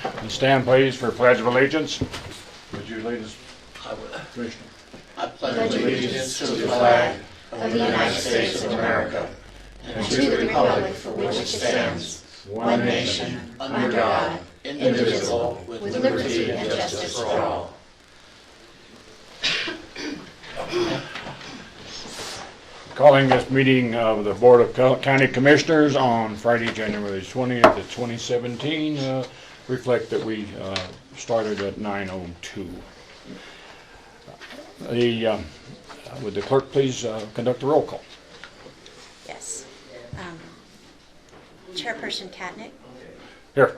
And stand please for Pledge of Allegiance. Would you lead us, I will. Commissioner? I pledge allegiance to the flag of the United States of America and to the republic for which it stands, one nation, under God, indivisible, with liberty and justice for all. Calling this meeting of the Board of County Commissioners on Friday, January 20th of 2017. Reflect that we started at 9:02. Would the clerk please conduct a roll call? Yes. Chairperson Katnick, Here.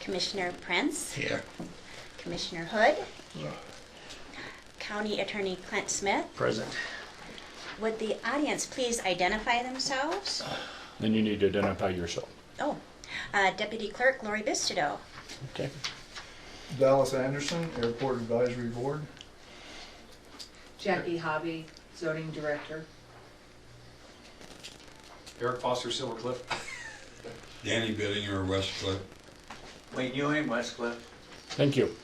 Commissioner Prince, Here. Commissioner Hood, here. County Attorney Clint Smith. Present. Would the audience please identify themselves? Then you need to identify yourself. Oh, Deputy Clerk Lori Bistido. Okay. Dallas Anderson, Airport Advisory Board. Jackie Hobby, Zoning Director. Eric Foster, Silver Cliff. Danny Bittinger, Westcliff. Wayne Ewing, Westcliff. Thank you.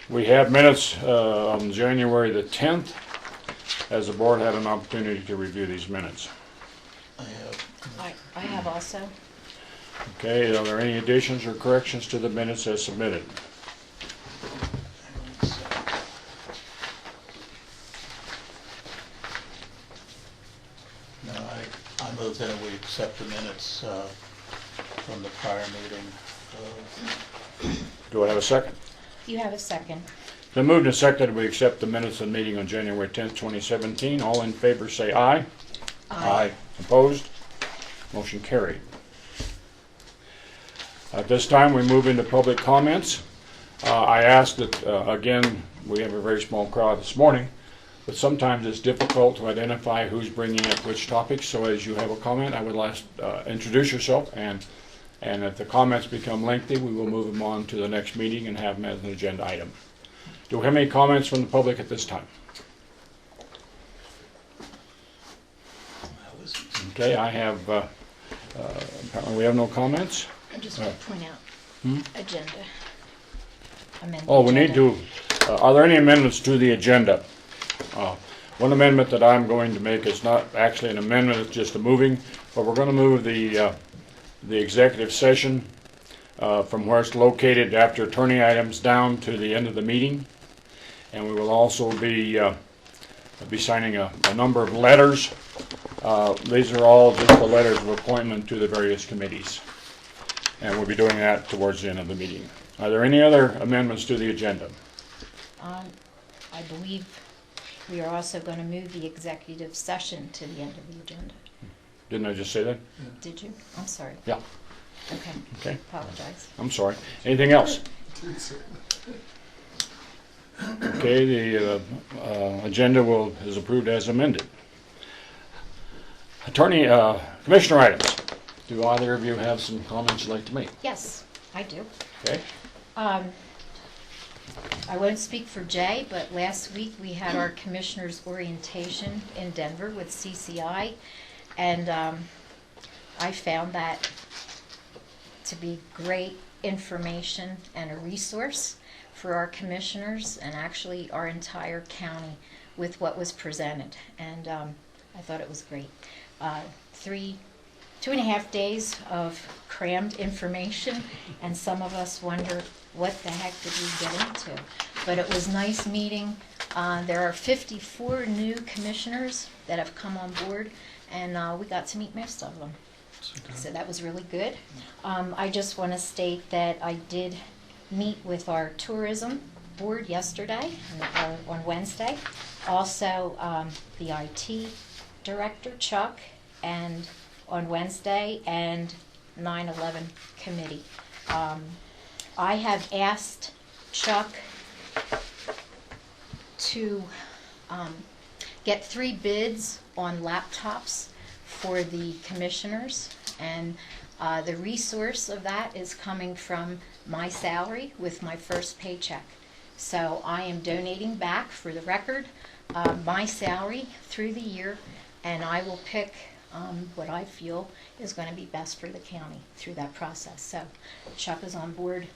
We have minutes on January the 10th. Has the board had an opportunity to review these minutes? I have. I have also. Okay, are there any additions or corrections to the minutes as submitted? No, I move that we accept the minutes from the prior meeting. Do I have a second? You have a second. Then moved and seconded we accept the minutes of the meeting on January 10th, 2017. All in favor say aye. Aye. Opposed? Motion carried. At this time, we move into public comments. I asked that, again, we have a very small crowd this morning, but sometimes it's difficult to identify who's bringing up which topics. So as you have a comment, I would introduce yourself, and if the comments become lengthy, we will move them on to the next meeting and have them as an agenda item. Do we have any comments from the public at this time? Okay, I have, apparently we have no comments. I just want to point out, agenda. Amend the Oh, we need agenda. to, are there any amendments to the agenda? One amendment that I'm going to make is not actually an amendment, it's just a moving, but we're going to move the executive session from where it's located after attorney items down to the end of the meeting. And we will also be signing a number of letters. These are all just the letters of appointment to the various committees. And we'll be doing that towards the end of the meeting. Are there any other amendments to the agenda? I believe we are also going to move the executive session to the end of the agenda. Didn't I just say that? Did you? I'm sorry. Yeah. Okay. Okay. Apologize. I'm sorry. Anything else? Okay, the agenda is approved as amended. Commissioner items. Do either of you have some comments you'd like to make? Yes, I do. Okay. I won't speak for Jay, but last week we had our commissioners' orientation in Denver with CCI, and I found that to be great information and a resource for our commissioners and actually our entire county with what was presented, and I thought it was great. 2.5 days of crammed information, and some of us wonder what the heck did we get into. But it was nice meeting. There are 54 new commissioners that have come on board, and we got to meet most of them. So that was really good. I just want to state that I did meet with our tourism board yesterday, on Wednesday. Also, the IT director, Chuck, and on Wednesday, and 9/11 committee. I have asked Chuck to get 3 bids on laptops for the commissioners, and the resource of that is coming from my salary with my first paycheck. So I am donating back, for the record, my salary through the year, and I will pick what I feel is going to be best for the county through that process. So Chuck is on board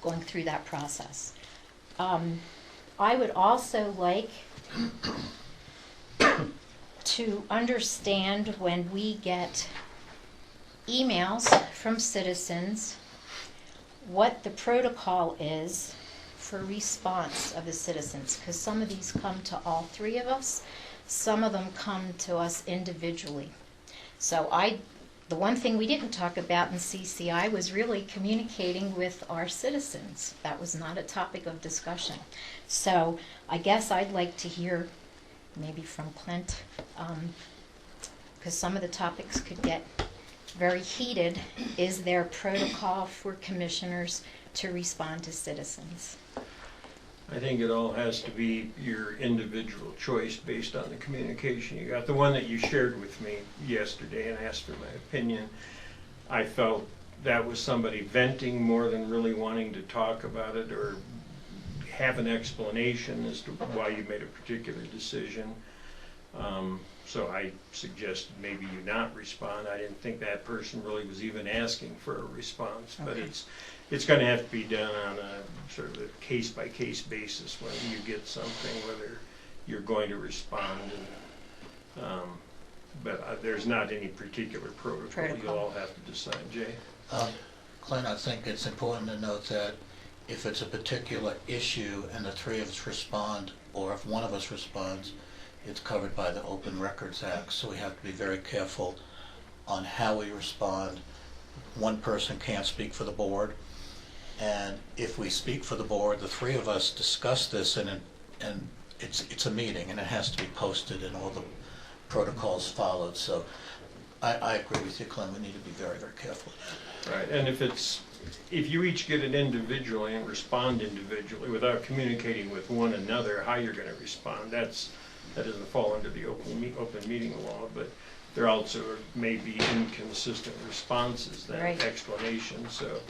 going through that process. I would also like to understand when we get emails from citizens, what the protocol is for response of the citizens, because some of these come to all three of us, some of them come to us individually. So the one thing we didn't talk about in CCI was really communicating with our citizens. That was not a topic of discussion. So I guess I'd like to hear maybe from Clint, because some of the topics could get very heated. Is there protocol for commissioners to respond to citizens? I think it all has to be your individual choice based on the communication you got. The one that you shared with me yesterday and asked for my opinion, I felt that was somebody venting more than really wanting to talk about it or have an explanation as to why you made a particular decision. So I suggested maybe you not respond. I didn't think that person really was even asking for a response, but it's going to have to be done on a sort of a case-by-case basis when you get something, whether you're going to respond. But there's not any particular protocol. You'll all have to decide. Jay? Clint, I think it's important to note that if it's a particular issue and the three of us respond, or if one of us responds, it's covered by the Open Records Act, so we have to be very careful on how we respond. One person can't speak for the board, and if we speak for the board, the three of us discuss this, and it's a meeting, and it has to be posted and all the protocols followed. So I agree with you, Clint. We need to be very, very careful. Right, and if you each get it individually and respond individually without communicating with one another how you're going to respond, that doesn't fall under the open meeting law, but there also may be inconsistent responses, that Right. explanation. So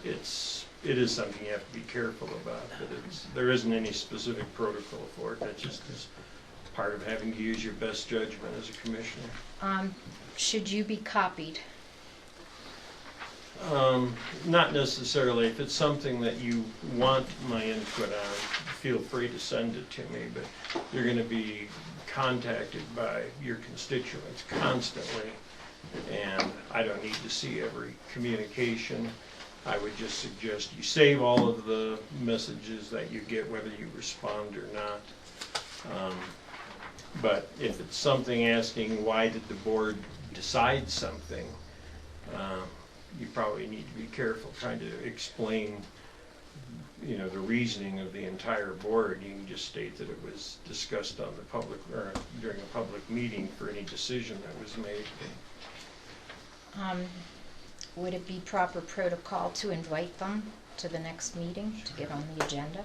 it is something you have to be careful about, but there isn't any specific protocol for it. That just is part of having to use your best judgment as a commissioner. Should you be copied? Not necessarily. If it's something that you want my input on, feel free to send it to me, but you're going to be contacted by your constituents constantly, and I don't need to see every communication. I would just suggest you save all of the messages that you get, whether you respond or not. But if it's something asking why did the board decide something, you probably need to be careful trying to explain, the reasoning of the entire board. You can just state that it was discussed on the public or during a public meeting for any decision that was made. Would it be proper protocol to invite them to the next meeting to get on the agenda?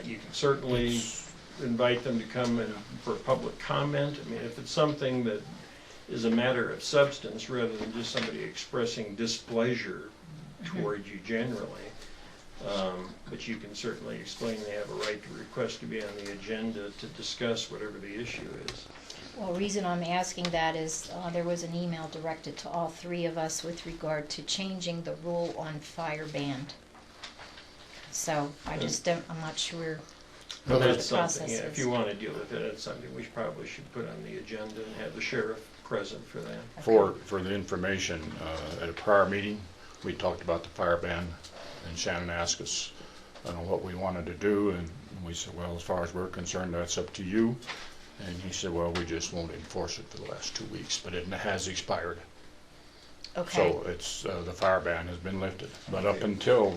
You can certainly invite them to come in for public comment. I mean, if it's something that is a matter of substance rather than just somebody expressing displeasure toward you generally. But you can certainly explain they have a right to request to be on the agenda to discuss whatever the issue is. Well, the reason I'm asking that is there was an email directed to all three of us with regard to changing the rule on fire band. So I'm not sure Well, what that's the process something, is. if you want to deal with it, that's something we probably should put on the agenda and have the sheriff present for that. For the information, at a prior meeting, we talked about the fire ban, and Shannon asked us, what we wanted to do, and we said, well, as far as we're concerned, that's up to you. And he said, well, we just won't enforce it for the last 2 weeks, but it has expired. Okay. So it's, the fire ban has been lifted. But up until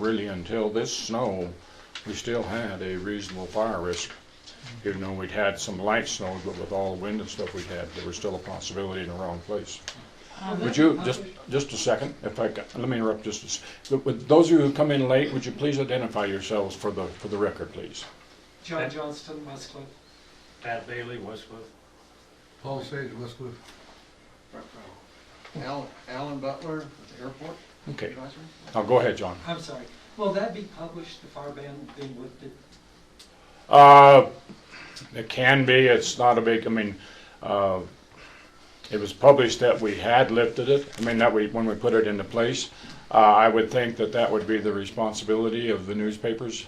this snow, we still had a reasonable fire risk. Even though we'd had some light snow, but with all the wind and stuff we'd had, there was still a possibility in the wrong place. Would you, just a second, let me interrupt just a second. With those of you who come in late, would you please identify yourselves for the record, please? John Johnston, Westcliff. Pat Bailey, Westcliff. Paul Sage, Westcliff. Alan Butler with the airport. Okay. Advisory. Now go ahead, John. I'm sorry. Will that be published, the fire ban being lifted? It can be. It's not a big, it was published that we had lifted it. I mean, when we put it into place. I would think that would be the responsibility of the newspapers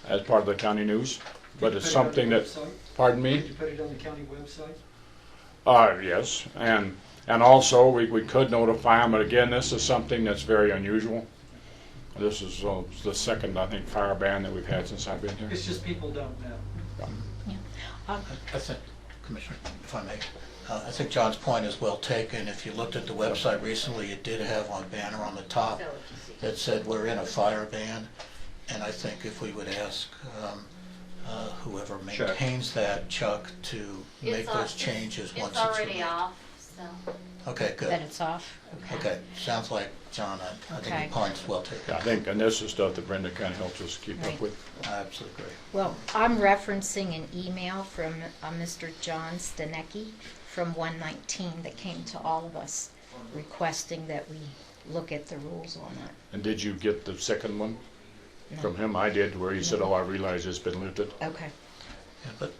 as part of the county news. But it's something that, pardon me? Did you put it on the county website? Yes, and also we could notify them, but again, this is something that's very unusual. This is the second, I think, fire ban that we've had since I've been here. It's just people don't know. I think, Commissioner, if I may, I think John's point is well taken. If you looked at the website recently, it did have a banner on the top that said we're in a fire ban. And I think if we would ask whoever maintains that, Chuck, to make those changes once it's already released. off, so. Okay, good. That it's off? Okay, sounds like, John, I think Okay. your point's well taken. I think, and this is stuff that Brenda kind of helps us keep Right. up with. I absolutely agree. Well, I'm referencing an email from Mr. John Stanecki from 119 that came to all of us requesting that we look at the rules on that. And did you get the second one No. from him? I did, where he said, "Oh, I realize it's been lifted." Okay. Yeah, but,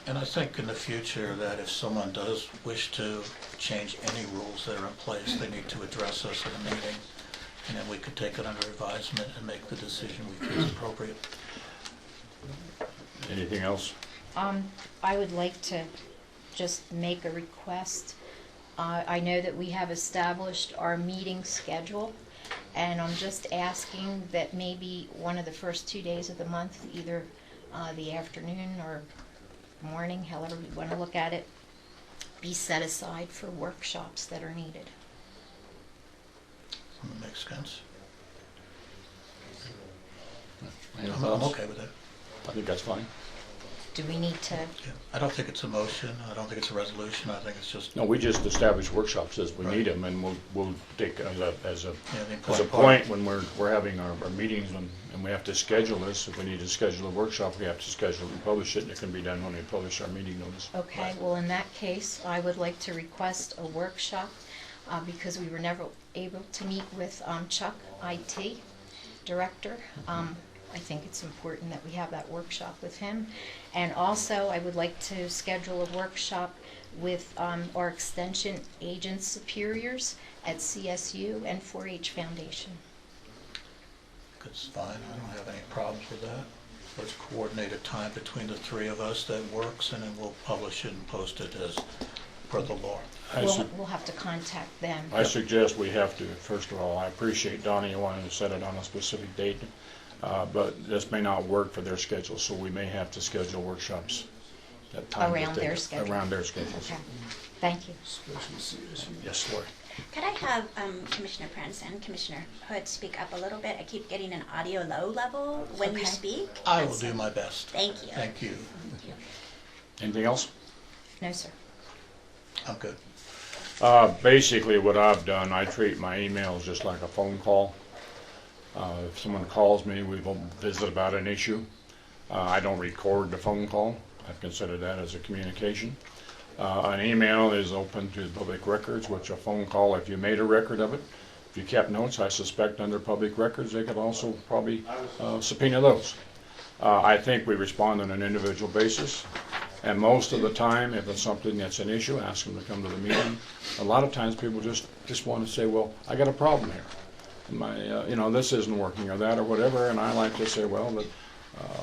and I think in the future that if someone does wish to change any rules that are in place, they need to address us at a meeting, and then we could take it under advisement and make the decision we feel is appropriate. Anything else? I would like to just make a request. I know that we have established our meeting schedule, and I'm just asking that maybe one of the first 2 days of the month, either the afternoon or morning, however you want to look at it, be set aside for workshops that are needed. That makes sense. Any I'm thoughts? okay with that. I think that's fine. Do we need to? Yeah. I don't think it's a motion, I don't think it's a resolution, I think it's just, No, we just established workshops as we Right. need them, and we'll take as a yeah, the as a important part. point when we're having our meetings and we have to schedule this. If we need to schedule a workshop, we have to schedule it and publish it, and it can be done when we publish our meeting notice. Okay, well, in that case, I would like to request a workshop because we were never able to meet with Chuck, IT Director. I think it's important that we have that workshop with him. And also, I would like to schedule a workshop with our extension agent superiors at CSU and 4-H Foundation. It's fine, I don't have any problems with that. Let's coordinate a time between the three of us that works, and then we'll publish it and post it as per the law. We'll have to contact them. I suggest we have to, first of all, I appreciate Donnie wanting to set it on a specific date, but this may not work for their schedule, so we may have to schedule workshops at times. Around their schedule. Around their schedules. Okay, thank you. Yes, Lori. Could I have Commissioner Prince and Commissioner Hood speak up a little bit? I keep getting an audio low level when you Okay. speak. I will do my best. Thank you. Thank you. Anything else? No, sir. I'm good. Basically, what I've done, I treat my emails just like a phone call. If someone calls me, we will visit about an issue. I don't record the phone call. I consider that as a communication. An email is open to the public records, which a phone call, if you made a record of it, if you kept notes, I suspect under public records, they could also probably subpoena those. I think we respond on an individual basis. And most of the time, if it's something that's an issue, ask them to come to the meeting. A lot of times people just want to say, well, I got a problem here. This isn't working or that or whatever. And I like to say, well,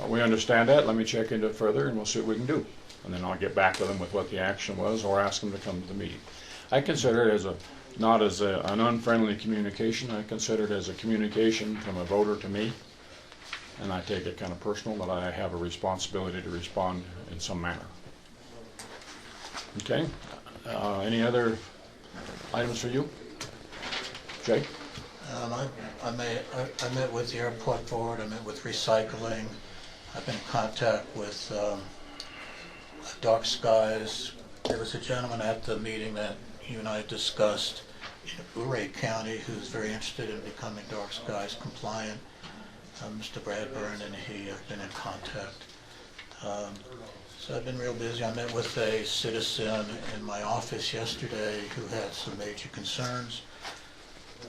we understand that. Let me check into it further and we'll see what we can do. And then I'll get back to them with what the action was or ask them to come to the meeting. I consider it as not as an unfriendly communication. I consider it as a communication from a voter to me. And I take it kind of personal that I have a responsibility to respond in some manner. Okay. Any other items for you? Jay? I met with the airport board, I met with recycling, I've been in contact with Dark Skies. There was a gentleman at the meeting that you and I discussed in Ouray County who's very interested in becoming Dark Skies compliant. Mr. Bradburn and he have been in contact. So I've been real busy. I met with a citizen in my office yesterday who had some major concerns.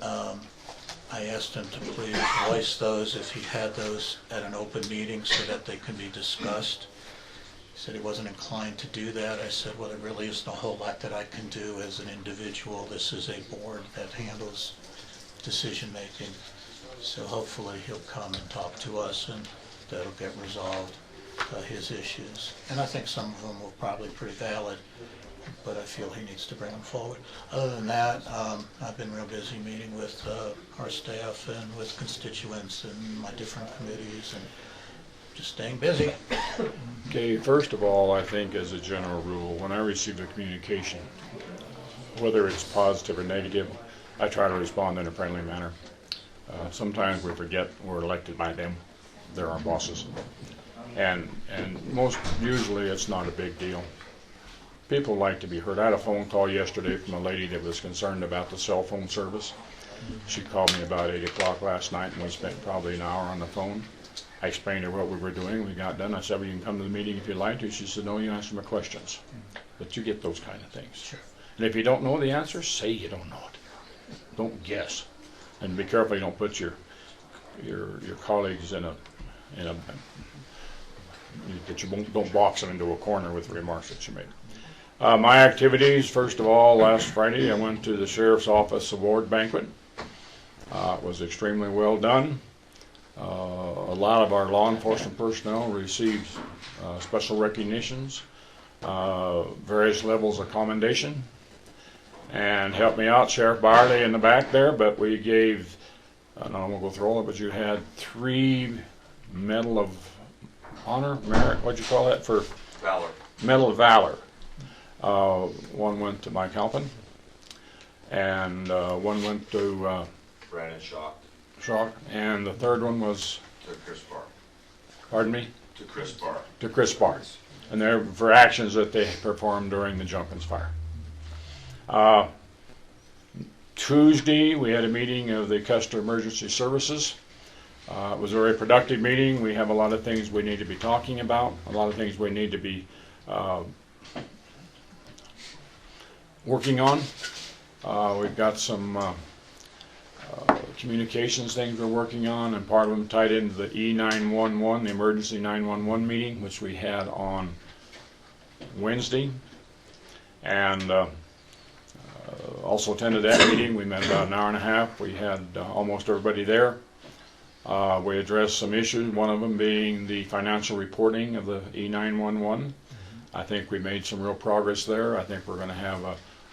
I asked him to please voice those if he had those at an open meeting so that they can be discussed. He said he wasn't inclined to do that. I said, well, there really isn't a whole lot that I can do as an individual. This is a board that handles decision-making. So hopefully he'll come and talk to us, and that'll get resolved, his issues. And I think some of them were probably pretty valid, but I feel he needs to bring them forward. Other than that, I've been real busy meeting with our staff and with constituents and my different committees, and just staying busy. Okay, first of all, I think as a general rule, when I receive a communication, whether it's positive or negative, I try to respond in a friendly manner. Sometimes we forget we're elected by them. They're our bosses. And most usually it's not a big deal. People like to be heard. I had a phone call yesterday from a lady that was concerned about the cell phone service. She called me about 8 o'clock last night, and we spent probably an hour on the phone. I explained to her what we were doing. We got done. I said, well, you can come to the meeting if you'd like to. She said, no, you answer my questions. But you get those kind of things. Sure. And if you don't know the answer, say you don't know it. Don't guess. And be careful you don't put your colleagues in a that you don't box them into a corner with the remarks that you make. My activities, first of all, last Friday I went to the Sheriff's Office Award Banquet. It was extremely well done. A lot of our law enforcement personnel received special recognitions, various levels of commendation, and helped me out, Sheriff Byerly in the back there, but we gave, I don't know, I'm going to go through all of it, but you had 3 Medal of Honor, Merit, what'd you call that, for? Valor. Medal of Valor. One went to Mike Halpin, and one went to Brandon Shock. And the third one was? To Chris Barr. Pardon me? To Chris Barr. To Chris Barr. And they're for actions that they performed during the Junkins fire. Tuesday, we had a meeting of the Custer Emergency Services. It was a very productive meeting. We have a lot of things we need to be talking about, a lot of things we need to be working on. We've got some communications things we're working on, and part of them tied into the E911, the emergency 911 meeting, which we had on Wednesday. And also attended that meeting. We met about an hour and a half. We had almost everybody there. We addressed some issues, one of them being the financial reporting of the E911. I think we made some real progress there. I think we're going to have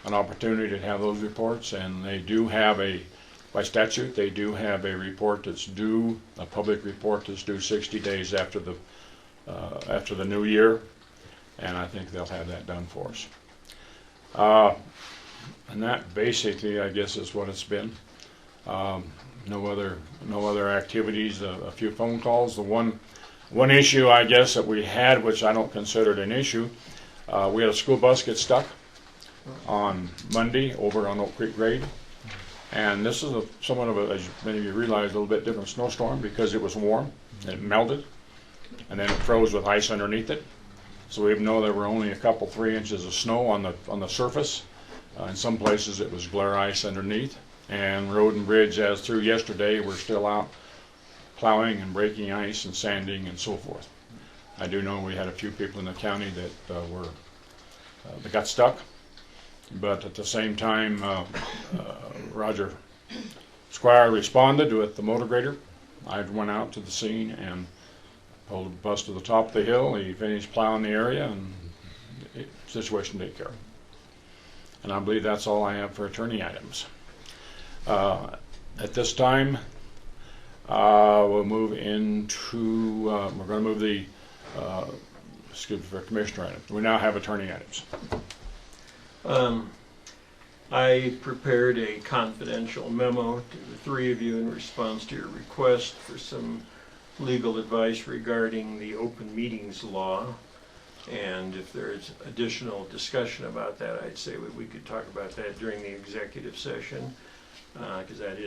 an opportunity to have those reports, and they do have by statute, they do have a report that's due, a public report that's due 60 days after the new year, and I think they'll have that done for us. And that basically, I guess, is what it's been. No other activities. A few phone calls. The one issue, I guess, that we had, which I don't consider it an issue, we had a school bus get stuck on Monday over on Oak Creek Grade, and this is somewhat of a, as many of you realize, a little bit different snowstorm because it was warm and it melted, and then it froze with ice underneath it. So even though there were only a couple 3 inches of snow on the surface, in some places it was glare ice underneath. And road and bridge, as through yesterday, we're still out plowing and breaking ice and sanding and so forth. I do know we had a few people in the county that got stuck, but at the same time, Roger Squire responded with the motor grader. I went out to the scene and pulled the bus to the top of the hill. He finished plowing the area, and the situation taken care of. And I believe that's all I have for attorney items. At this time, we'll move into, we're going to move the, for commissioner items. We now have attorney items. I prepared a confidential memo to the 3 of you in response to your request for some legal advice regarding the open meetings law. And if there's additional discussion about that, I'd say we could talk about that during the executive session, because that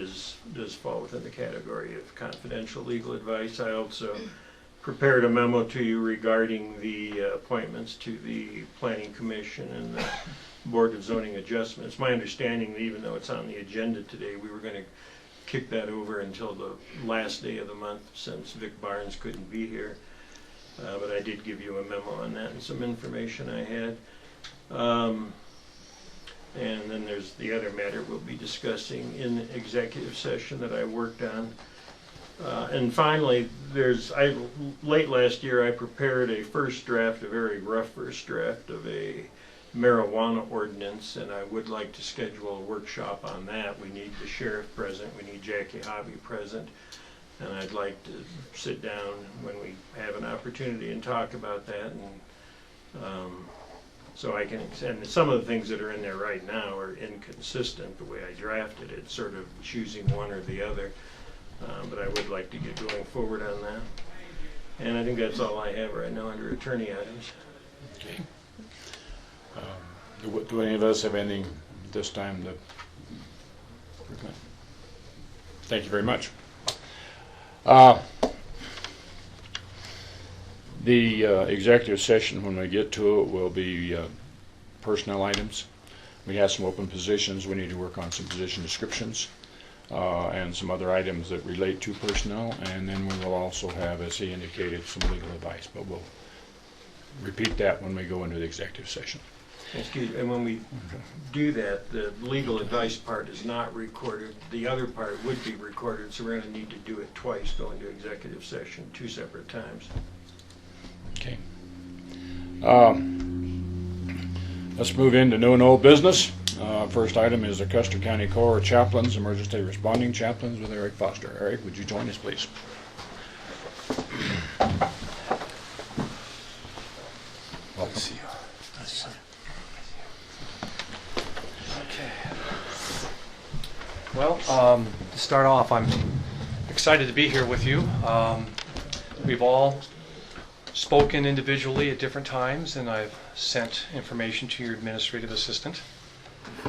does fall within the category of confidential legal advice. I also prepared a memo to you regarding the appointments to the Planning Commission and the Board of Zoning Adjustments. My understanding that even though it's on the agenda today, we were going to kick that over until the last day of the month since Vic Barnes couldn't be here. but I did give you a memo on that and some information I had. And then there's the other matter we'll be discussing in the executive session that I worked on. And finally, late last year I prepared a first draft, a very rough first draft of a marijuana ordinance, and I would like to schedule a workshop on that. We need the sheriff present, we need Jackie Hobby present, and I'd like to sit down when we have an opportunity and talk about that. And so I can, and some of the things that are in there right now are inconsistent the way I drafted it, sort of choosing one or the other. But I would like to get going forward on that. And I think that's all I have right now under attorney items. Okay. Do any of us have anything this time to recommend? Thank you very much. The executive session, when we get to it, will be personnel items. We have some open positions. We need to work on some position descriptions and some other items that relate to personnel. And then we will also have, as he indicated, some legal advice. But we'll repeat that when we go into the executive session. Excuse me, and when we do that, the legal advice part is not recorded. The other part would be recorded, so we're going to need to do it twice, go into executive session 2 separate times. Okay. Let's move into new and old business. First item is the Custer County Corps of Chaplains, Emergency Responding Chaplains with Eric Foster. Eric, would you join us, please? Welcome. Well, to start off, I'm excited to be here with you. We've all spoken individually at different times, and I've sent information to your administrative assistant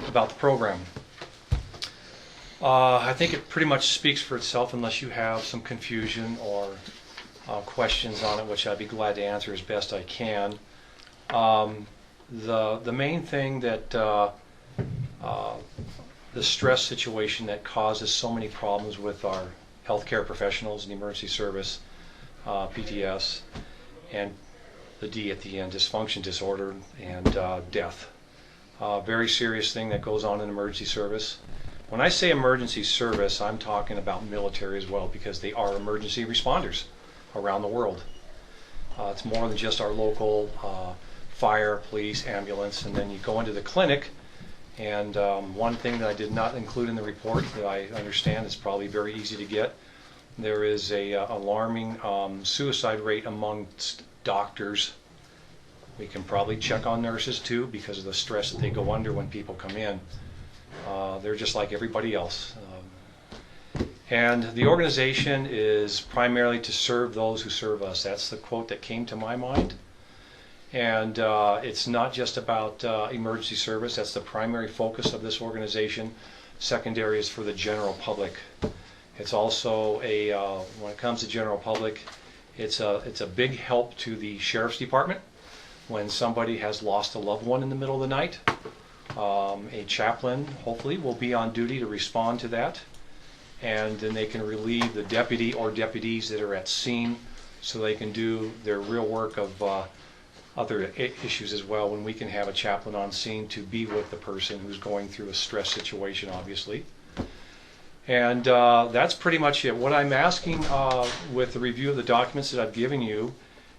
about the program. I think it pretty much speaks for itself unless you have some confusion or questions on it, which I'd be glad to answer as best I can. The main thing that the stress situation that causes so many problems with our healthcare professionals in the emergency service, PTS, and the D at the end, dysfunction disorder and death. Very serious thing that goes on in emergency service. When I say emergency service, I'm talking about military as well, because they are emergency responders around the world. It's more than just our local fire, police, ambulance, and then you go into the clinic. And one thing that I did not include in the report that I understand is probably very easy to get, there is a alarming suicide rate amongst doctors. We can probably check on nurses too, because of the stress that they go under when people come in. They're just like everybody else. And the organization is primarily to serve those who serve us. That's the quote that came to my mind. And it's not just about emergency service. That's the primary focus of this organization. Secondary is for the general public. It's also when it comes to general public, it's a big help to the sheriff's department when somebody has lost a loved one in the middle of the night. A chaplain, hopefully, will be on duty to respond to that. And then they can relieve the deputy or deputies that are at scene so they can do their real work of other issues as well, when we can have a chaplain on scene to be with the person who's going through a stress situation, obviously. And that's pretty much it. What I'm asking with the review of the documents that I've given you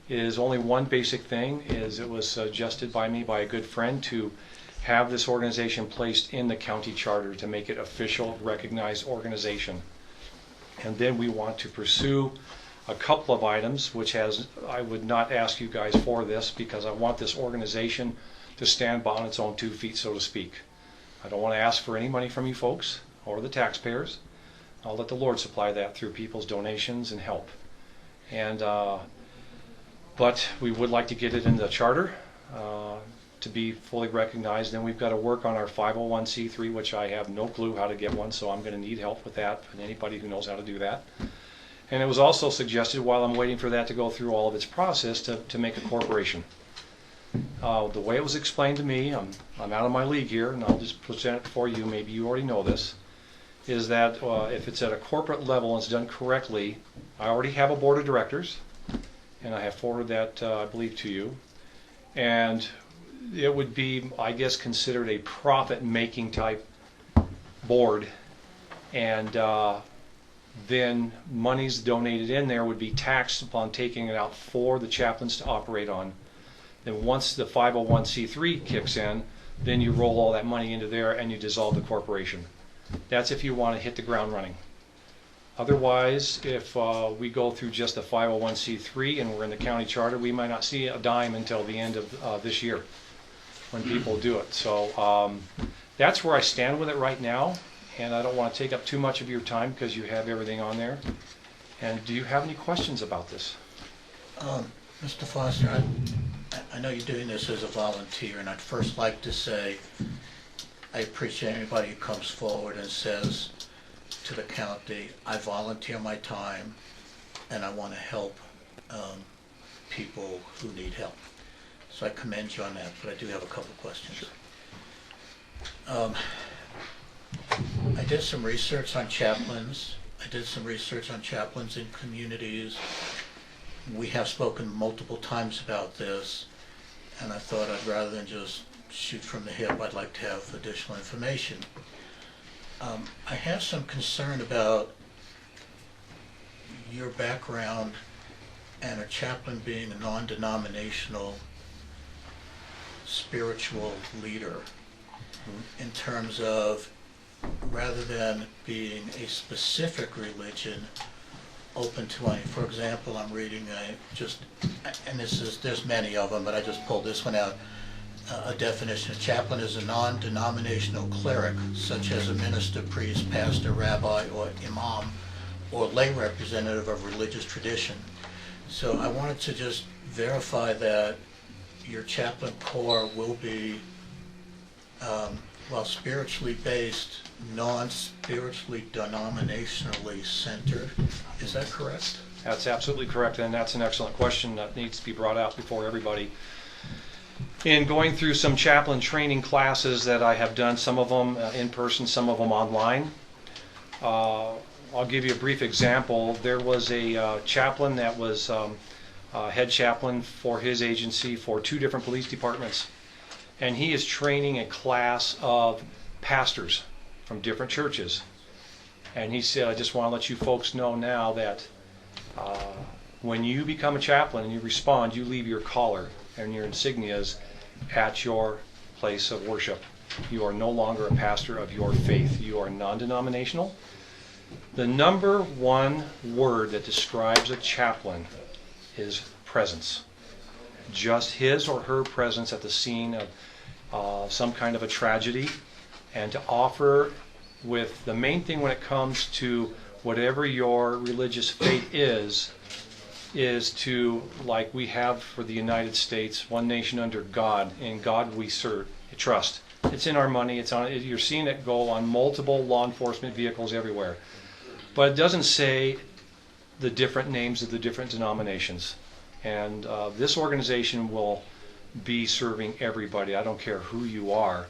is only one basic thing. Is it was suggested by me by a good friend to have this organization placed in the county charter to make it official, recognized organization. And then we want to pursue a couple of items, which I would not ask you guys for this, because I want this organization to stand on its own 2 feet, so to speak. I don't want to ask for any money from you folks or the taxpayers. I'll let the Lord supply that through people's donations and help. And but we would like to get it in the charter to be fully recognized. Then we've got to work on our 501c3, which I have no clue how to get one, so I'm going to need help with that, and anybody who knows how to do that. And it was also suggested, while I'm waiting for that to go through all of its process, to make a corporation. The way it was explained to me, I'm out of my league here, and I'll just present it for you, maybe you already know this, is that if it's at a corporate level and it's done correctly, I already have a board of directors, and I have forwarded that, I believe, to you. And it would be, I guess, considered a profit-making type board, and then monies donated in there would be taxed upon taking it out for the chaplains to operate on. Then once the 501c3 kicks in, then you roll all that money into there and you dissolve the corporation. That's if you want to hit the ground running. Otherwise, if we go through just the 501c3 and we're in the county charter, we might not see a dime until the end of this year when people do it. So that's where I stand with it right now, and I don't want to take up too much of your time because you have everything on there. And do you have any questions about this? Mr. Foster, I know you're doing this as a volunteer, and I'd first like to say I appreciate anybody who comes forward and says to the county, I volunteer my time and I want to help people who need help. So I commend you on that, but I do have a couple of questions. Sure. I did some research on chaplains. I did some research on chaplains in communities. We have spoken multiple times about this, and I thought I'd rather than just shoot from the hip, I'd like to have additional information. I have some concern about your background and a chaplain being a non-denominational spiritual leader in terms of, rather than being a specific religion open to any. For example, I'm reading there's many of them, but I just pulled this one out. A definition: a chaplain is a non-denominational cleric, such as a minister, priest, pastor, rabbi, or imam, or lay representative of religious tradition. So I wanted to just verify that your chaplain corps will be, while spiritually based, non-spiritually denominationally centered. Is that correct? That's absolutely correct, and that's an excellent question that needs to be brought out before everybody. In going through some chaplain training classes that I have done, some of them in person, some of them online, I'll give you a brief example. There was a chaplain that was head chaplain for his agency for 2 different police departments, and he is training a class of pastors from different churches. And he said, I just want to let you folks know now that when you become a chaplain and you respond, you leave your collar and your insignias at your place of worship. You are no longer a pastor of your faith. You are non-denominational. The number one word that describes a chaplain is presence. Just his or her presence at the scene of some kind of a tragedy, and to offer with the main thing when it comes to whatever your religious faith is to, like we have for the United States, one nation under God, in God we serve, trust. It's in our money, you're seeing it go on multiple law enforcement vehicles everywhere. But it doesn't say the different names of the different denominations. And this organization will be serving everybody. I don't care who you are.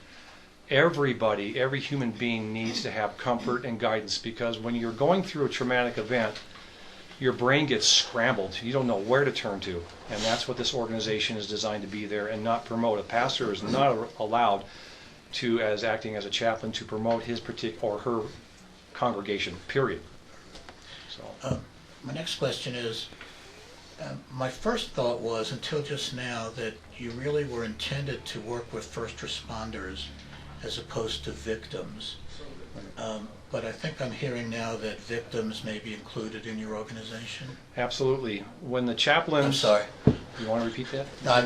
Everybody, every human being needs to have comfort and guidance, because when you're going through a traumatic event, your brain gets scrambled. You don't know where to turn to. And that's what this organization is designed to be there and not promote. A pastor is not allowed to, as acting as a chaplain, to promote his particular or her congregation, period. So, my next question is, my first thought was, until just now, that you really were intended to work with first responders as opposed to victims. But I think I'm hearing now that victims may be included in your organization. Absolutely. When the chaplains... I'm sorry. You want to repeat that? No,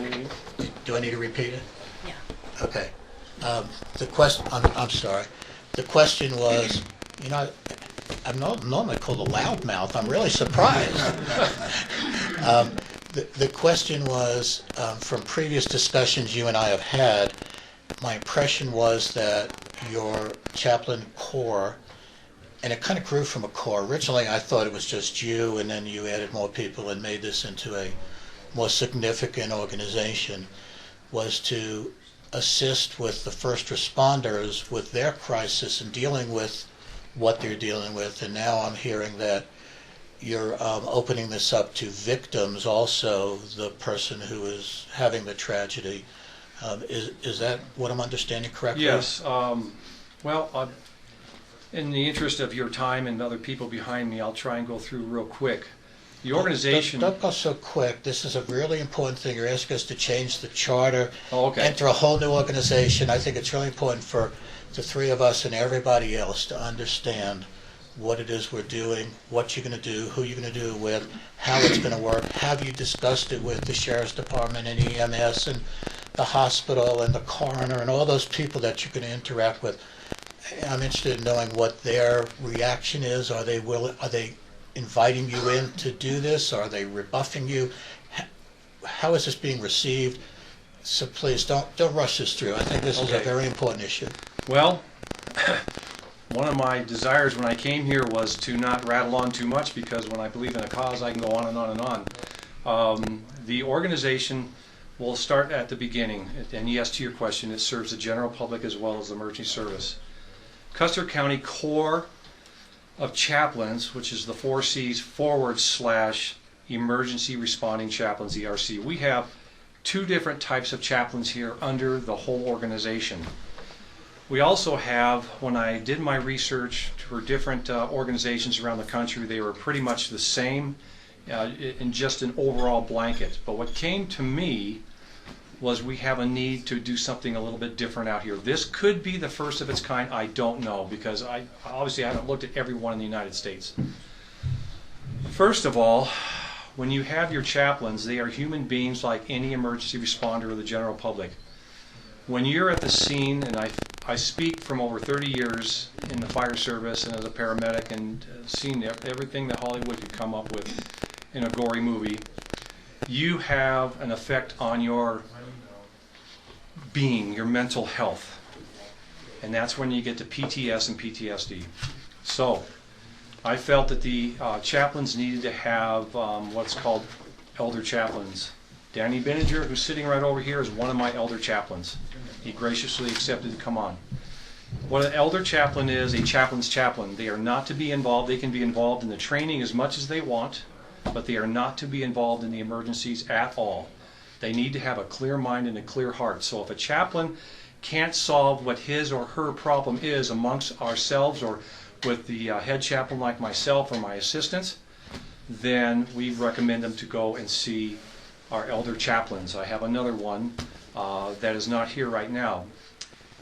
do I need to repeat it? Yeah. Okay. The question, I'm sorry. The question was, I'm not normally called a loudmouth. I'm really surprised. The question was, from previous discussions you and I have had, my impression was that your chaplain corps, and it kind of grew from a corps. Originally, I thought it was just you, and then you added more people and made this into a more significant organization, was to assist with the first responders with their crisis and dealing with what they're dealing with. And now I'm hearing that you're opening this up to victims also, the person who is having the tragedy. Is that what I'm understanding correctly? Yes. Well, in the interest of your time and other people behind me, I'll try and go through real quick. The organization... Don't go so quick. This is a really important thing. You're asking us to change the charter, Okay. enter a whole new organization. I think it's really important for the three of us and everybody else to understand what it is we're doing, what you're going to do, who you're going to do it with, how it's going to work. Have you discussed it with the Sheriff's Department and EMS and the hospital and the coroner and all those people that you're going to interact with? I'm interested in knowing what their reaction is. Are they willing? Are they inviting you in to do this? Are they rebuffing you? How is this being received? So please don't rush this through. I think this is a Okay. very important issue. Well, one of my desires when I came here was to not rattle on too much, because when I believe in a cause, I can go on and on and on. The organization will start at the beginning, and yes, to your question, it serves the general public as well as the emergency service. Custer County Corps of Chaplains, which is the 4 C's / Emergency Responding Chaplains, ERC. We have 2 different types of chaplains here under the whole organization. We also have, when I did my research for different organizations around the country, they were pretty much the same in just an overall blanket. But what came to me was we have a need to do something a little bit different out here. This could be the first of its kind. I don't know, because I obviously haven't looked at every one in the United States. First of all, when you have your chaplains, they are human beings like any emergency responder or the general public. When you're at the scene, and I speak from over 30 years in the fire service and as a paramedic, and seen everything that Hollywood could come up with in a gory movie, you have an effect on your being, your mental health. And that's when you get to PTS and PTSD. So I felt that the chaplains needed to have what's called elder chaplains. Danny Benninger, who's sitting right over here, is one of my elder chaplains. He graciously accepted to come on. What an elder chaplain is, a chaplain's chaplain. They are not to be involved. They can be involved in the training as much as they want, but they are not to be involved in the emergencies at all. They need to have a clear mind and a clear heart. So if a chaplain can't solve what his or her problem is amongst ourselves or with the head chaplain like myself or my assistants, then we recommend them to go and see our elder chaplains. I have another one that is not here right now.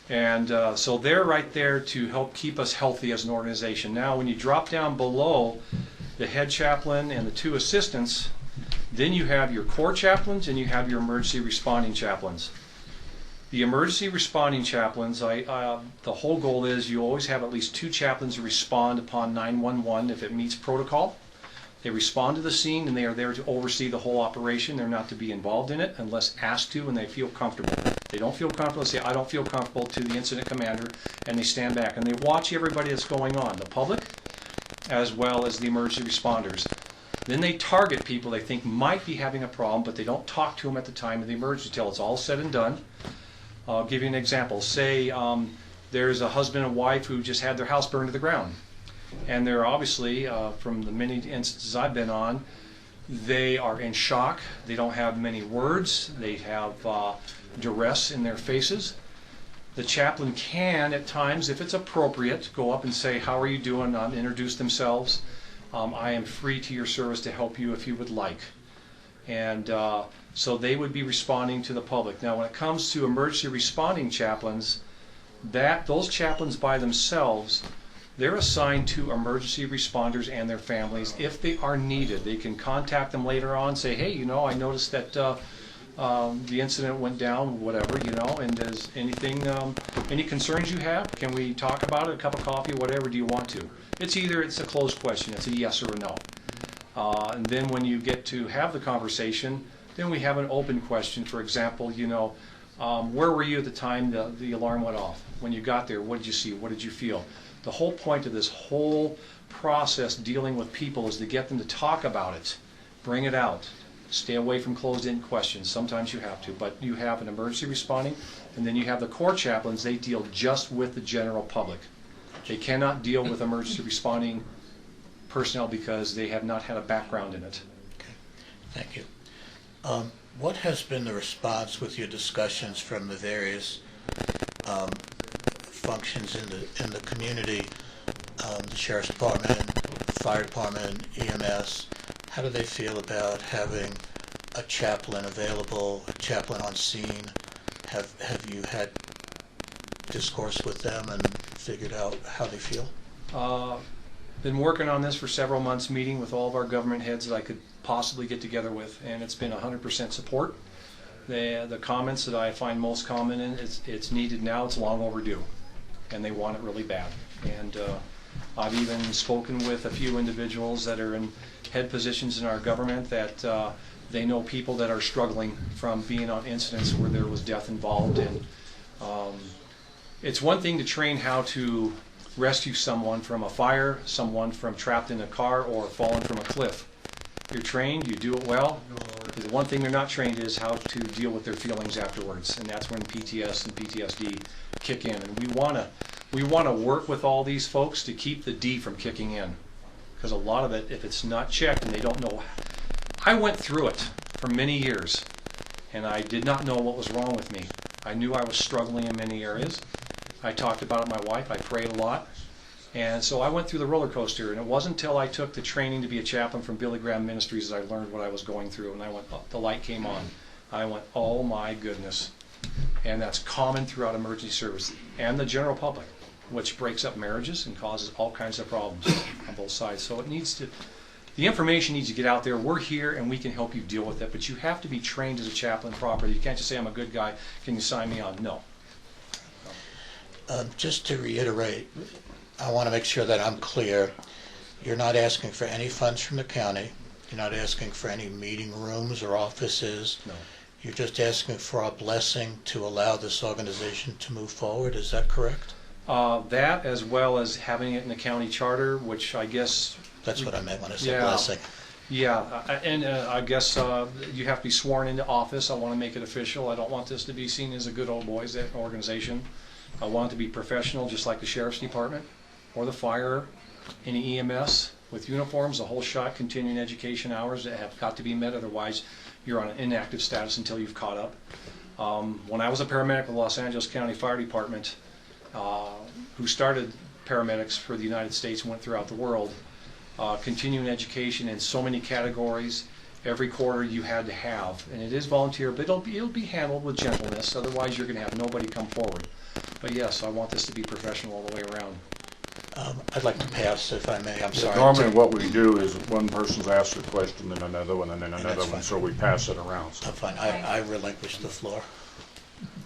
And so they're right there to help keep us healthy as an organization. Now, when you drop down below the head chaplain and the 2 assistants, then you have your core chaplains and you have your emergency responding chaplains. The emergency responding chaplains, the whole goal is you always have at least 2 chaplains to respond upon 911 if it meets protocol. They respond to the scene and they are there to oversee the whole operation. They're not to be involved in it unless asked to and they feel comfortable. If they don't feel comfortable, they say, I don't feel comfortable, to the incident commander, and they stand back. And they watch everybody that's going on, the public as well as the emergency responders. Then they target people they think might be having a problem, but they don't talk to them at the time of the emergency till it's all said and done. I'll give you an example. Say there's a husband and wife who just had their house burned to the ground. And they're obviously, from the many instances I've been on, they are in shock. They don't have many words. They have duress in their faces. The chaplain can, at times, if it's appropriate, go up and say, how are you doing? Introduce themselves. I am free to your service to help you if you would like. And so they would be responding to the public. Now, when it comes to emergency responding chaplains, those chaplains by themselves, they're assigned to emergency responders and their families if they are needed. They can contact them later on, say, hey, I noticed that the incident went down, whatever, and does anything, any concerns you have? Can we talk about it, a cup of coffee, whatever do you want to? It's a closed question, it's a yes or a no. And then when you get to have the conversation, then we have an open question. For example, where were you at the time the alarm went off? When you got there, what did you see? What did you feel? The whole point of this whole process dealing with people is to get them to talk about it, bring it out. Stay away from closed-end questions. Sometimes you have to, but you have an emergency responding, and then you have the core chaplains. They deal just with the general public. They cannot deal with emergency responding personnel because they have not had a background in it. Thank you. What has been the response with your discussions from the various functions in the community, the Sheriff's Department, Fire Department, EMS? How do they feel about having a chaplain available, a chaplain on scene? Have you had discourse with them and figured out how they feel? Been working on this for several months, meeting with all of our government heads that I could possibly get together with, and it's been 100% support. The comments that I find most common in it's needed now, it's long overdue, and they want it really bad. And I've even spoken with a few individuals that are in head positions in our government that they know people that are struggling from being on incidents where there was death involved. And it's one thing to train how to rescue someone from a fire, someone from trapped in a car or fallen from a cliff. You're trained, you do it well. The one thing they're not trained is how to deal with their feelings afterwards, and that's when PTS and PTSD kick in. And we want to work with all these folks to keep the D from kicking in, because a lot of it, if it's not checked and they don't know. I went through it for many years, and I did not know what was wrong with me. I knew I was struggling in many areas. I talked about it with my wife. I prayed a lot. And so I went through the roller coaster, and it wasn't until I took the training to be a chaplain from Billy Graham Ministries that I learned what I was going through, and I went, oh, the light came on. I went, oh my goodness. And that's common throughout emergency service and the general public, which breaks up marriages and causes all kinds of problems on both sides. So the information needs to get out there. We're here and we can help you deal with it, but you have to be trained as a chaplain properly. You can't just say, I'm a good guy, can you sign me on? No. Just to reiterate, I want to make sure that I'm clear. You're not asking for any funds from the county. You're not asking for any meeting rooms or offices. No. You're just asking for our blessing to allow this organization to move forward. Is that correct? That, as well as having it in the county charter, which I guess... That's what I meant when I said yeah, blessing. Yeah, and I guess you have to be sworn into office. I want to make it official. I don't want this to be seen as a good old boys organization. I want it to be professional, just like the Sheriff's Department or the fire, any EMS with uniforms, the whole shot, continuing education hours that have got to be met. Otherwise, you're on an inactive status until you've caught up. When I was a paramedic with Los Angeles County Fire Department, who started paramedics for the United States and went throughout the world, continuing education in so many categories, every quarter you had to have, and it is volunteer, but it'll be handled with gentleness. Otherwise, you're going to have nobody come forward. But yes, I want this to be professional all the way around. I'd like to pass, if I may. I'm sorry. Normally what we do is one person's asked a question, then another one, and then another one, so we pass it around. So. Fine. I relinquish the floor.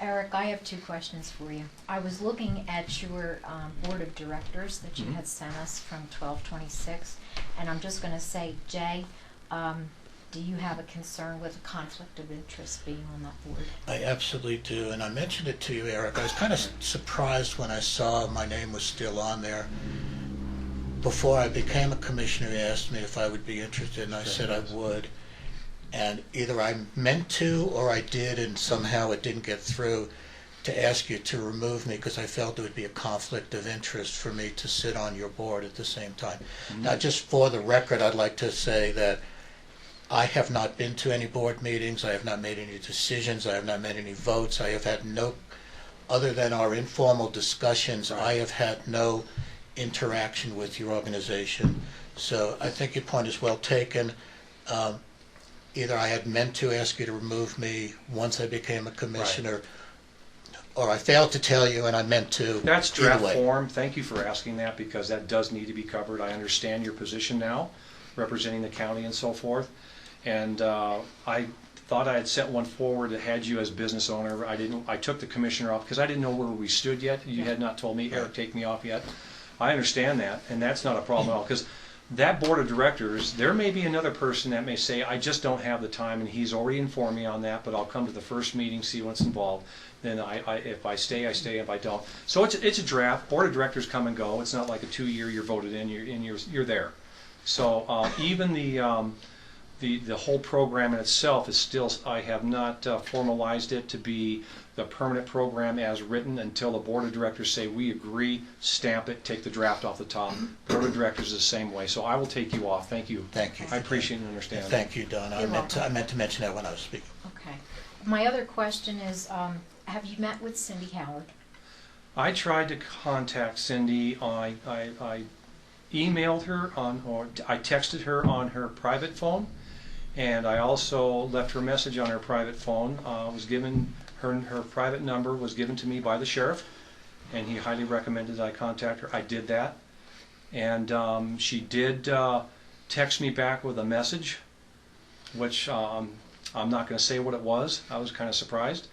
Eric, I have two questions for you. I was looking at your board of directors that you had sent us from 12/26, and I'm just going to say, Jay, do you have a concern with a conflict of interest being on that board? I absolutely do, and I mentioned it to you, Eric. I was kind of surprised when I saw my name was still on there. Before I became a commissioner, he asked me if I would be interested, and I said I would. And either I meant to or I did, and somehow it didn't get through, to ask you to remove me because I felt it would be a conflict of interest for me to sit on your board at the same time. Now, just for the record, I'd like to say that I have not been to any board meetings. I have not made any decisions. I have not made any votes. I have had no, other than our informal discussions, I have had no interaction with your organization. So I think your point is well taken. Either I had meant to ask you to remove me once I became a commissioner, or I failed to tell you and I meant to. That's draft form. Thank you for asking that, because that does need to be covered. I understand your position now, representing the county and so forth. And I thought I had sent one forward that had you as business owner. I took the commissioner off because I didn't know where we stood yet. You had not told me, Eric, take me off yet. I understand that, and that's not a problem at all, because that board of directors, there may be another person that may say, I just don't have the time, and he's already informed me on that, but I'll come to the first meeting, see what's involved. Then if I stay, I stay. If I don't. So it's a draft. Board of directors come and go. It's not like a 2-year you're voted in, you're there. So even the the whole program in itself is still, I have not formalized it to be the permanent program as written until the board of directors say we agree, stamp it, take the draft off the top. Board of directors is the same way. So I will take you off. Thank you. Thank you. I appreciate and understand. Thank you, Don. I You're meant welcome. to mention that when I was speaking. Okay. My other question is, have you met with Cindy Howard? I tried to contact Cindy. I emailed her or I texted her on her private phone, and I also left her a message on her private phone. Was given her private number was given to me by the sheriff, and he highly recommended I contact her. I did that, and she did text me back with a message, which I'm not going to say what it was. I was kind of surprised.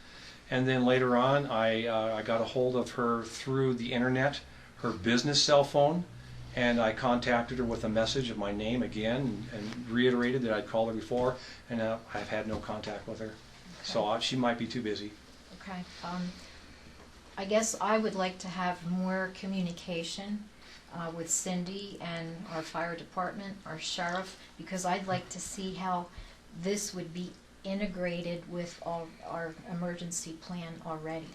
And then later on, I got a hold of her through the internet, her business cell phone, and I contacted her with a message of my name again and reiterated that I'd called her before, and I've had no contact with her. Okay. So she might be too busy. Okay. I guess I would like to have more communication with Cindy and our fire department, our sheriff, because I'd like to see how this would be integrated with all our emergency plan already.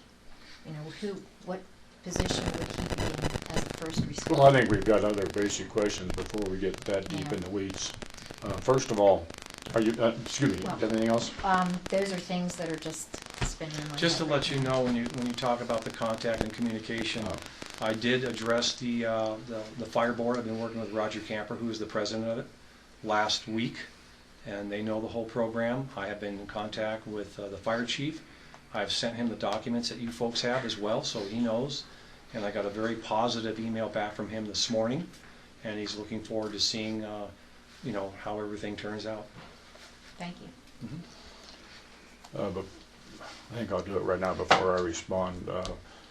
You know, what position would he be in as the first responder? Well, I think we've got other basic questions before we get that deep in the weeds. First of all, are you, excuse me, Well, got anything else? Those are things that are just spinning in my Just to head. let you know, when you talk about the contact and communication, I did address the fire board. I've been working with Roger Camper, who is the president of it, last week, and they know the whole program. I have been in contact with the fire chief. I've sent him the documents that you folks have as well, so he knows. And I got a very positive email back from him this morning, and he's looking forward to seeing, you know, how everything turns out. Thank you. But I think I'll do it right now before I respond.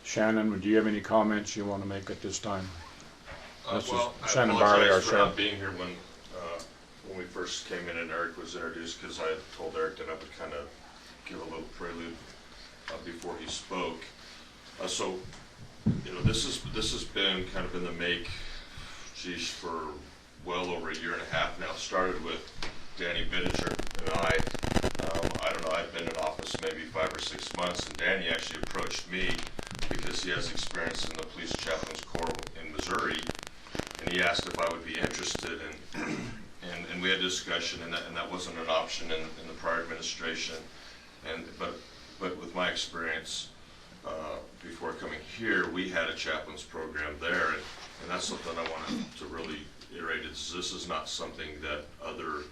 Shannon, do you have any comments you want to make at this time? This is Well, I Shannon Barley, our apologize for not sheriff. being here when we first came in and Eric was introduced, because I had told Eric that I would kind of give a little prelude before he spoke. So, you know, this has been kind of in the make, geez, for well over a year and a half now. It started with Danny Bittinger and I don't know, I've been in office maybe 5 or 6 months, and Danny actually approached me because he has experience in the police chaplain's corps in Missouri, and he asked if I would be interested, and we had a discussion, and that wasn't an option in the prior administration, but with my experience before coming here, we had a chaplain's program there, and that's something I wanted to really iterate. This is not something that other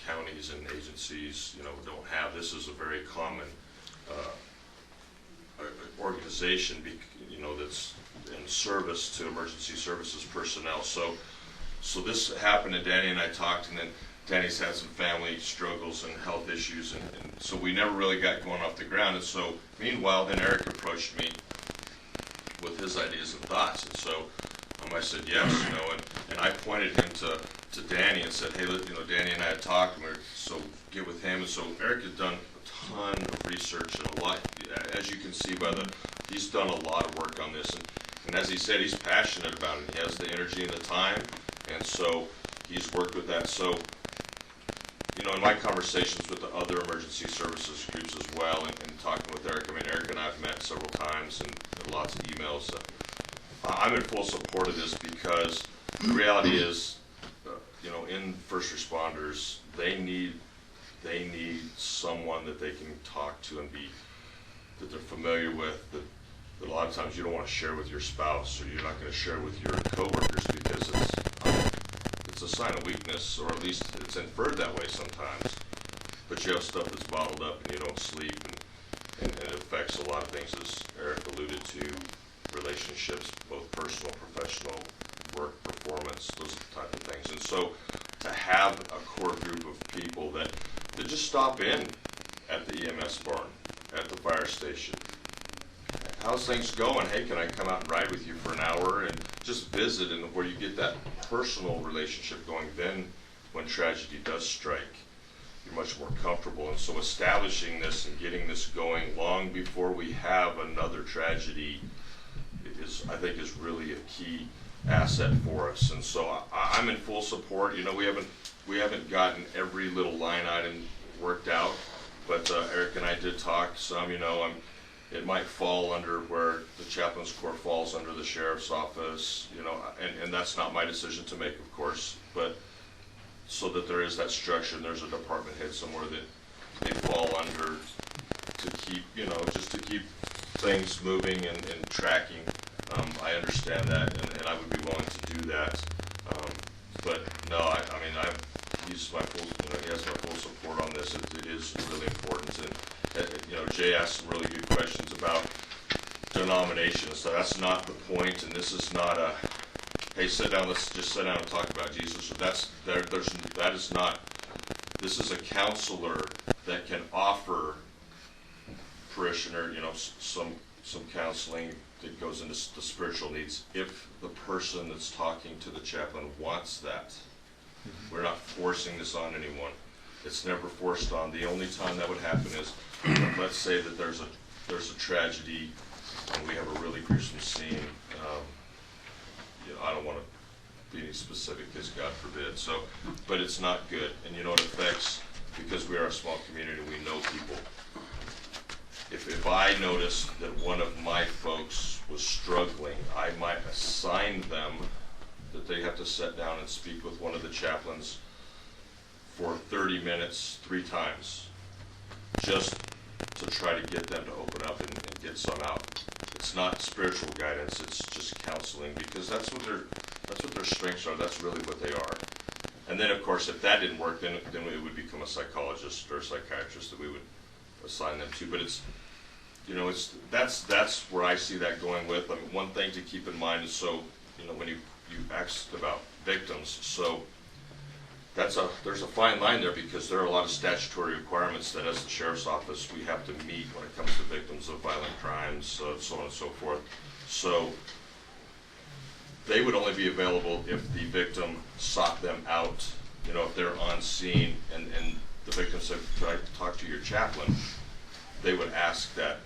counties and agencies, you know, don't have. This is a very common organization, you know, that's in service to emergency services personnel. So this happened, and Danny and I talked, and then Danny's had some family struggles and health issues, and so we never really got going off the ground. And so meanwhile, then Eric approached me with his ideas and thoughts, and so I said yes, you know, and I pointed him to Danny and said, hey, you know, Danny and I had talked, and so get with him. And so Eric had done a ton of research and a lot, as you can see by he's done a lot of work on this, and as he said, he's passionate about it. He has the energy and the time, and so he's worked with that. So, you know, in my conversations with the other emergency services groups as well, and talking with Eric, I mean, Eric and I have met several times and lots of emails. I'm in full support of this because the reality is, you know, in first responders, they need someone that they can talk to and that they're familiar with, that a lot of times you don't want to share with your spouse, or you're not going to share with your coworkers because it's a sign of weakness, or at least it's inferred that way sometimes. But you have stuff that's bottled up and you don't sleep, and it affects a lot of things, as Eric alluded to, relationships, both personal, professional, work, performance, those type of things. And so to have a core group of people that just stop in at the EMS barn, at the fire station. How's things going? Hey, can I come out and ride with you for an hour and just visit, and where you get that personal relationship going, then when tragedy does strike, you're much more comfortable. And so establishing this and getting this going long before we have another tragedy I think is really a key asset for us. And so I'm in full support. You know, we haven't we haven't gotten every little line item worked out, but Eric and I did talk some, it might fall under where the chaplain's court falls under the sheriff's office, and that's not my decision to make, of course, but so that there is that structure and there's a department head somewhere that they fall under to keep, just to keep things moving and tracking. I understand that, and I would be willing to do that. But no, he's my full, he has my full support on this. It is really important, and Jay asked some really good questions about denominations. So that's not the point, and this is not a hey, sit down. Let's just sit down and talk about Jesus. So that is not. This is a counselor that can offer parishioner, some counseling that goes into the spiritual needs if the person that's talking to the chaplain wants that. We're not forcing this on anyone. It's never forced on. The only time that would happen is, let's say that there's a tragedy and we have a really gruesome scene. I don't want to be any specific, because God forbid. So, but it's not good, and it affects, because we are a small community. We know people. If I noticed that one of my folks was struggling, I might assign them that they have to sit down and speak with one of the chaplains for 30 minutes 3 times, just to try to get them to open up and get some out. It's not spiritual guidance, it's just counseling, because that's what their strengths are. That's really what they are. And then, of course, if that didn't work, then it would become a psychologist or a psychiatrist that we would assign them to. But that's where I see that going with. One thing to keep in mind is, so when you asked about victims, so there's a fine line there, because there are a lot of statutory requirements that, as the sheriff's office, we have to meet when it comes to victims of violent crimes, so on and so forth. So they would only be available if the victim sought them out. If they're on scene and the victim said, "Could I talk to your chaplain?" They would ask that.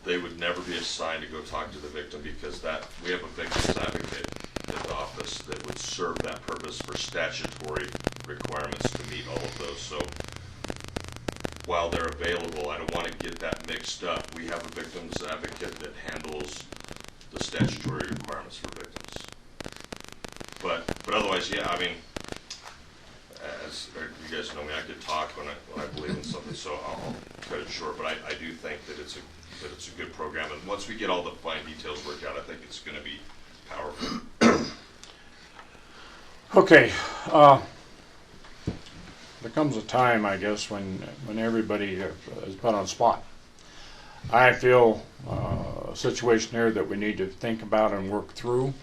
They would never be assigned to go talk to the victim, because we have a victim's advocate at the office that would serve that purpose for statutory requirements to meet all of those. So while they're available, I don't want to get that mixed up. We have a victim's advocate that handles the statutory requirements for victims. But otherwise, yeah, as you guys know me, I could talk when I believe in something, so I'll cut it short. But I do think that it's a good program, and once we get all the fine details worked out, I think it's going to be powerful. Okay, there comes a time, I guess, when everybody is put on the spot. I feel a situation here that we need to think about and work through.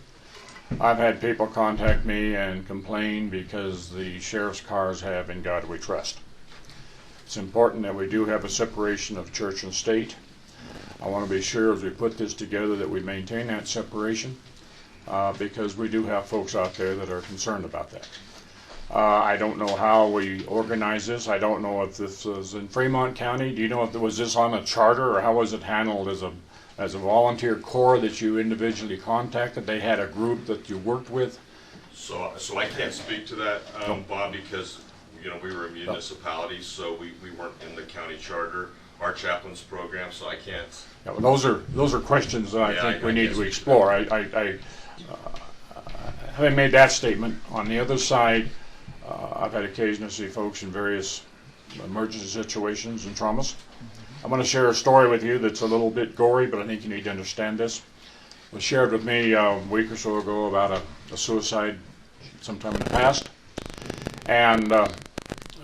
I've had people contact me and complain because the sheriff's cars have "In God We Trust." It's important that we do have a separation of church and state. I want to be sure as we put this together that we maintain that separation, because we do have folks out there that are concerned about that. I don't know how we organize this. I don't know if this was in Fremont County. Do you know if was this on a charter, or how was it handled as a volunteer corps that you individually contacted? They had a group that you worked with? So I can't speak to that, Bob, because we were a municipality, so we weren't in the county charter, our chaplains program, so I can't. Yeah, well, those are questions that I think we need to explore. Having made that statement, on the other side, I've had occasion to see folks in various emergency situations and traumas. I'm going to share a story with you that's a little bit gory, but I think you need to understand this. It was shared with me a week or so ago about a suicide sometime in the past. And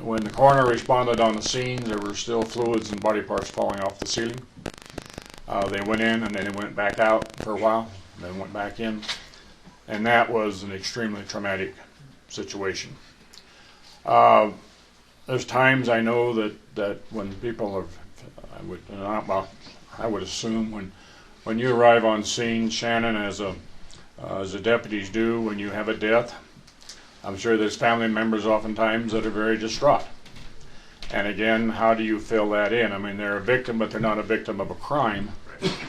when the coroner responded on the scene, there were still fluids and body parts falling off the ceiling. They went in and then they went back out for a while, then went back in. And that was an extremely traumatic situation. There's times I know that when people are, I would assume when you arrive on scene, Shannon, as the deputies do when you have a death, I'm sure there's family members oftentimes that are very distraught. And again, how do you fill that in? They're a victim, but they're not a victim of a crime.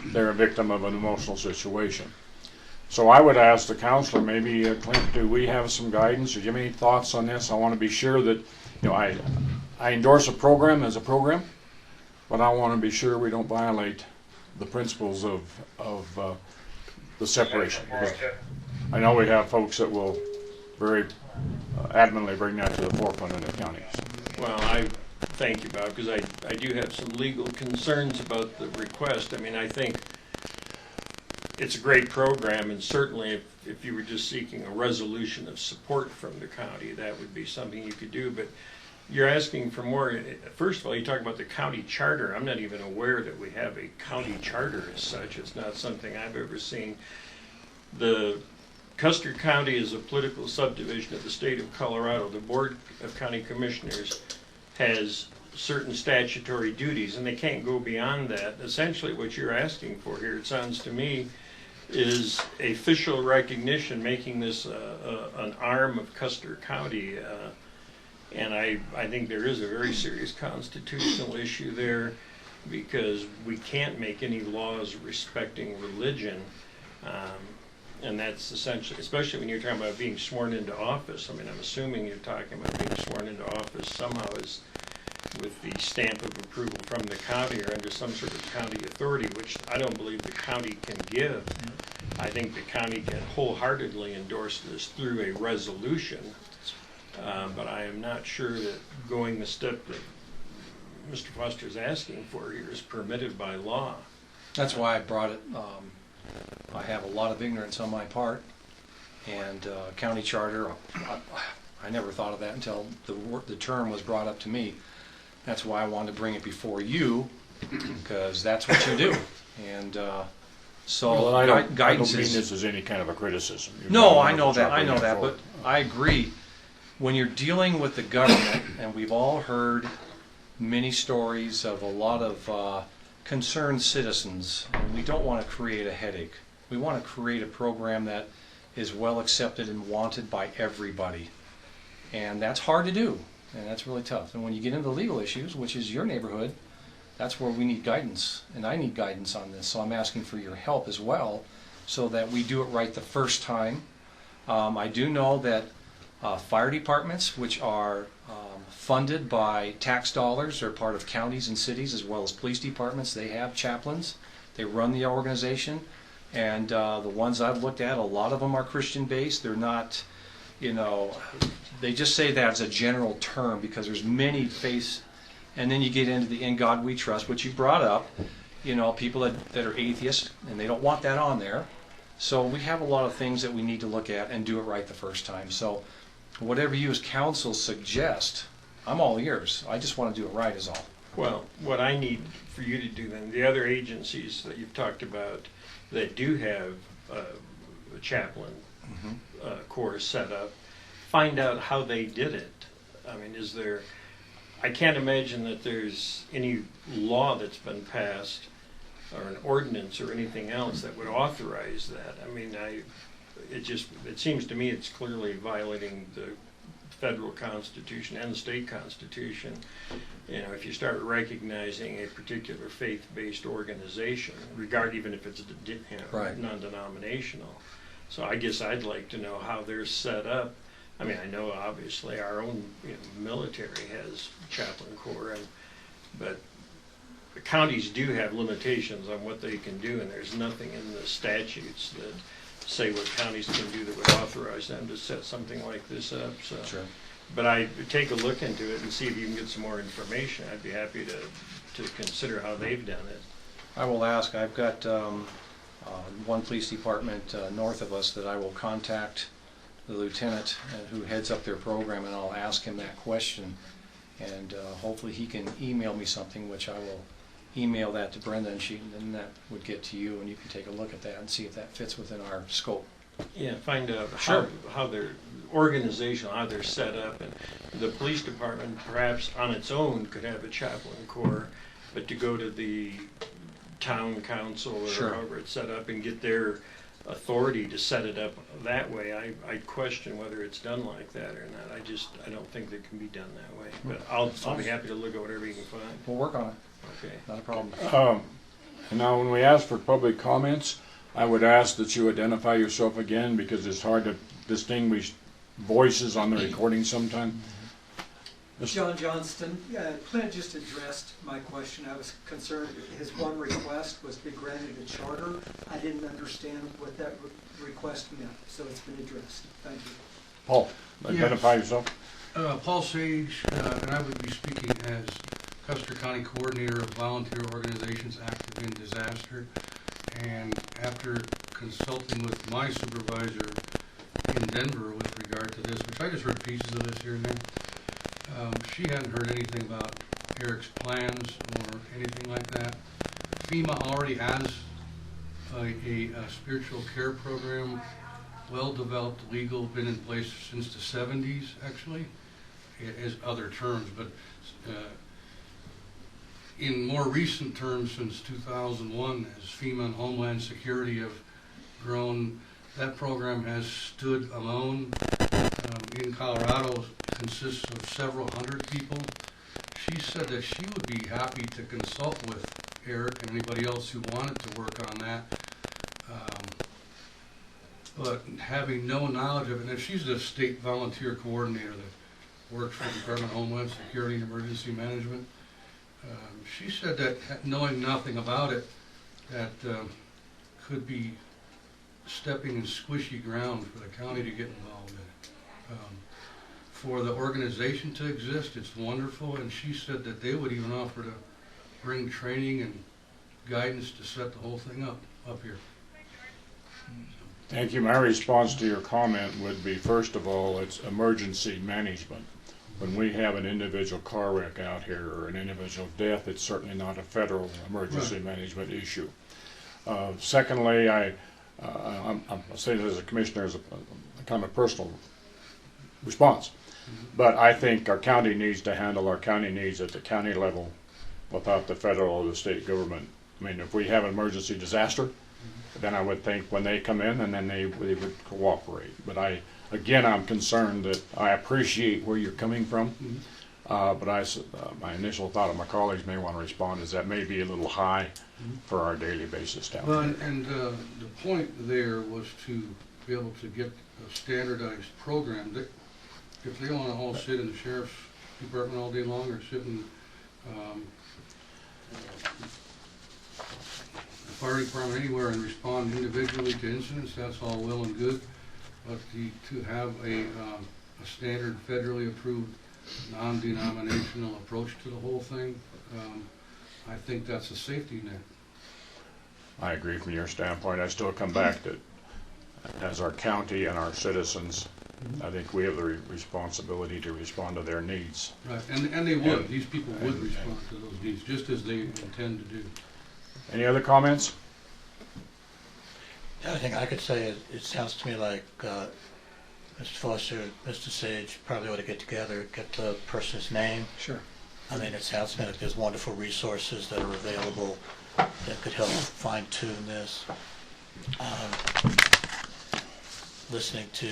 They're a victim of an emotional situation. So I would ask the counselor, maybe Clint, do we have some guidance, or do you have any thoughts on this? I want to be sure that, I endorse a program as a program, but I want to be sure we don't violate the principles of the separation. Because I know we have folks that will very adamantly bring that to the forefront in the county. Well, I thank you, Bob, because I do have some legal concerns about the request. I mean, I think it's a great program, and certainly if you were just seeking a resolution of support from the county, that would be something you could do. But you're asking for more. First of all, you talk about the county charter. I'm not even aware that we have a county charter as such. It's not something I've ever seen. The Custer County is a political subdivision of the state of Colorado. The Board of County Commissioners has certain statutory duties, and they can't go beyond that. Essentially, what you're asking for here, it sounds to me, is official recognition, making this an arm of Custer County. And I think there is a very serious constitutional issue there, because we can't make any laws respecting religion. And that's essentially, especially when you're talking about being sworn into office. I mean, I'm assuming you're talking about being sworn into office somehow is with the stamp of approval from the county or under some sort of county authority, which I don't believe the county can give. I think the county can wholeheartedly endorse this through a resolution, but I am not sure that going the step that Mr. Foster is asking for here is permitted by law. That's why I brought it. I have a lot of ignorance on my part, and county charter, I never thought of that until the term was brought up to me. That's why I wanted to bring it before you, because that's what you do. And so Well, I don't guidance mean is... this as any kind of a criticism. No, I know that, but I agree. When you're dealing with the government, and we've all heard many stories of a lot of concerned citizens, and we don't want to create a headache. We want to create a program that is well accepted and wanted by everybody. And that's hard to do, and that's really tough. And when you get into the legal issues, which is your neighborhood, that's where we need guidance, and I need guidance on this. So I'm asking for your help as well, so that we do it right the first time. I do know that fire departments, which are funded by tax dollars, are part of counties and cities, as well as police departments. They have chaplains. They run the organization. And the ones I've looked at, a lot of them are Christian-based. They're not, they just say that as a general term because there's many faiths. And then you get into the In God We Trust, which you brought up, people that are atheists, and they don't want that on there. So we have a lot of things that we need to look at and do it right the first time. So whatever you as council suggest, I'm all ears. I just want to do it right is all. Well, what I need for you to do then, the other agencies that you've talked about that do have a chaplain course set up, find out how they did it. I mean, I can't imagine that there's any law that's been passed or an ordinance or anything else that would authorize that. I mean, it seems to me it's clearly violating the federal constitution and the state constitution. If you start recognizing a particular faith-based organization, even if it's Right. non-denominational. So I guess I'd like to know how they're set up. I mean, I know obviously our own military has chaplain corps, but the counties do have limitations on what they can do, and there's nothing in the statutes that say what counties can do that would authorize them to set something like this up. So, Sure. But I take a look into it and see if you can get some more information. I'd be happy to consider how they've done it. I will ask. I've got one police department north of us that I will contact the lieutenant who heads up their program, and I'll ask him that question. And hopefully he can email me something, which I will email that to Brenda, and then that would get to you, and you can take a look at that and see if that fits within our scope. Yeah, find out Sure. how their organizational, how they're set up, and the police department perhaps on its own could have a chaplain corps, but to go to the town council or Sure. however it's set up and get their authority to set it up that way, I question whether it's done like that or not. I don't think it can be done that way. But I'll be happy to look at whatever you can find. We'll work on it. Okay. Not a problem. And now when we ask for public comments, I would ask that you identify yourself again because it's hard to distinguish voices on the recording sometimes. John Johnston, Clint just addressed my question. I was concerned his one request was to be granted a charter. I didn't understand what that request meant, so it's been addressed. Thank you. Paul, identify yourself. Paul Sage, and I would be speaking as Custer County Coordinator of Volunteer Organizations Active in Disaster. And after consulting with my supervisor in Denver with regard to this, which I just heard pieces of this here and there, she hadn't heard anything about Eric's plans or anything like that. FEMA already has a spiritual care program, well-developed, legal, been in place since the 70s, actually. It has other terms, but in more recent terms, since 2001, as FEMA and Homeland Security have grown, that program has stood alone. In Colorado, consists of several hundred people. She said that she would be happy to consult with Eric and anybody else who wanted to work on that. But having no knowledge of it, and she's the state volunteer coordinator that works for the Department of Homeland Security and Emergency Management. She said that knowing nothing about it, that could be stepping in squishy ground for the county to get involved in it. For the organization to exist, it's wonderful, and she said that they would even offer to bring training and guidance to set the whole thing up here. Thank you. My response to your comment would be, first of all, it's emergency management. When we have an individual car wreck out here or an individual death, it's certainly not a federal emergency management issue. Secondly, I'm saying this as a commissioner as a kind of personal response. But I think our county needs to handle our county needs at the county level without the federal or the state government. I mean, if we have an emergency disaster, then I would think when they come in and then they would cooperate. But I'm concerned that I appreciate where you're coming from. But my initial thought of my colleagues may want to respond is that may be a little high for our daily basis down Well, here. and the point there was to be able to get a standardized program. If they want to all sit in the sheriff's department all day long or sit in the fire department anywhere and respond individually to incidents, that's all well and good. But to have a standard federally approved non-denominational approach to the whole thing, I think that's a safety net. I agree from your standpoint. I still come back that as our county and our citizens, I think we have the responsibility to respond to their needs. Right, and they would. These people would respond to those needs, just as they intend to do. Any other comments? The only thing I could say is it sounds to me like Mr. Foster, Mr. Sage probably ought to get together, get the person's name. Sure. I mean, it sounds to me like there's wonderful resources that are available that could help fine-tune this. Listening to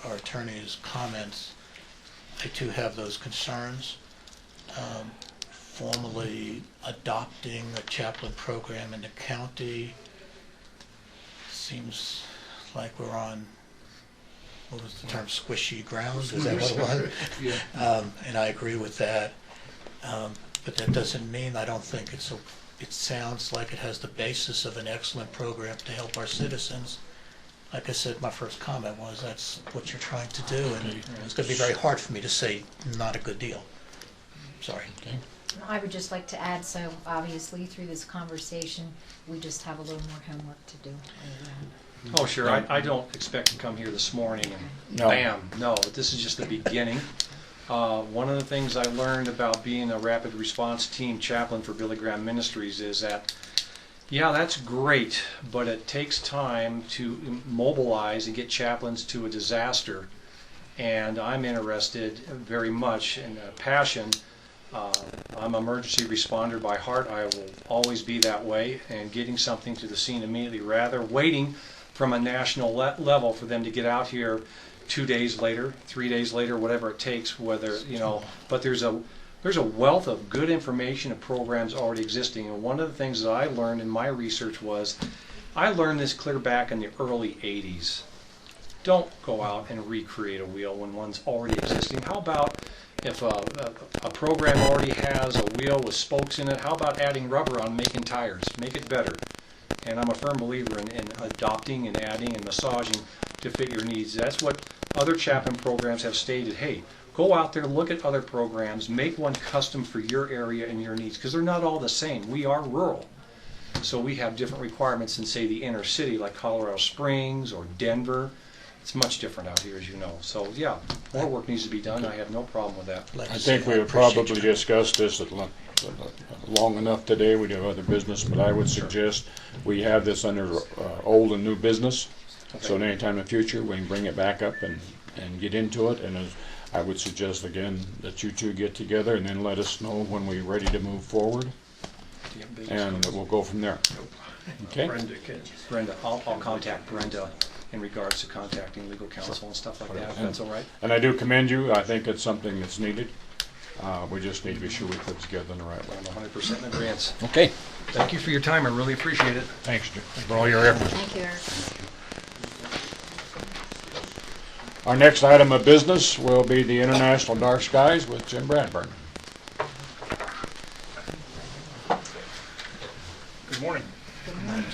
our attorney's comments, I too have those concerns. Formally adopting a chaplain program in the county seems like we're on, what was the term, squishy ground? Is that what it was? Yeah. And I agree with that. But that doesn't mean I don't think it sounds like it has the basis of an excellent program to help our citizens. Like I said, my first comment was that's what you're trying to do, and it's going to be very hard for me to say not a good deal. Sorry. Okay. I would just like to add, so obviously through this conversation, we just have a little more homework to do. Oh, sure. I don't expect to come here this morning and bam. No, this is just the beginning. One of the things I learned about being a rapid response team chaplain for Billy Graham Ministries is that, yeah, that's great, but it takes time to mobilize and get chaplains to a disaster. And I'm interested very much in a passion. I'm an emergency responder by heart. I will always be that way, and getting something to the scene immediately rather waiting from a national level for them to get out here 2 days later, 3 days later, whatever it takes, whether, you know, but there's a wealth of good information and programs already existing. And one of the things that I learned in my research was I learned this clear back in the early 80s. Don't go out and recreate a wheel when one's already existing. How about if a program already has a wheel with spokes in it, how about adding rubber on making tires? Make it better. And I'm a firm believer in adopting and adding and massaging to fit your needs. That's what other Chapman programs have stated. Hey, go out there, look at other programs, make one custom for your area and your needs, because they're not all the same. We are rural. So we have different requirements than, say, the inner city, like Colorado Springs or Denver. It's much different out here, as you know. So, yeah, more work needs to be done. I have no problem with that. I think we have probably discussed this long enough today. We do have other business, but I would suggest we have this under old and new business. So at any time in the future, we can bring it back up and get into it. And I would suggest, again, that you two get together and then let us know when we're ready to move forward. And we'll go from there. Okay? Brenda, I'll contact Brenda in regards to contacting legal counsel and stuff like that, if that's all right. And I do commend you. I think it's something that's needed. We just need to be sure we put it together in the right way. I'm 100% in agreement. Okay. Thank you for your time. I really appreciate it. Thanks, Jim, for all your efforts. Thank you, Eric. Our next item of business will be the International Dark Skies with Jim Bradburn. Good morning. Good morning.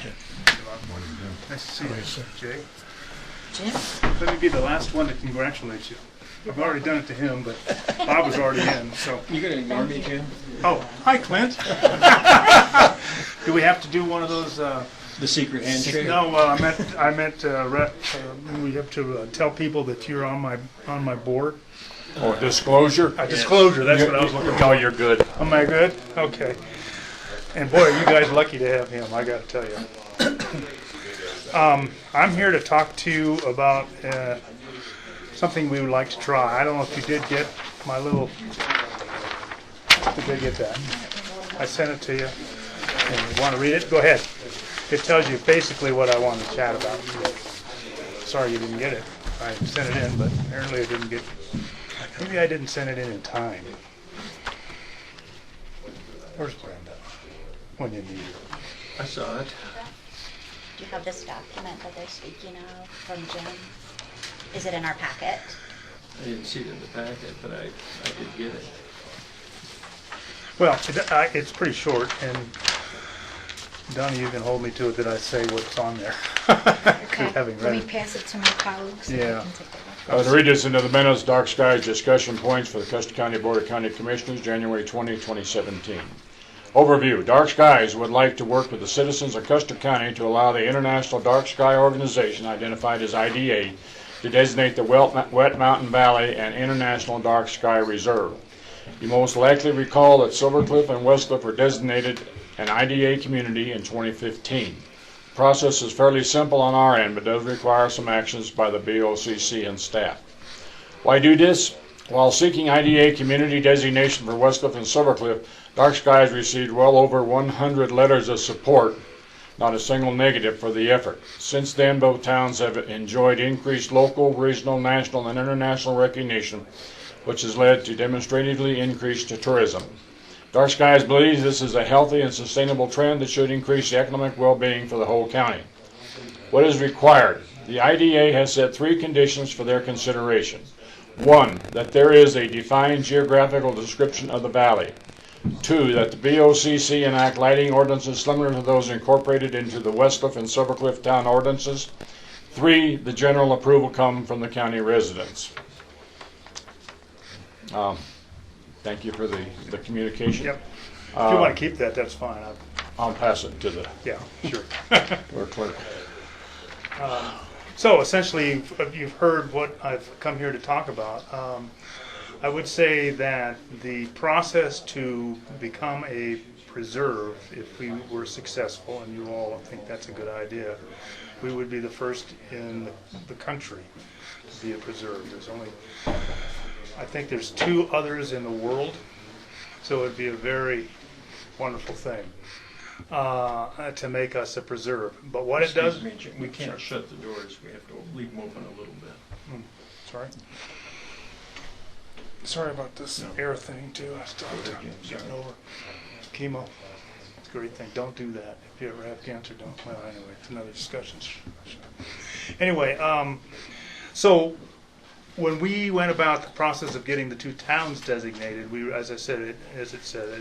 Nice to see you, Jay. Jim? Let me be the last one to congratulate you. I've already done it to him, but Bob was already in, so. You gonna ignore me, Jim? Oh, hi, Clint. Do we have to do one of those? The secret handshake? No, I meant we have to tell people that you're on my board. Oh, disclosure? A disclosure, that's what I was looking for. No, you're good. Am I good? Okay. And boy, are you guys lucky to have him, I gotta tell you. I'm here to talk to you about something we would like to try. I don't know if you did get my little, did you get that? I sent it to you. And you want to read it? Go ahead. It tells you basically what I want to chat about today. Sorry you didn't get it. I sent it in, but apparently I didn't get, maybe I didn't send it in time. Where's Brenda? When you need her. I saw it. Do you have this document that they're speaking of from Jim? Is it in our packet? I didn't see it in the packet, but I did get it. Well, it's pretty short, and Donnie, you can hold me to it that I say what's on there. Okay, Having let read me it. pass it to my colleagues. So Yeah. they can take a look. To read this into the minutes, Dark Skies discussion points for the Custer County Board of County Commissioners, January 20, 2017. Overview. Dark Skies would like to work with the citizens of Custer County to allow the International Dark Sky Organization, identified as IDA, to designate the Wet Mountain Valley an International Dark Sky Reserve. You most likely recall that Silver Cliff and Westcliff were designated an IDA community in 2015. The process is fairly simple on our end, but does require some actions by the BOCC and staff. Why do this? While seeking IDA community designation for Westcliff and Silver Cliff, Dark Skies received well over 100 letters of support, not a single negative for the effort. Since then, both towns have enjoyed increased local, regional, national, and international recognition, which has led to demonstratively increased tourism. Dark Skies believes this is a healthy and sustainable trend that should increase the economic well-being for the whole county. What is required? The IDA has set 3 conditions for their consideration. 1, that there is a defined geographical description of the valley. 2, that the BOCC enact lighting ordinances similar to those incorporated into the Westcliff and Silver Cliff town ordinances. 3, the general approval come from the county residents. Thank you for the communication. Yep. If you want to keep that, that's fine. I'll pass it to the Yeah, sure. clerk. So essentially, you've heard what I've come here to talk about. I would say that the process to become a preserve, if we were successful, and you all think that's a good idea, we would be the first in the country to be a preserve. There's only, I think there's 2 others in the world, so it would be a very wonderful thing to make us a preserve. But what it does... Excuse me, Jim, we can't shut the doors. We have to leave them open a little bit. Sorry. Sorry about this air thing too. I still have to get over chemo. great thing. Don't do that. If you ever have cancer, don't. Well, anyway, it's another discussion. Anyway, so when we went about the process of getting the two towns designated, we, as it said,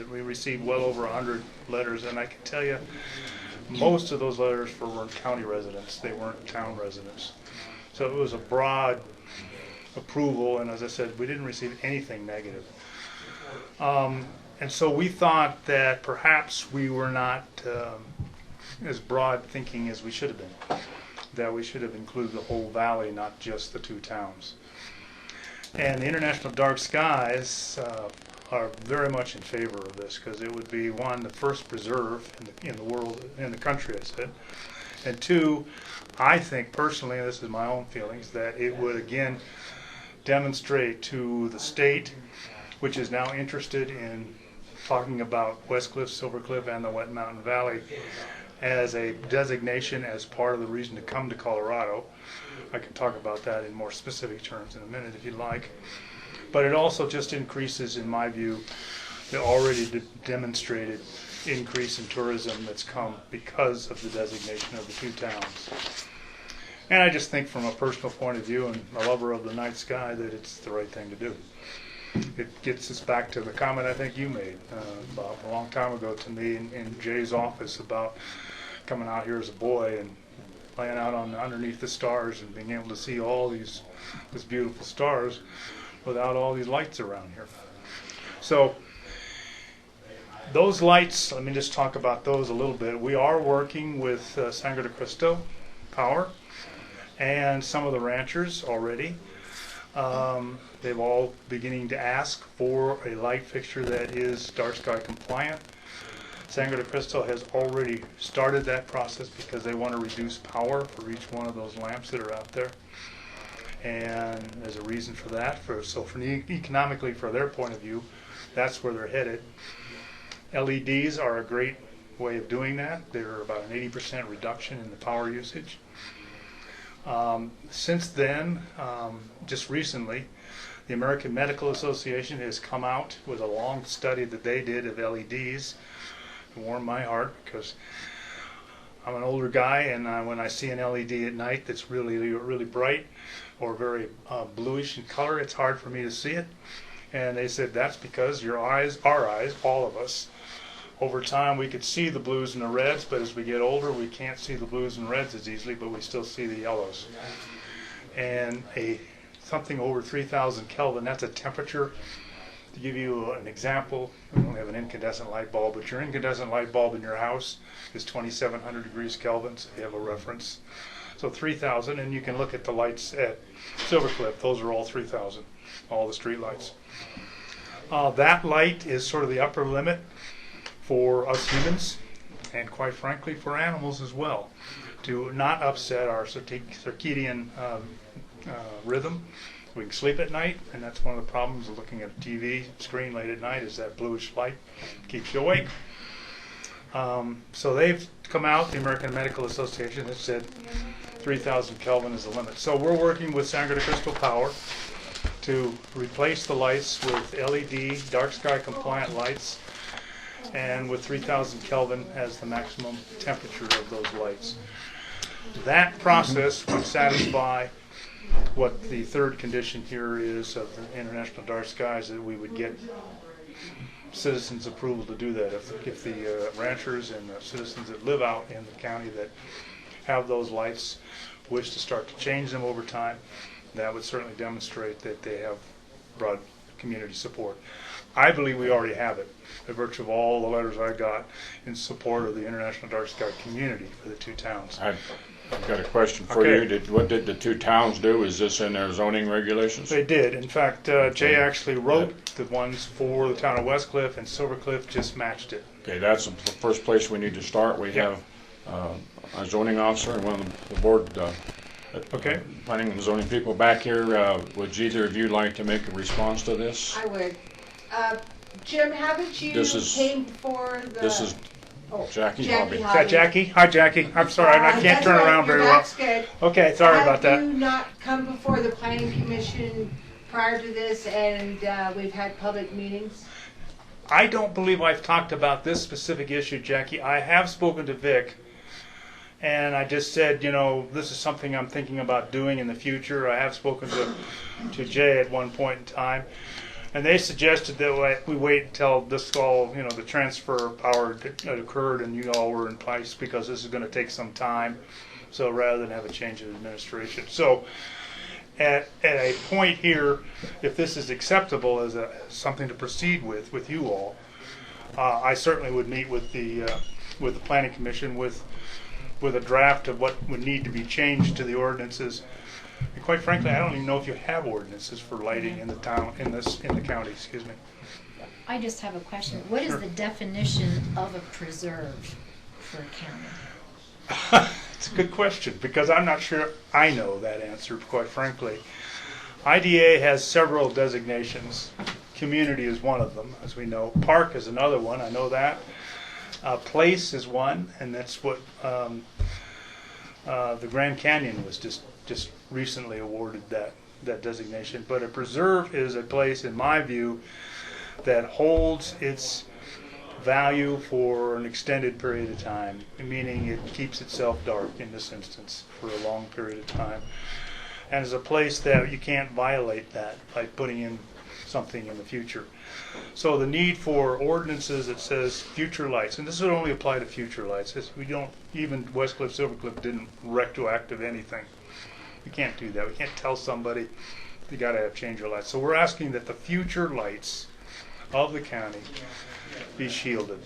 we received well over 100 letters, and I can tell you, most of those letters weren't county residents. They weren't town residents. So it was a broad approval, and as I said, we didn't receive anything negative. And so we thought that perhaps we were not as broad thinking as we should have been, that we should have included the whole valley, not just the two towns. And the International Dark Skies are very much in favor of this, because it would be, one, the first preserve in the world, in the country, I said, and two, I think personally, and this is my own feelings, that it would again demonstrate to the state, which is now interested in talking about West Cliff, Silver Cliff, and the Wet Mountain Valley as a designation as part of the reason to come to Colorado. I can talk about that in more specific terms in a minute if you'd like. But it also just increases, in my view, the already demonstrated increase in tourism that's come because of the designation of the two towns. And I just think from a personal point of view and a lover of the night sky that it's the right thing to do. It gets us back to the comment I think you made, Bob, a long time ago to me in Jay's office about coming out here as a boy and laying out underneath the stars and being able to see all these beautiful stars without all these lights around here. So those lights, let me just talk about those a little bit. We are working with Sangre de Cristo Power and some of the ranchers already. They've all beginning to ask for a light fixture that is dark sky compliant. Sangre de Cristo has already started that process because they want to reduce power for each one of those lamps that are out there. And there's a reason for that. So economically, for their point of view, that's where they're headed. LEDs are a great way of doing that. They're about an 80% reduction in the power usage. Since then, just recently, the American Medical Association has come out with a long study that they did of LEDs. It warmed my heart because I'm an older guy, and when I see an LED at night that's really, really bright or very bluish in color, it's hard for me to see it. And they said that's because our eyes, all of us, over time we could see the blues and the reds, but as we get older we can't see the blues and reds as easily, but we still see the yellows. And something over 3,000 Kelvin, that's a temperature. To give you an example, we don't have an incandescent light bulb, but your incandescent light bulb in your house is 2,700 degrees Kelvin, so you have a reference. So 3,000, and you can look at the lights at Silver Cliff. Those are all 3,000, all the street lights. That light is sort of the upper limit for us humans, and quite frankly for animals as well, to not upset our circadian rhythm. We can sleep at night, and that's one of the problems of looking at a TV screen late at night, is that bluish light keeps you awake. So they've come out, the American Medical Association has said 3,000 Kelvin is the limit. So we're working with Sangre de Cristo Power to replace the lights with LED, dark sky compliant lights, and with 3,000 Kelvin as the maximum temperature of those lights. That process would satisfy what the third condition here is of the International Dark Skies, that we would get citizens' approval to do that. If the ranchers and the citizens that live out in the county that have those lights wish to start to change them over time, that would certainly demonstrate that they have broad community support. I believe we already have it, by virtue of all the letters I got in support of the International Dark Sky community for the two towns. I've got a question for you. What did the two towns do? Is this in their zoning regulations? They did. In fact, Jay actually wrote the ones for the town of West Cliff, and Silver Cliff just matched it. Okay, that's the first place we need to start. We have a zoning officer and one of the board planning and zoning people back here. Would either of you like to make a response to this? I would. Jim, haven't you came for the... This is Jackie Hobby. Is that Jackie? Hi, Jackie. I'm sorry, I can't turn around very well. That's good. Okay, sorry about that. Have you not come before the Planning Commission prior to this, and we've had public meetings? I don't believe I've talked about this specific issue, Jackie. I have spoken to Vic, and I just said, this is something I'm thinking about doing in the future. I have spoken to Jay at one point in time, and they suggested that we wait until this all, the transfer of power had occurred and you all were in place, because this is going to take some time. So rather than have a change of administration. So at a point here, if this is acceptable as something to proceed with you all, I certainly would meet with the Planning Commission with a draft of what would need to be changed to the ordinances. And quite frankly, I don't even know if you have ordinances for lighting in the town, in the county. Excuse me. I just have a question. What is the definition of a preserve for a county? It's a good question, because I'm not sure I know that answer, quite frankly. IDA has several designations. Community is one of them, as we know. Park is another one, I know that. Place is one, and that's what the Grand Canyon was just recently awarded that designation. But a preserve is a place, in my view, that holds its value for an extended period of time, meaning it keeps itself dark in this instance for a long period of time, and is a place that you can't violate that by putting in something in the future. So the need for ordinances that says future lights, and this would only apply to future lights. We don't, even Westcliff, Silvercliff didn't retroactive anything. We can't do that. We can't tell somebody you got to have change your lights. So we're asking that the future lights of the county be shielded.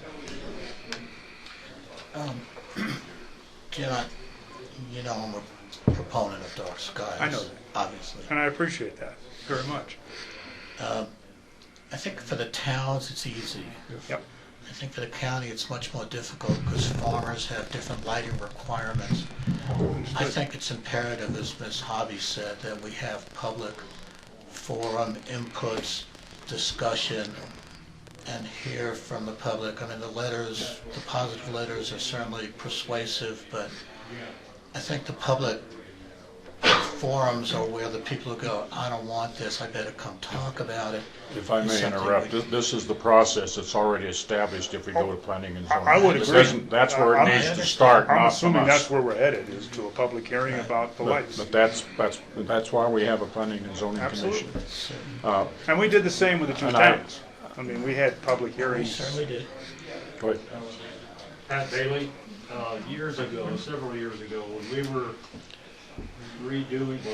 Jim, I'm a proponent of dark skies. I know that. Obviously. And I appreciate that very much. I think for the towns it's easy. Yep. I think for the county it's much more difficult because farmers have different lighting requirements. I think it's imperative, as Ms. Hobby said, that we have public forum, inputs, discussion, and hear from the public. I mean, the positive letters are certainly persuasive, but I think the public forums are where the people who go, I don't want this, I better come talk about it. If I may interrupt, this is the process that's already established if we go to planning and zoning. I would agree. That's where it needs to start, I'm not from assuming us. that's where we're headed, is to a public hearing about the lights. But that's why we have a planning and zoning commission. And we did the same with the two towns. I mean, we had public hearings. We certainly did. Go ahead. Pat Bailey, several years ago, when we were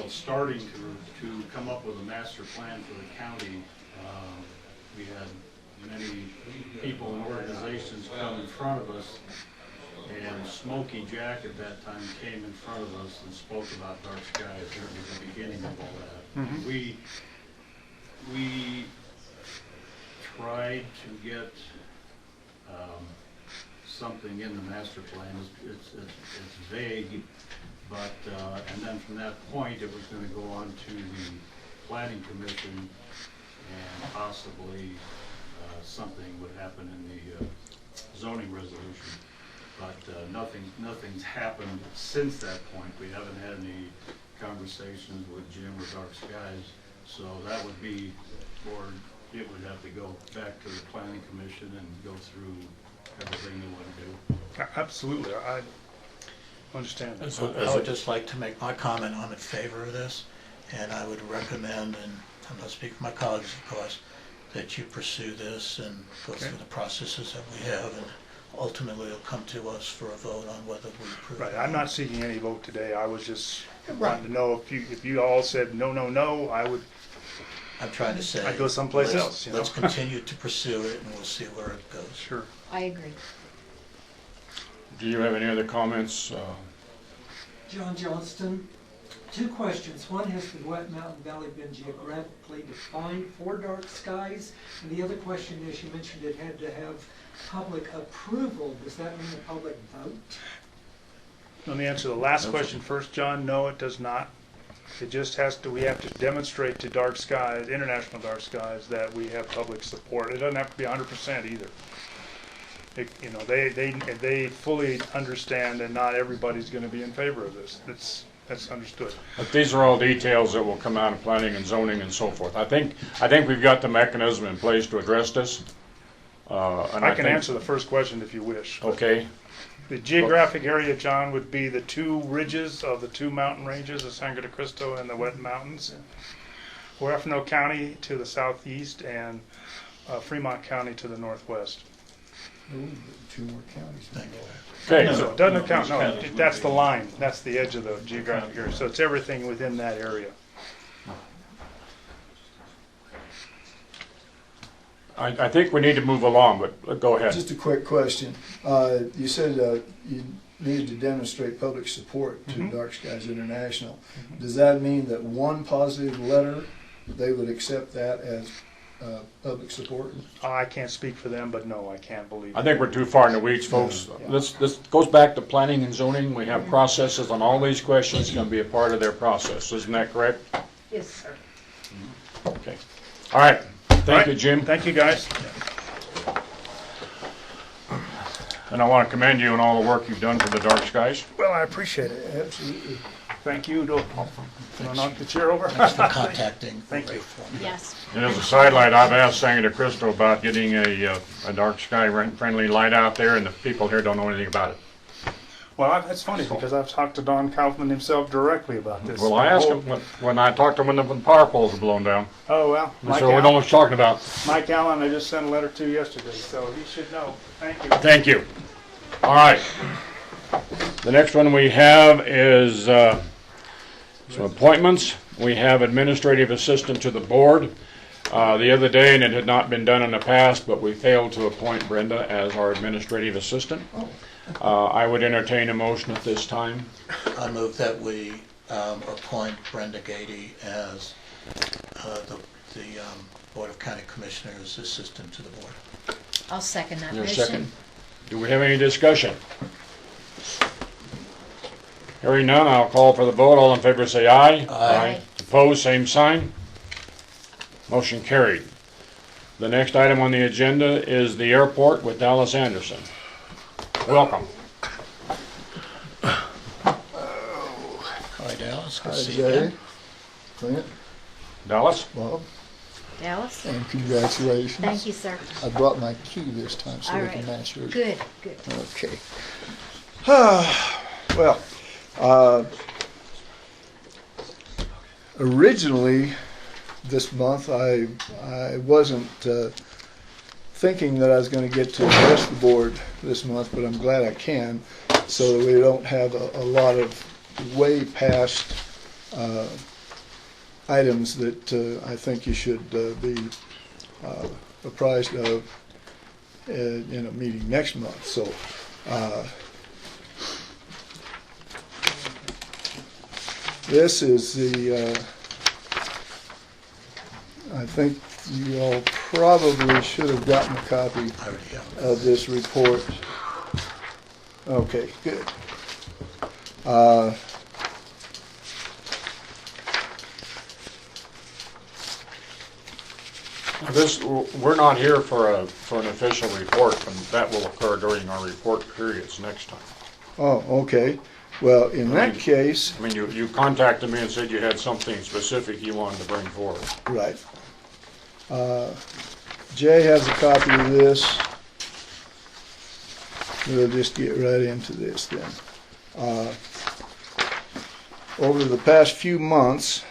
starting to come up with a master plan for the county, we had many people and organizations come in front of us, and Smokey Jack at that time came in front of us and spoke about dark skies at the beginning of all that. Mm-hmm. We tried to get something in the master plan. It's vague, but and then from that point it was going to go on to the planning commission, and possibly something would happen in the zoning resolution. But nothing's happened since that point. We haven't had any conversations with Jim or Dark Skies, so that would be, or it would have to go back to the planning commission and go through everything they want to do. Absolutely, I understand that. I would just like to make my comment. I'm in favor of this, and I would recommend, and I'm not speaking for my colleagues, of course, that you pursue this and go through the processes that we have, and ultimately it'll come to us for a vote on whether we approve. Right, I'm not seeking any vote today. I was just wanting to know if you all said no, I would. I'm trying to say, I'd go someplace else. Let's continue to pursue it, and we'll see where it goes. Sure. I agree. Do you have any other comments? John Johnston, two questions. One, has the Wet Mountain Valley been geographically defined for dark skies? And the other question is, you mentioned it had to have public approval. Does that mean a public vote? Let me answer the last question first, John. No, it does not. It just we have to demonstrate to Dark Skies, International Dark Skies, that we have public support. It doesn't have to be 100% either. They fully understand, and not everybody's going to be in favor of this. That's understood. But these are all details that will come out of planning and zoning and so forth. I think we've got the mechanism in place to address this. And I can think- answer the first question if you wish. Okay. The geographic area, John, would be the two ridges of the two mountain ranges of Sangre de Cristo and the Wet Mountains. Huerfano County to the southeast and Fremont County to the northwest. Ooh, 2 more counties. Okay. So it doesn't count, no, that's the line, that's the edge of the geographic area. So it's everything within that area. I think we need to move along, but go ahead. Just a quick question. You said you needed to demonstrate public support to Dark Skies International. Does that mean that one positive letter, they would accept that as public support? I can't speak for them, but no, I can't believe it. I think we're too far in the weeds, folks. This goes back to planning and zoning. We have processes on all these questions. It's going to be a part of their process. Isn't that correct? Yes, sir. Okay. All right. Thank you, Jim. Thank you, guys. And I want to commend you on all the work you've done for the Dark Skies. Well, I appreciate it. Absolutely. Thank you. Do I knock the chair over? Thanks for contacting. Thank you. Yes. And as a sidelight, I've asked Sangre de Cristo about getting a Dark Sky friendly light out there, and the people here don't know anything about it. Well, that's funny because I've talked to Don Kaufman himself directly about this. Well, I asked him when I talked to him when the power poles were blown down. Oh, well. So we know what he's talking about. Mike Allen, I just sent a letter to yesterday, so he should know. Thank you. Thank you. All right. The next one we have is some appointments. We have administrative assistant to the board. The other day, and it had not been done in the past, but we failed to appoint Brenda as our administrative assistant. I would entertain a motion at this time. I move that we appoint Brenda Gady as the Board of County Commissioners Assistant to the board. I'll second that Your motion. second. Do we have any discussion? Hearing none, I'll call for the vote. All in favor say aye. Aye. Opposed, same sign. Motion carried. The next item on the agenda is the airport with Dallas Anderson. Welcome. Hi, Dallas. Good Hi, to see you Jay. again. Clint, Dallas? Bob, Dallas? and congratulations. Thank you, sir. I brought my key this time so All we right. can match yours. Good, good. Okay. Well, originally this month I wasn't thinking that I was going to get to address the board this month, but I'm glad I can, so that we don't have a lot of way past items that I think you should be apprised of in a meeting next month. So. This is the, I think you all probably should have gotten a copy of this report. Okay, good. We're not here for an official report, and that will occur during our report periods next time. Oh, okay. Well, in that case... I mean, you contacted me and said you had something specific you wanted to bring forward. Right. Jay has a copy of this. We'll just get right into this then. Over the past few months,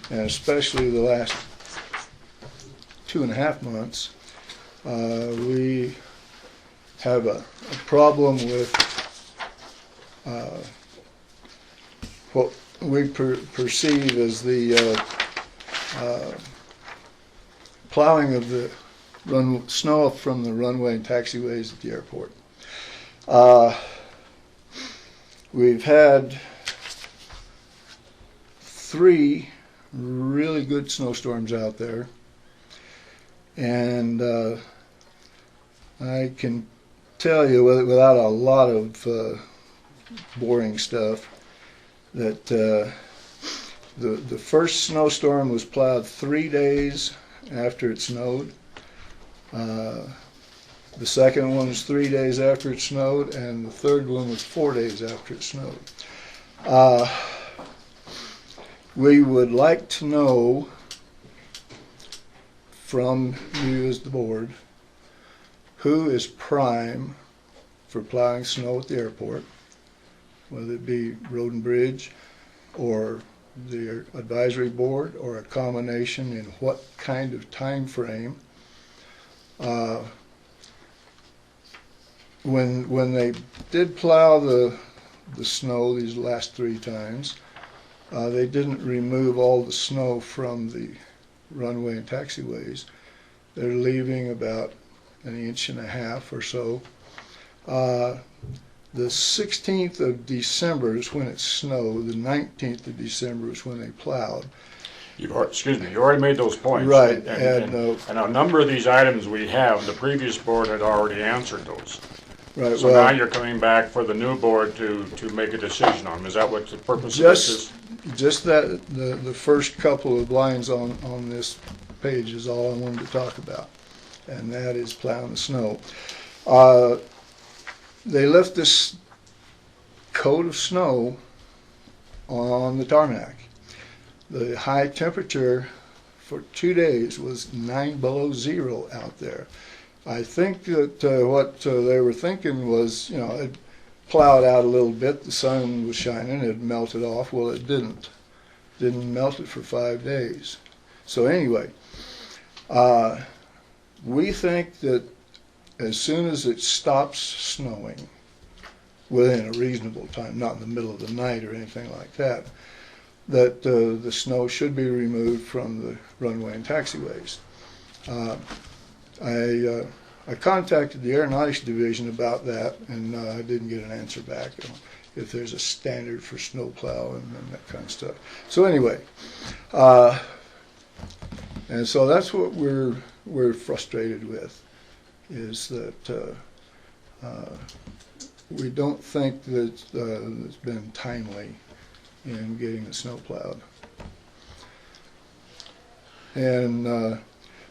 and especially the last 2.5 months, we have a problem with what we perceive as the plowing of the snow from the runway and taxiways at the airport. We've had 3 really good snowstorms out there, and I can tell you without a lot of boring stuff that the first snowstorm was plowed 3 days after it snowed. The second one was 3 days after it snowed, and the third one was 4 days after it snowed. We would like to know from you as the board who is prime for plowing snow at the airport, whether it be Road and Bridge or the advisory board or a combination, in what kind of time frame. When they did plow the snow these last 3 times, they didn't remove all the snow from the runway and taxiways. They're leaving about 1.5 inches or so. The 16th of December is when it snowed. The 19th of December is when they plowed. You already made those points. Right. And a number of these items we have, the previous board had already answered those. Right. So now you're coming back for the new board to make a decision on them. Is that what the purpose of this is? Just that the first couple of lines on this page is all I wanted to talk about, and that is plowing the snow. They left this coat of snow on the tarmac. The high temperature for 2 days was 9 below zero out there. I think that what they were thinking was, it plowed out a little bit, the sun was shining, it melted off. Well, it didn't. Didn't melt it for 5 days. So anyway, we think that as soon as it stops snowing, within a reasonable time, not in the middle of the night or anything like that, that the snow should be removed from the runway and taxiways. I contacted the Aeronautics Division about that, and I didn't get an answer back. If there's a standard for snowplow and that kind of stuff. So anyway, and so that's what we're frustrated with, is that we don't think that it's been timely in getting the snow plowed. And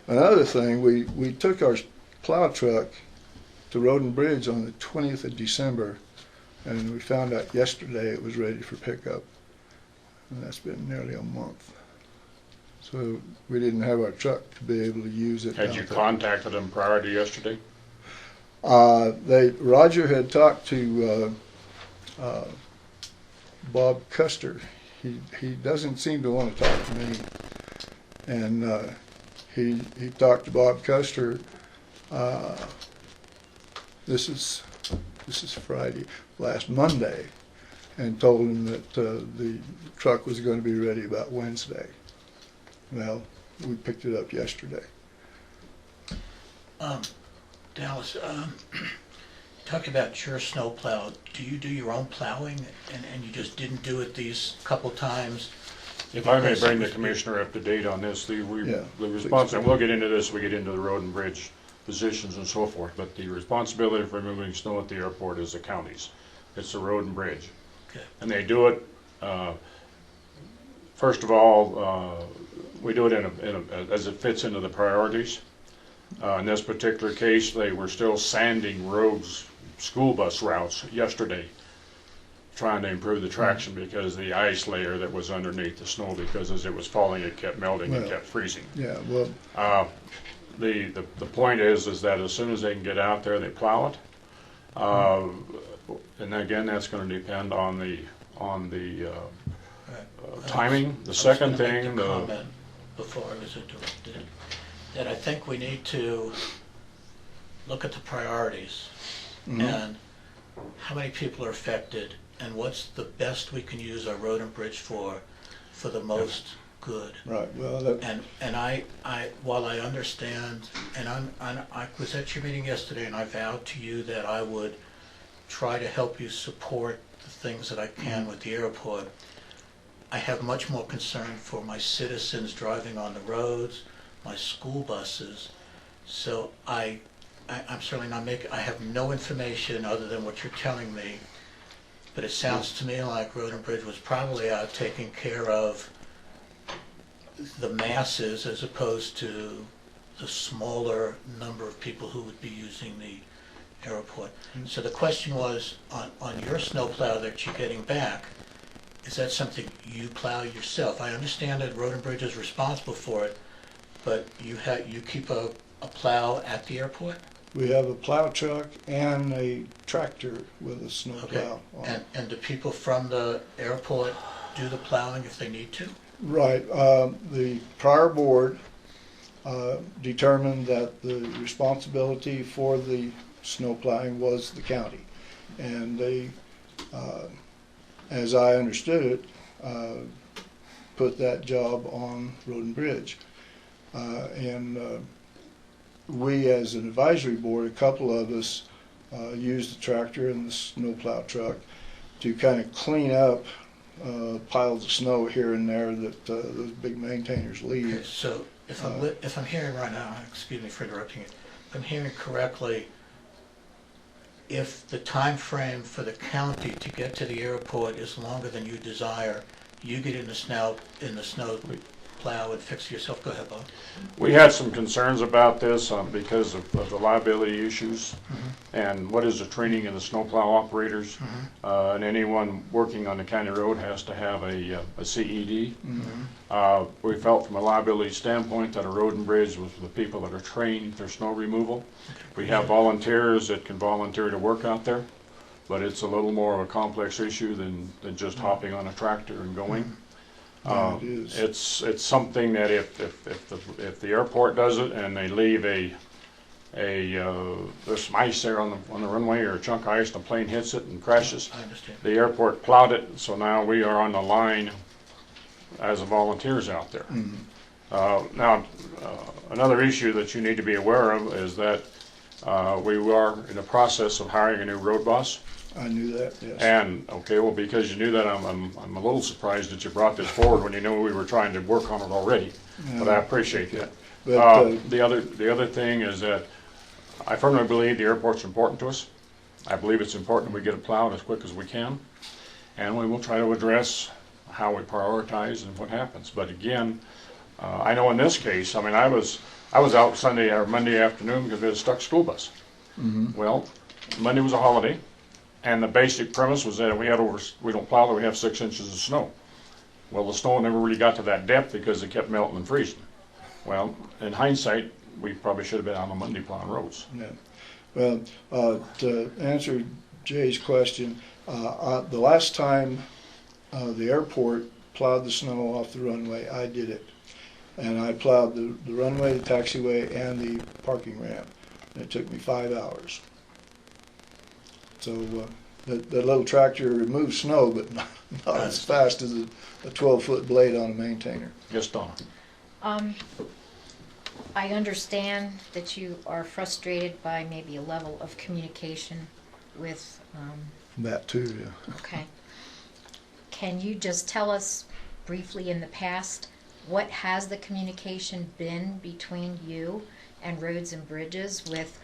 another thing, we took our plow truck to Road and Bridge on the 20th of December, and we found out yesterday it was ready for pickup. And that's been nearly a month. So we didn't have our truck to be able to use it. Had you contacted them prior to yesterday? Roger had talked to Bob Custer. He doesn't seem to want to talk to me. And he talked to Bob Custer. This is Friday, last Monday, and told him that the truck was going to be ready about Wednesday. Well, we picked it up yesterday. Dallas, talk about your snowplow. Do you do your own plowing, and you just didn't do it these couple times? If I may bring the commissioner up to date on this, the response, and we'll get into this, we get into the road and bridge positions and so forth, but the responsibility for removing snow at the airport is the county's. It's the road and bridge. Okay. And they do it, first of all, we do it as it fits into the priorities. In this particular case, they were still sanding roads, school bus routes yesterday, trying to improve the traction because the ice layer that was underneath the snow, because as it was falling, it kept melting and kept freezing. Yeah, well. The point is that as soon as they can get out there, they plow it. And again, that's going to depend on the timing. The second thing, comment before I was interrupted, that I think we need to look at the priorities and how many people are affected, and what's the best we can use our road and bridge for the most good. Right. Well, and I while I understand, and I was at your meeting yesterday, and I vowed to you that I would try to help you support the things that I can with the airport. I have much more concern for my citizens driving on the roads, my school buses. So I'm certainly not making. I have no information other than what you're telling me, but it sounds to me like Road and Bridge was probably out taking care of the masses as opposed to the smaller number of people who would be using the airport. So the question was, on your snowplow that you're getting back, is that something you plow yourself? I understand that Road and Bridge is responsible for it, but you keep a plow at the airport? We have a plow truck and a tractor with a snow Okay. plow on it. And do people from the airport do the plowing if they need to? Right. The prior board determined that the responsibility for the snow plowing was the county. And they, as I understood it, put that job on Road and Bridge. We, as an advisory board, a couple of us used the tractor and the snowplow truck to kind of clean up piles of snow here and there that those big maintainers leave. Okay, so if I'm hearing right now, excuse me for interrupting you, if I'm hearing correctly, if the time frame for the county to get to the airport is longer than you desire, you get in the snow plow and fix it yourself. Go ahead, Bob. We had some concerns about this because of the liability issues and what is the training of the snowplow operators. And anyone working on the county road has to have a CED. We felt from a liability standpoint that a road and bridge was for the people that are trained for snow removal. We have volunteers that can volunteer to work out there, but it's a little more of a complex issue than just hopping on a tractor and going. Yeah, it is. It's something that if the airport does it and they leave there's some ice there on the runway or a chunk of ice and the plane hits it and crashes. I understand. The airport plowed it, so now we are on the line as volunteers out there. Another issue that you need to be aware of is that we are in the process of hiring a new road boss. I knew that, yes. And, okay, well, because you knew that, I'm a little surprised that you brought this forward when you knew we were trying to work on it already. But I appreciate that. But, the other thing is that I firmly believe the airport's important to us. I believe it's important we get it plowed as quick as we can. And we will try to address how we prioritize and what happens. But again, I know in this case, I mean, I was out Sunday or Monday afternoon because we had a stuck school bus. Well, Monday was a holiday. And the basic premise was that we don't plow that we have 6 inches of snow. Well, the snow never really got to that depth because it kept melting and freezing. Well, in hindsight, we probably should have been on the Monday plowing roads. Yeah. Well, to answer Jay's question, the last time the airport plowed the snow off the runway, I did it. And I plowed the runway, the taxiway, and the parking ramp. And it took me 5 hours. So that little tractor removes snow, but not as fast as a 12-foot blade on a maintainer. Yes, Donna. I understand that you are frustrated by maybe a level of communication with. That too, yeah. Okay. Can you just tell us briefly in the past, what has the communication been between you and Roads and Bridges with,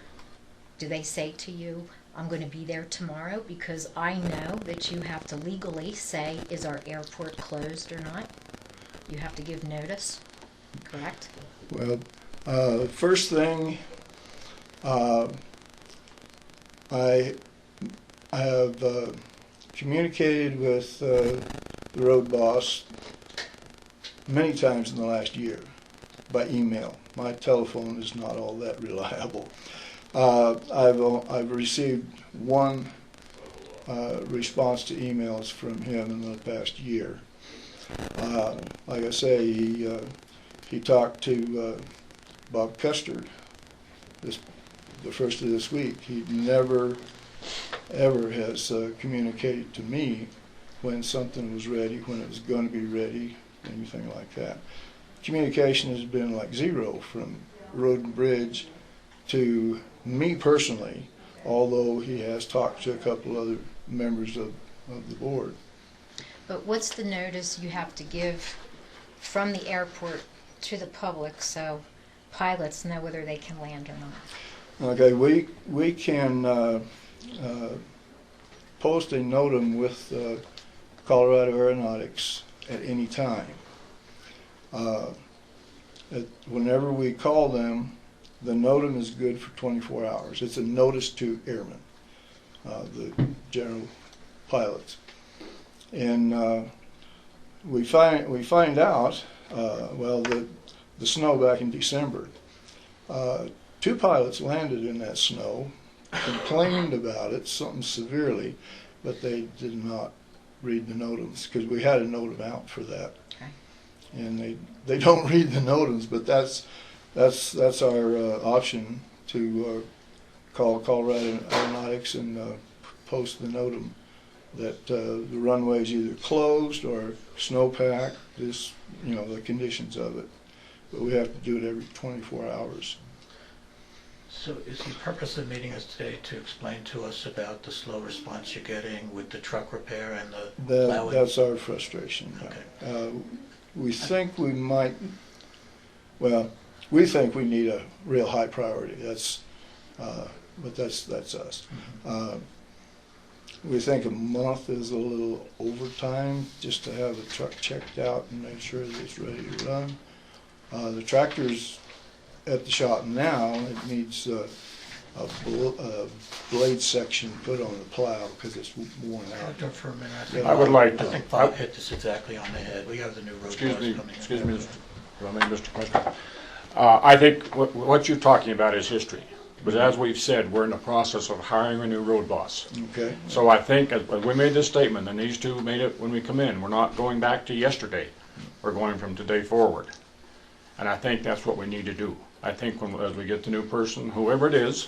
do they say to you, I'm going to be there tomorrow? Because I know that you have to legally say, is our airport closed or not? You have to give notice, correct? Well, first thing, I have communicated with the road boss many times in the last year by email. My telephone is not all that reliable. I've received one response to emails from him in the past year. Like I say, he talked to Bob Custer the first of this week. He never ever has communicated to me when something was ready, when it was going to be ready, anything like that. Communication has been like zero from Road and Bridge to me personally, although he has talked to a couple other members of the board. But what's the notice you have to give from the airport to the public so pilots know whether they can land or not? Okay, we can post a NOTAM with Colorado Aeronautics at any time. Whenever we call them, the NOTAM is good for 24 hours. It's a notice to airmen, the general pilots. And we find out, well, the snow back in December 2 pilots landed in that snow, complained about it, something severely, but they did not read the NOTAMs, because we had a NOTAM out for that. Okay. And they don't read the NOTAMs, but that's our option to call Colorado Aeronautics and post the NOTAM that the runway is either closed or snowpack, just, the conditions of it. But we have to do it every 24 hours. So is the purpose of the meeting is today to explain to us about the slow response you're getting with the truck repair and the plowing? That's our frustration. Okay. We think we might, we think we need a real high priority. But that's us. We think a month is a little overtime just to have the truck checked out and make sure that it's ready to run. The tractor's at the shop now. It needs a blade section put on the plow because it's worn out. For a minute. I would like to. I think Bob hit this exactly on the head. We have the new road laws coming in. Excuse me, Mr. Custer. I think what you're talking about is history. But as we've said, we're in the process of hiring a new road boss. Okay. So I think as we made this statement, and these two made it when we come in, we're not going back to yesterday. We're going from today forward. And I think that's what we need to do. I think as we get the new person, whoever it is,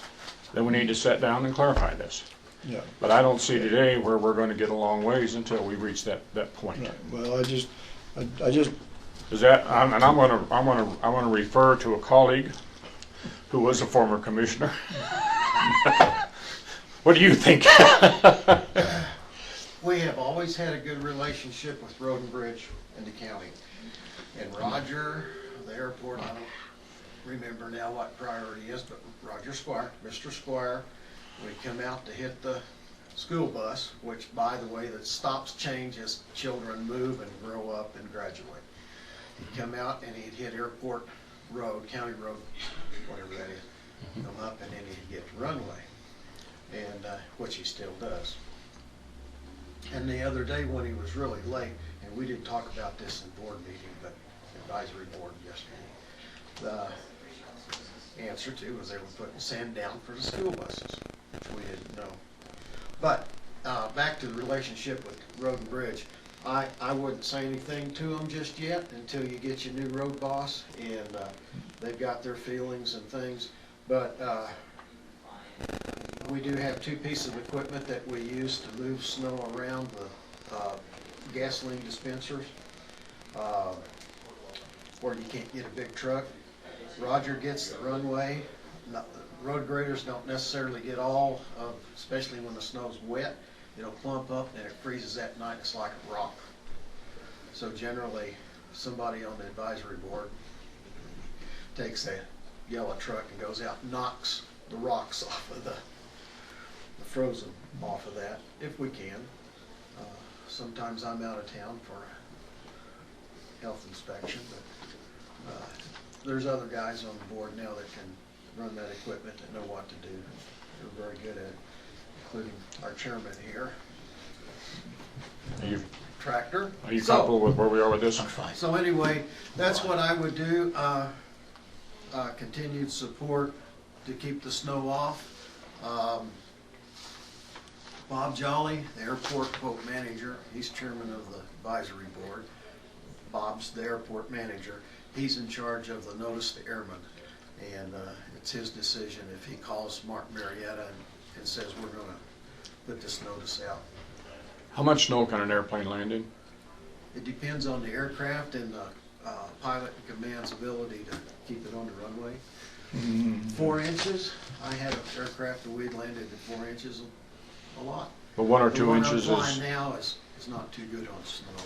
then we need to sit down and clarify this. Yeah. But I don't see today where we're going to get a long ways until we reach that point. Right. Well, I just Is that? And I want to refer to a colleague who was a former commissioner. What do you think? We have always had a good relationship with Road and Bridge in the county. And Roger, the airport, I don't remember now what priority is, but Roger Squire, Mr. Squire, we come out to hit the school bus, which, by the way, the stops change as children move and grow up and graduate. He'd come out and he'd hit Airport Road, County Road, whatever that is, come up, and then he'd get the runway, and which he still does. And the other day when he was really late, and we didn't talk about this in board meeting, but advisory board yesterday, the answer to was they were putting sand down for the school buses, which we didn't know. But back to the relationship with Road and Bridge, I wouldn't say anything to them just yet until you get your new road boss and they've got their feelings and things. But we do have 2 pieces of equipment that we use to move snow around the gasoline dispensers where you can't get a big truck. Roger gets the runway. Road graders don't necessarily get all of, especially when the snow's wet. It'll clump up and it freezes that night. It's like a rock. So generally, somebody on the advisory board takes that yellow truck and goes out and knocks the rocks off of the frozen off of that, if we can. Sometimes I'm out of town for health inspection, but there's other guys on the board now that can run that equipment and know what to do. They're very good at it, including our chairman here. Tractor. Are you comfortable with where we are with this? I'm fine. So anyway, that's what I would do. Continued support to keep the snow off. Bob Jolly, the airport quote manager, he's chairman of the advisory board. Bob's the airport manager. He's in charge of the notice to airmen, and it's his decision if he calls Mark Marietta and says we're going to put this notice out. How much snow can an airplane land in? It depends on the aircraft and the pilot and command's ability to keep it on the runway. 4 inches. I had an aircraft that we'd landed at 4 inches a lot. But 1 or The 2 one inches I'm flying is. now is not too good on snow.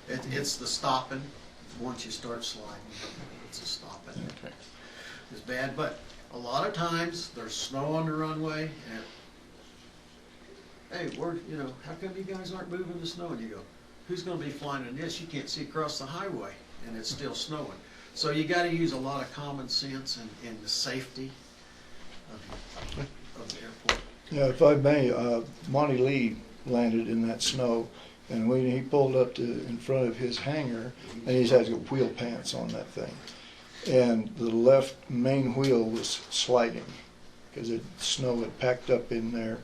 It's the stopping. Once you start sliding, it's the stopping. Okay. It's bad, but a lot of times there's snow on the runway, and hey, how come you guys aren't moving the snow? And you go, who's going to be flying in this? You can't see across the highway, and it's still snowing. So you got to use a lot of common sense and the safety of the airport. Yeah, if I may, Monty Lee landed in that snow, and when he pulled up in front of his hangar, and he's had wheel pants on that thing, and the left main wheel was sliding because snow had packed up in there.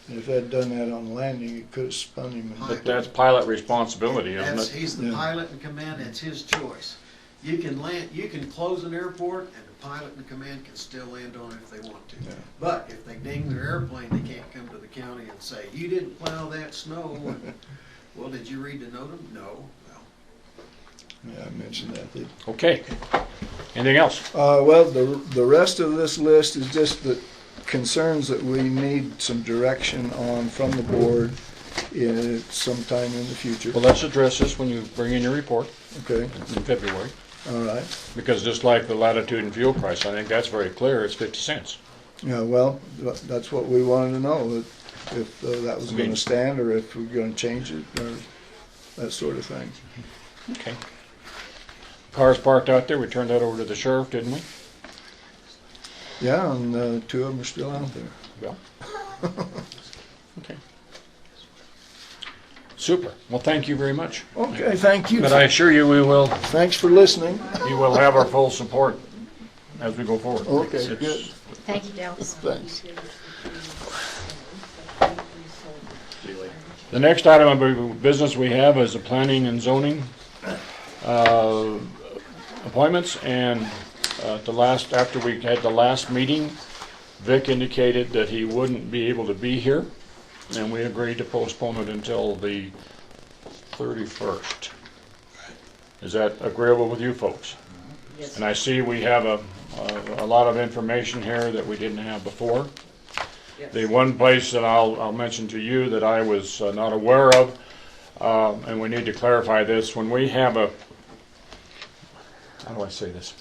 And if they'd done that on landing, it could have spun him. But that's pilot responsibility, isn't it? He's the Yeah. pilot in command, it's his choice. You can close an airport and the pilot in command can still land on it if they want to. Yeah. But if they ding their airplane, they can't come to the county and say, you didn't plow that snow. And, well, did you read the NOTAM? No. Well, Yeah, I mentioned that. Okay. Anything else? Well, the rest of this list is just the concerns that we need some direction on from the board sometime in the future. Well, let's address this when you bring in your report Okay, in February. all right. Because just like the latitude and fuel price, I think that's very clear, it's 50 cents. Yeah, well, that's what we wanted to know, if that was going to stand or if we're going to change it or that sort of thing. Okay. Cars parked out there, we turned that over to the sheriff, didn't we? Yeah, and 2 of them are still out there. Well. Okay. Super. Well, thank you very much. Okay, thank you. But I assure you we will, Thanks for listening. you will have our full support as we go forward. Okay, It's- good. Thank you, Dale. Thanks. The next item of business we have is the planning and zoning appointments, and after we had the last meeting, Vic indicated that he wouldn't be able to be here, and we agreed to postpone it until the 31st. Is that agreeable with you folks? Yes. And I see we have a lot of information here that we didn't have before. Yes. The one place that I'll mention to you that I was not aware of, and we need to clarify this, when we have how do I say this?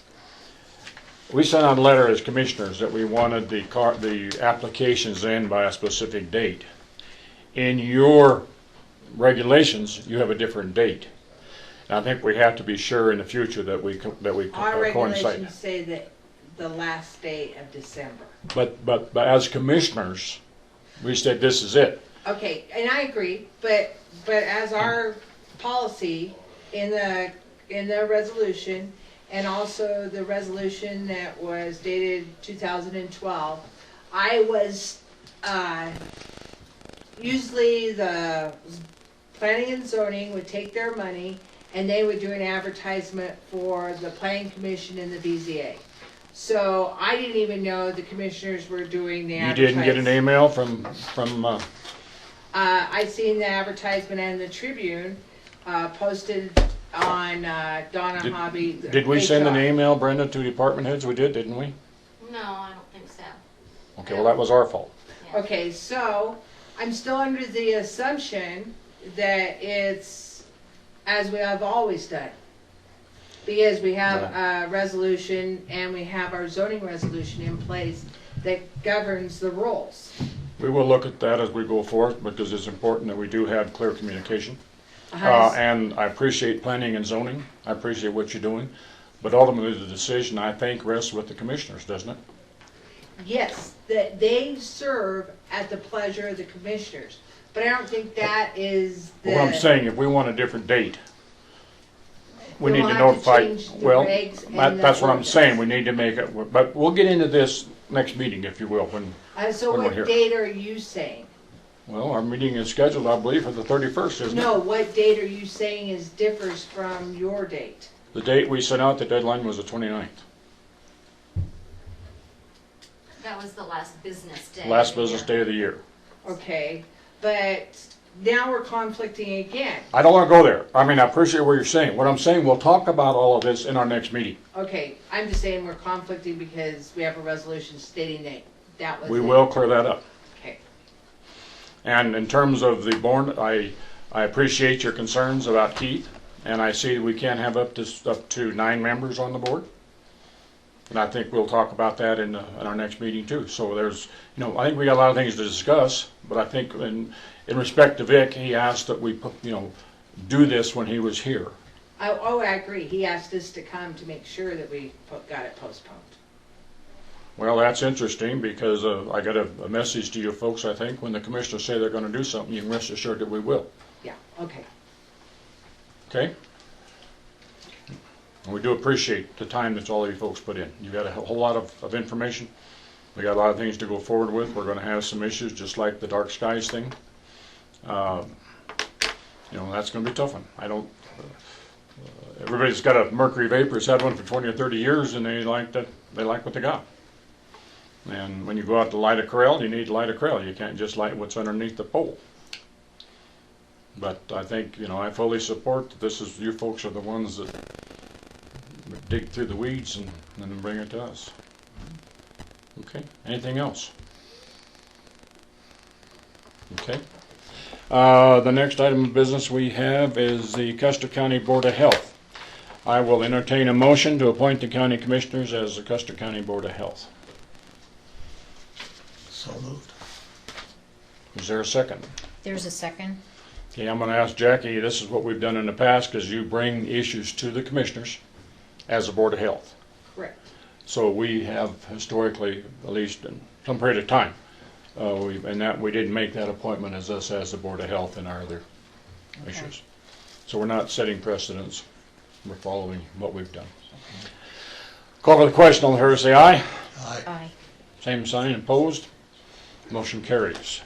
We sent out a letter as commissioners that we wanted the applications in by a specific date. In your regulations, you have a different date. And I think we have to be sure in the future that we Our coincide. regulations say that the last day of December. But as commissioners, we said this is it. Okay, and I agree, but as our policy in the resolution, and also the resolution that was dated 2012, I was, usually the planning and zoning would take their money and they would do an advertisement for the planning commission and the BZA. So I didn't even know the commissioners were doing the You advertisement. didn't get an email from I seen the advertisement in the Tribune, posted on Donna Hobby. Did we send an HR. email, Brenda, to department heads? We did, didn't we? No, I don't think so. Okay, well, that was our fault. Okay, so I'm still under the assumption that it's as we have always done. Because we have a resolution and we have our zoning resolution in place that governs the rules. We will look at that as we go forth because it's important that we do have clear communication. Uh-huh. And I appreciate planning and zoning. I appreciate what you're doing. But ultimately, the decision, I think, rests with the commissioners, doesn't it? Yes, that they serve at the pleasure of the commissioners. But I don't think that is the. Well, what I'm saying, if we want a different date, we Then need to we'll have to notify, change the well, regs and that's the what I'm ordinance. saying. We need to make it, but we'll get into this next meeting, if you will, when So when we're what here. date are you saying? Well, our meeting is scheduled, I believe, for the 31st, isn't it? No, what date are you saying is differs from your date? The date we sent out, the deadline was the 29th. That was the last business day. Last business day of the year. Okay, but now we're conflicting again. I don't want to go there. I mean, I appreciate what you're saying. What I'm saying, we'll talk about all of this in our next meeting. Okay, I'm just saying we're conflicting because we have a resolution stating that was We it. will clear that up. Okay. And in terms of the board, I appreciate your concerns about Keith, and I see we can have up to 9 members on the board. And I think we'll talk about that in our next meeting too. So there's, I think we got a lot of things to discuss, but I think in respect to Vic, he asked that we, do this when he was here. I agree. He asked us to come to make sure that we got it postponed. Well, that's interesting because I got a message to you folks, I think, when the commissioners say they're going to do something, you can rest assured that we will. Yeah, okay. Okay? And we do appreciate the time that all of you folks put in. You got a whole lot of information. We got a lot of things to go forward with. We're going to have some issues, just like the dark skies thing. That's going to be a tough one. I don't. Everybody's got a mercury vapor. Has had one for 20 or 30 years, and they like that. They like what they got. And when you go out to light a corral, you need to light a corral. You can't just light what's underneath the pole. But I think, I fully support that this is, you folks are the ones that dig through the weeds and then bring it to us. Okay, anything else? Okay. The next item of business we have is the Custer County Board of Health. I will entertain a motion to appoint the county commissioners as the Custer County Board of Health. So moved. Is there a second? There's a second. Okay, I'm going to ask Jackie, this is what we've done in the past, because you bring issues to the commissioners as a Board of Health. Correct. So we have historically, at least in some period of time, we didn't make that appointment as us as the Board of Health in our other issues. So we're not setting precedents. We're following what we've done. Call for the question. All in favor say aye. Aye. Aye. Same sign. Opposed? Motion carries.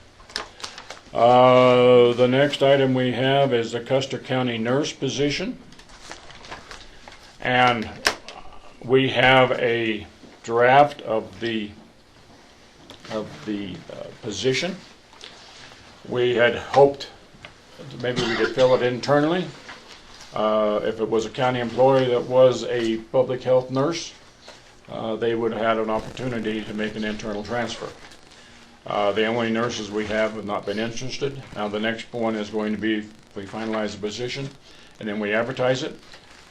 The next item we have is the Custer County nurse position. And we have a draft of the position. We had hoped that maybe we could fill it internally. If it was a county employee that was a public health nurse, they would have had an opportunity to make an internal transfer. The only nurses we have not been interested. Now the next one is going to be, we finalize the position and then we advertise it.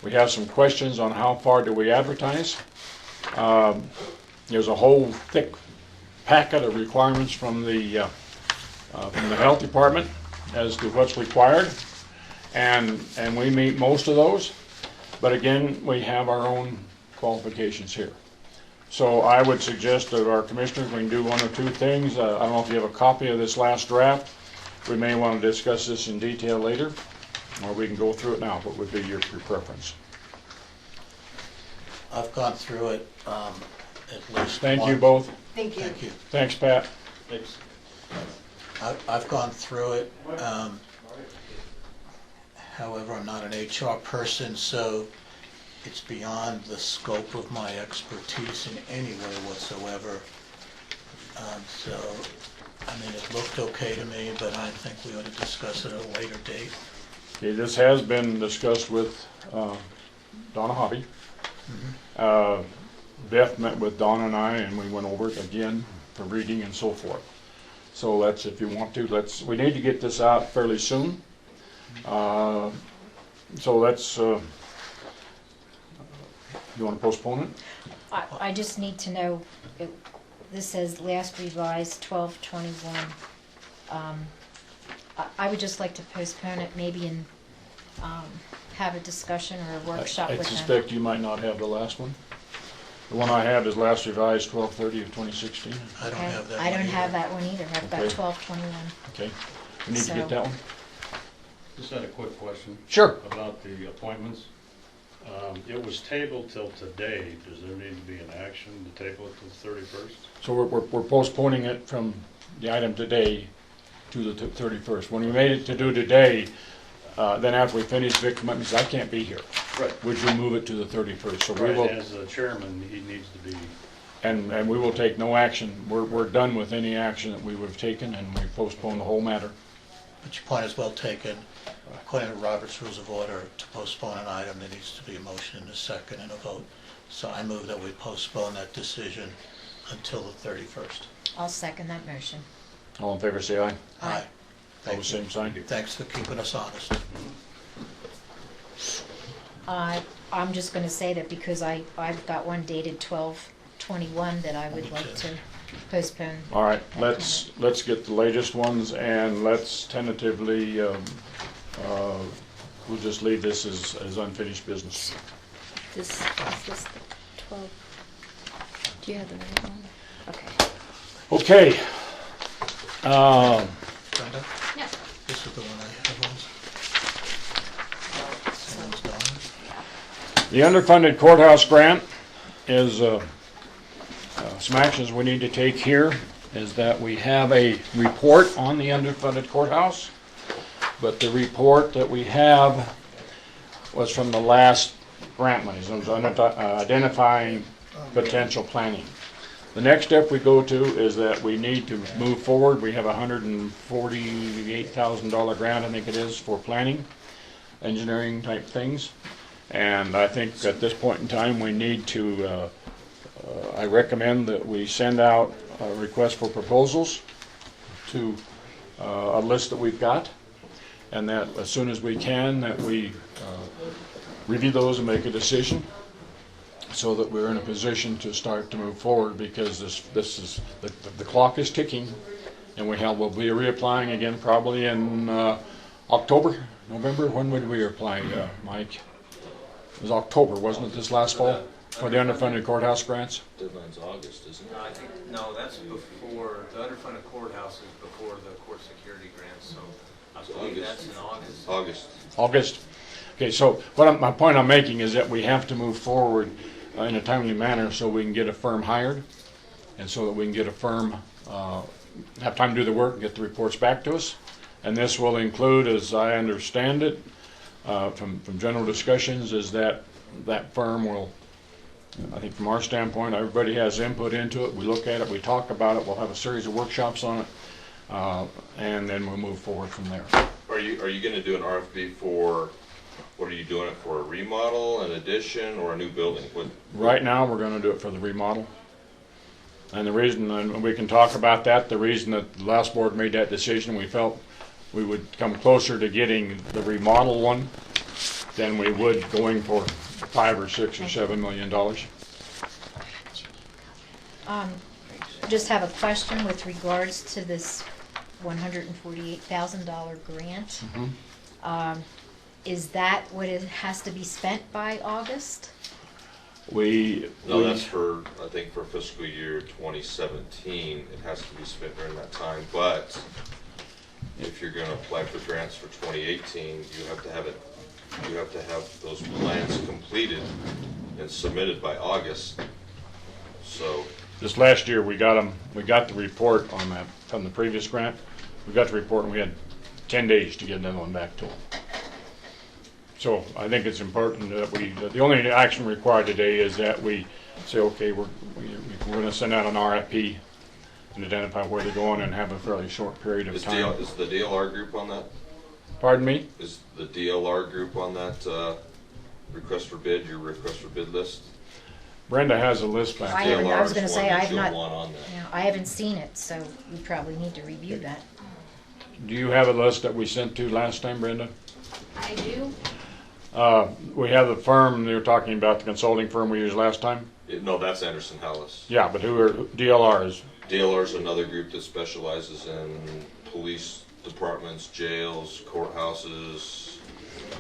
We have some questions on how far do we advertise. There's a whole thick packet of requirements from the health department as to what's required, and we meet most of those. But again, we have our own qualifications here. So I would suggest that our commissioners, we can do one or two things. I don't know if you have a copy of this last draft. We may want to discuss this in detail later, or we can go through it now. What would be your preference? I've gone through it at least Thank once. you both. Thank you. Thank you. Thanks, Pat. Thanks. I've gone through it. However, I'm not an HR person, so it's beyond the scope of my expertise in any way whatsoever. It looked okay to me, but I think we ought to discuss it at a later date. Okay, this has been discussed with Donna Hobby. Beth met with Donna and I, and we went over it again for reading and so forth. So that's, if you want to, we need to get this out fairly soon. So let's, you want to postpone it? I just need to know, this says last revised 12/21. I would just like to postpone it maybe and have a discussion or a workshop I with them. suspect you might not have the last one. The one I have is last revised 12/30 of 2016. I don't have that I one don't have either. that one either. I've got Okay. 12/21. Okay, we need to So- get that one. Just had a quick question. Sure. About the appointments. It was tabled till today. Does there need to be an action to table it till the 31st? So we're postponing it from the item today to the 31st. When we made it to do today, then after we finish Vic's commitments, I can't be here. Right. Would you move it to the 31st? So we Right, will, as the chairman, he needs to be. and we will take no action. We're done with any action that we would have taken, and we postpone the whole matter. But your point is well taken. According to Robert's Rules of Order, to postpone an item, there needs to be a motion and a second and a vote. So I move that we postpone that decision until the 31st. I'll second that motion. All in favor, say aye. Aye. All Thank the you. same sign. Thanks for keeping us honest. I'm just going to say that because I've got one dated 12/21 that I would like to postpone. All right, that let's get the latest ones, and let's tentatively, we'll just leave this as unfinished business. Is this the 12? Do you have the right one? Okay. Okay. Brenda? Yeah. This is the one I have on. Someone's gone. The underfunded courthouse grant is some actions we need to take here is that we have a report on the underfunded courthouse, but the report that we have was from the last grant monies. It was identifying potential planning. The next step we go to is that we need to move forward. We have a $148,000 grant, I think it is, for planning, engineering type things. And I think at this point in time we need to, I recommend that we send out a request for proposals to a list that we've got, and that as soon as we can, that we review those and make a decision so that we're in a position to start to move forward, because this is the clock is ticking, and we'll be reapplying again probably in October, November. When would we apply, Mike? It was October, wasn't it, this last fall, for the underfunded courthouse grants? Deadline's August, isn't it? No, I think, no, that's before, the underfunded courthouse is before the court security grants, so I believe that's in August. August. Okay, so my point I'm making is that we have to move forward in a timely manner so we can get a firm hired, and so that we can get a firm, have time to do the work and get the reports back to us. And this will include, as I understand it, from general discussions, is that firm will, I think from our standpoint, everybody has input into it. We look at it, we talk about it, we'll have a series of workshops on it, and then we'll move forward from there. Are you going to do an RFP for, what are you doing it for, a remodel, an addition, or a new building? Right now, we're going to do it for the remodel. And the reason, and we can talk about that, the reason that the last board made that decision, we felt we would come closer to getting the remodel one than we would going for $5 or $6 or $7 million. Just have a question with regards to this $148,000 grant. Mm-hmm. Is that what it has to be spent by August? No, that's for, I think for fiscal year 2017, it has to be spent during that time, but if you're going to apply for grants for 2018, you have to have those plans completed and submitted by August. So this last year we got the report on that from the previous grant. We got the report and we had 10 days to get another one back to them. So I think it's important that the only action required today is that we say, okay, we're going to send out an RFP and identify where they're going and have a fairly short period of time. Is the DLR group on that? Pardon me? Is the DLR group on that request for bid, your request for bid list? Brenda has a list back I was going to say I I haven't seen it, so we probably need to review that. Do you have a list that we sent to last time, Brenda? I do. We have the firm, they were talking about the consulting firm we used last time? No, that's Anderson Hallis. Yeah, but who are DLRs? DLR is another group that specializes in police departments, jails, courthouses.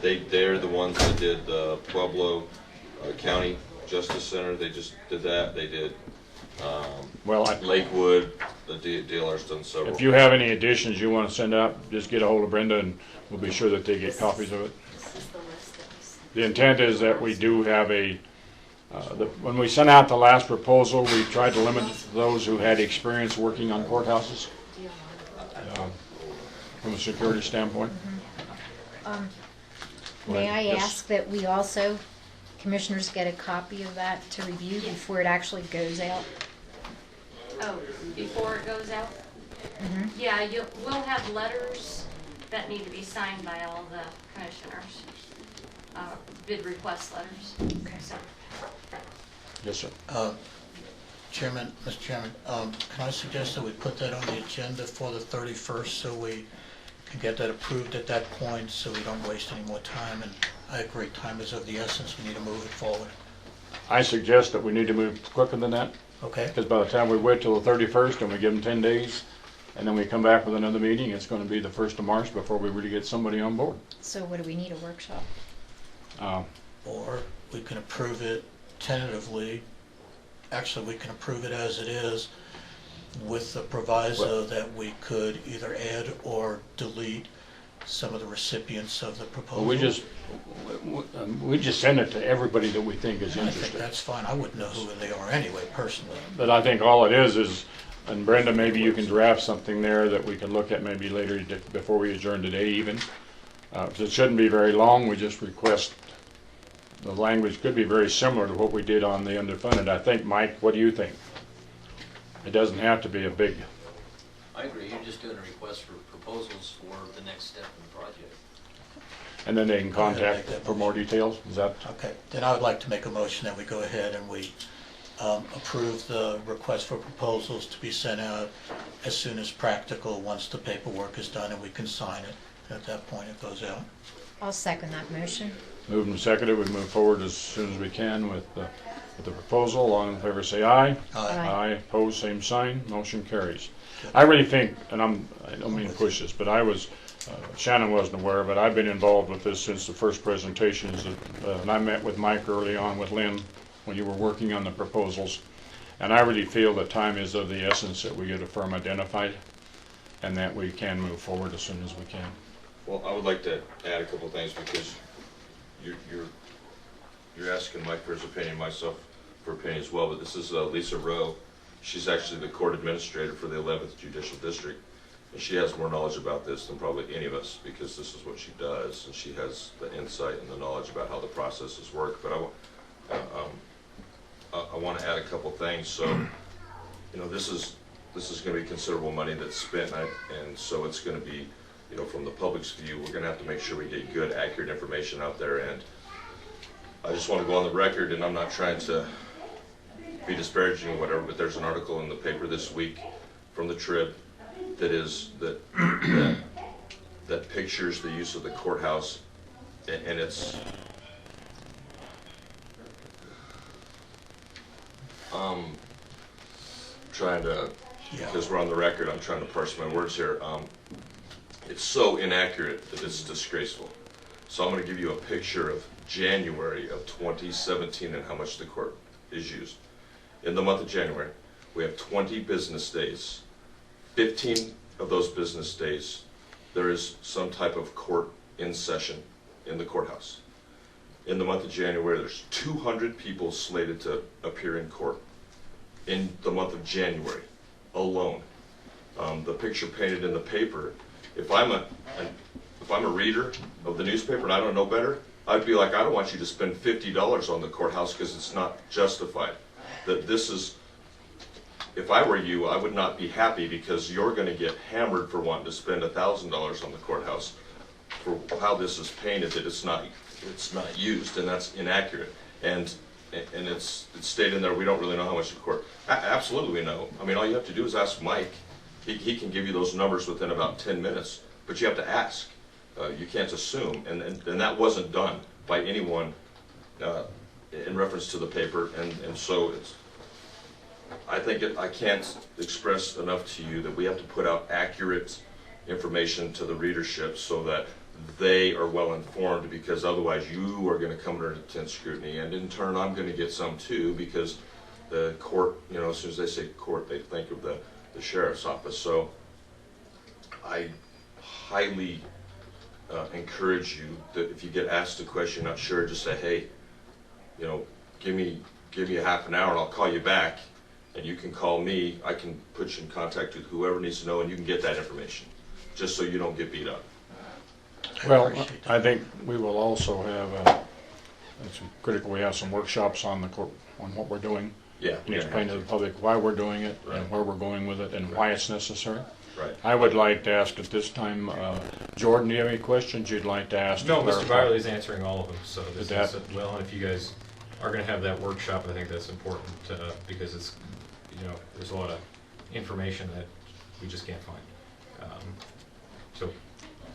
They're the ones that did the Pueblo County Justice Center. They just did that. They did Lakewood. The DLR's done several. If you have any additions you want to send out, just get a hold of Brenda and we'll be sure that they get copies of it. The intent is that we do have when we sent out the last proposal, we tried to limit those who had experience working on courthouses from a security standpoint. May I ask that we also, commissioners, get a copy of that to review before it actually goes out? Oh, before it goes out? Mm-hmm. Yeah, we'll have letters that need to be signed by all the commissioners. Bid request letters. Okay. So. Yes, sir. Chairman, Mr. Chairman, can I suggest that we put that on the agenda for the 31st so we can get that approved at that point so we don't waste any more time? And I agree, time is of the essence. We need to move it forward. I suggest that we need to move quicker than that. Okay. Because by the time we wait till the 31st and we give them 10 days, and then we come back with another meeting, it's going to be the 1st of March before we really get somebody on board. So what do we need, a workshop? Or we can approve it tentatively. Actually, we can approve it as it is with the proviso that we could either add or delete some of the recipients of the proposal? Well, we just send it to everybody that we think is I think interested. that's fine. I wouldn't know who they are anyway, personally. But I think all it is, and Brenda, maybe you can draft something there that we can look at maybe later before we adjourn today even. It shouldn't be very long. We just request, the language could be very similar to what we did on the underfunded. I think, Mike, what do you think? It doesn't have to be a big... I agree, you're just doing a request for proposals for the next step in the project. And then they can contact for more details? Is that... Okay, then I would like to make a motion that we go ahead and we approve the request for proposals to be sent out as soon as practical, once the paperwork is done and we can sign it. At that point, it goes out. I'll second that motion. Moved and seconded, we move forward as soon as we can with the proposal. All in favor say aye. Aye. Opposed, same sign. Motion carries. I really think, and I don't mean to push this, but I was, Shannon wasn't aware, but I've been involved with this since the first presentations. And I met with Mike early on with Lynn when you were working on the proposals. And I really feel that time is of the essence that we get a firm identified and that we can move forward as soon as we can. Well, I would like to add a couple things because you're asking Mike for his opinion, myself for opinion as well, but this is Lisa Rowe. She's actually the court administrator for the 11th Judicial District, and she has more knowledge about this than probably any of us because this is what she does, and she has the insight and the knowledge about how the processes work. But I want to add a couple things. So, you know, this is going to be considerable money that's spent, and so it's going to be, you know, from the public's view, we're going to have to make sure we get good, accurate information out there. And I just want to go on the record, and I'm not trying to be disparaging or whatever, but there's an article in the paper this week from the Trib that pictures the use of the courthouse, and it's trying to, because we're on the record, I'm trying to parse my words here. It's so inaccurate that it's disgraceful. So I'm going to give you a picture of January of 2017 and how much the court is used. In the month of January, we have 20 business days. 15 of those business days, there is some type of court in session in the courthouse. In the month of January, there's 200 people slated to appear in court in the month of January alone. The picture painted in the paper, if I'm a reader of the newspaper and I don't know better, I'd be like, I don't want you to spend $50 on the courthouse because it's not justified. That this is, if I were you, I would not be happy because you're going to get hammered for wanting to spend $1,000 on the courthouse for how this is painted, that it's not used, and that's inaccurate. And it's stated in there, we don't really know how much the court. Absolutely we know. I mean, all you have to do is ask Mike. He can give you those numbers within about 10 minutes, but you have to ask. You can't assume, and that wasn't done by anyone in reference to the paper, and so it's. I think I can't express enough to you that we have to put out accurate information to the readership so that they are well informed, because otherwise you are going to come under intense scrutiny, and in turn I'm going to get some too, because the court, you know, as soon as they say court, they think of the sheriff's office. So I highly encourage you that if you get asked a question you're not sure, just say, hey, you know, give me a half an hour and I'll call you back, and you can call me. I can put you in contact with whoever needs to know, and you can get that information, just so you don't get beat up. Well, I think we will also have, it's critical, we have some workshops on what we're doing. Yeah. And explain to the public why we're doing it, right, and where we're going with it, and why it's necessary. Right. I would like to ask at this time, Jordan, do you have any questions you'd like to ask? No, Mr. Byerly is answering all of them, so this That- is, well, and if you guys are going to have that workshop, I think that's important because it's, you know, there's a lot of information that we just can't find. So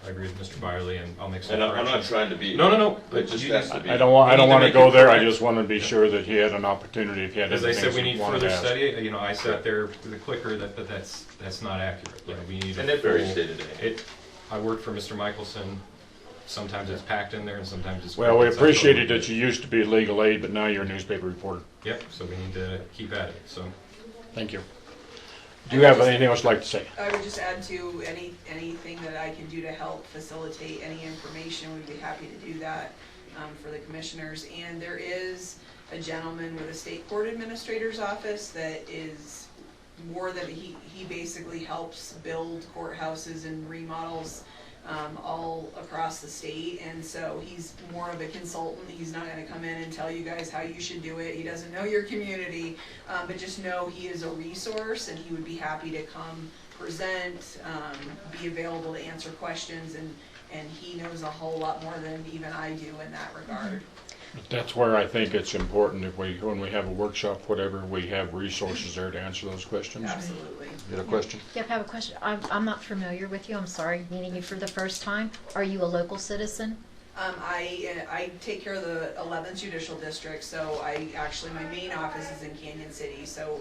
I agree with Mr. Byerly, and I'll make some And I'm not corrections. trying to be. No. It just has to be. I don't want to go there. I just want to be sure that he had an opportunity if he had As I anything said, we he need wanted further to ask. study. You know, I sat there with a clicker that's not accurate. You know, we need And a it varies full- day to day. I worked for Mr. Michelson. Sometimes it's packed in there, and sometimes it's. Well, we it's appreciated unfolded. that you used to be legal aid, but now you're a newspaper reporter. Yep. So we need to keep at it. So. Thank you. Do you have anything else you'd like to say? I would just add to anything that I can do to help facilitate any information, we'd be happy to do that for the commissioners. And there is a gentleman with a state court administrator's office that is more than, he basically helps build courthouses and remodels all across the state, and so he's more of a consultant. He's not going to come in and tell you guys how you should do it. He doesn't know your community, but just know he is a resource, and he would be happy to come present, be available to answer questions, and he knows a whole lot more than even I do in that regard. That's where I think it's important if when we have a workshop, whatever, we have resources there to answer those questions. Absolutely. You got a question? Yep, I have a question. I'm not familiar with you. I'm sorry, meeting you for the first time. Are you a local citizen? I take care of the 11th Judicial District, so my main office is in Canyon City, so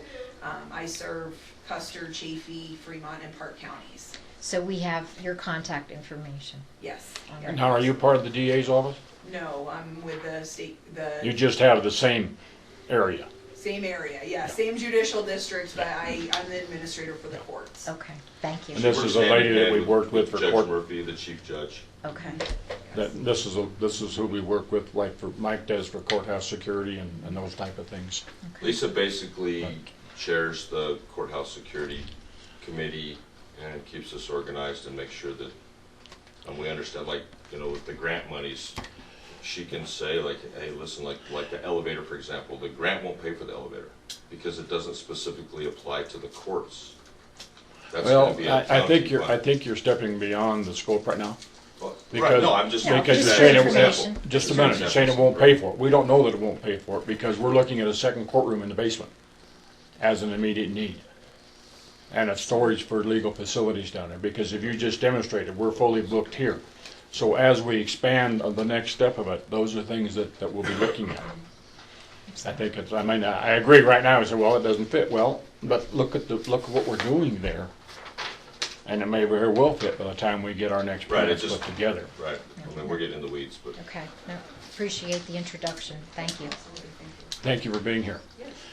I serve Custer, Chaffee, Fremont, and Park counties. So we have your contact information. Yes. Now, are you part of the DA's office? No, I'm with the state, You just have the same area. same area, yeah, same judicial district, but I'm the administrator for the courts. Okay, thank you. And this is a lady that we've worked with for Judge court. Murphy, the chief judge. Okay. This is who we work with, like for Mike does for courthouse security and those type of things. Lisa basically chairs the courthouse security committee and keeps us organized and makes sure that we understand, like, with the grant monies, she can say, like, hey, listen, like the elevator, for example, the grant won't pay for the elevator because it doesn't specifically apply to the courts. That's Well, gonna be a I think county you're stepping beyond the scope right now. Well, Because, right, no, I'm just because you're saying just a minute, you're saying it won't pay for it. We don't know that it won't pay for it because we're looking at a second courtroom in the basement as an immediate need. And a storage for legal facilities down there, because if you just demonstrated, we're fully booked here. So as we expand on the next step of it, those are things that we'll be looking at. I think I agree right now, I say, well, it doesn't fit well, but look at what we're doing there. And it may very well fit by the time we get our next plan put together. Right, I mean, we're getting in the weeds, but. Okay, no, appreciate the introduction. Thank you. Thank you for being here.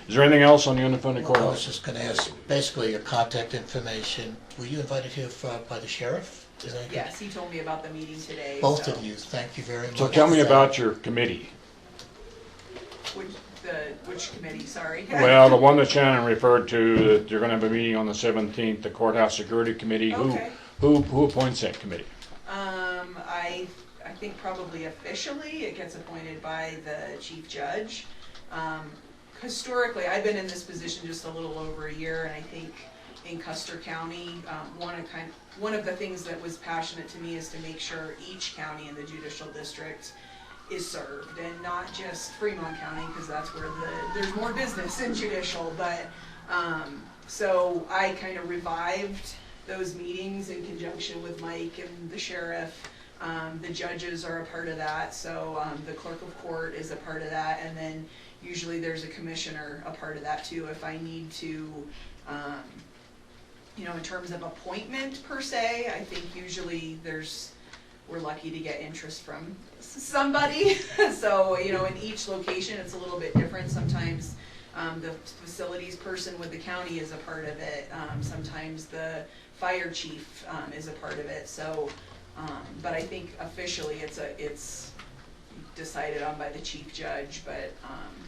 Is there anything else on the unfunded I courthouse? was just going to ask, basically your contact information. Were you invited here by the sheriff? Is that Yes, he told me about the meeting today. Both so. of you, thank you very much. So tell me about your committee. Which committee, sorry? Well, the one that Shannon referred to, that you're gonna have a meeting on the 17th, the courthouse security committee. Okay. Who appoints that committee? I think probably officially it gets appointed by the chief judge. Historically, I've been in this position just a little over a year, and I think in Custer County, one of the things that was passionate to me is to make sure each county in the judicial district is served, and not just Fremont County, because that's where there's more business in judicial. But so I kind of revived those meetings in conjunction with Mike and the sheriff. The judges are a part of that, so the clerk of court is a part of that, and then usually there's a commissioner a part of that too if I need to. In terms of appointment per se, I think usually we're lucky to get interest from somebody. So, in each location it's a little bit different. Sometimes the facilities person with the county is a part of it. Sometimes the fire chief is a part of it. So, but I think officially it's decided on by the chief judge, but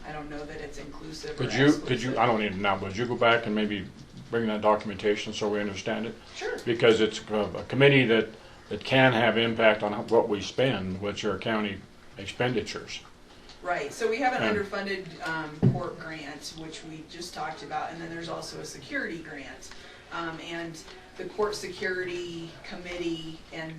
I don't know that it's inclusive. Could you, I don't need it now, but would you go back and maybe bring that documentation so we understand it? Sure. Because it's a committee that can have impact on what we spend, which are county expenditures. Right, so we have an underfunded court grant, which we just talked about, and then there's also a security grant. And the court security committee and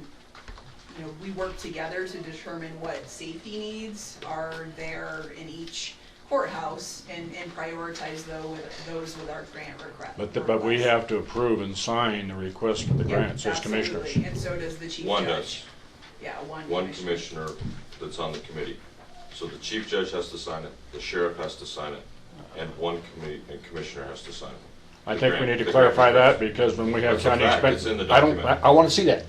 we work together to determine what safety needs are there in each courthouse and prioritize those with our grant request. But we have to approve and sign the request for the grants as commissioners. Absolutely, and so does the chief One judge. does. Yeah, One commissioner that's on the committee. So the chief judge has to sign it, the sheriff has to sign it, and one commissioner has to sign it. I think we need to clarify that, because when we have county expenses, It's in the document. I want to see that.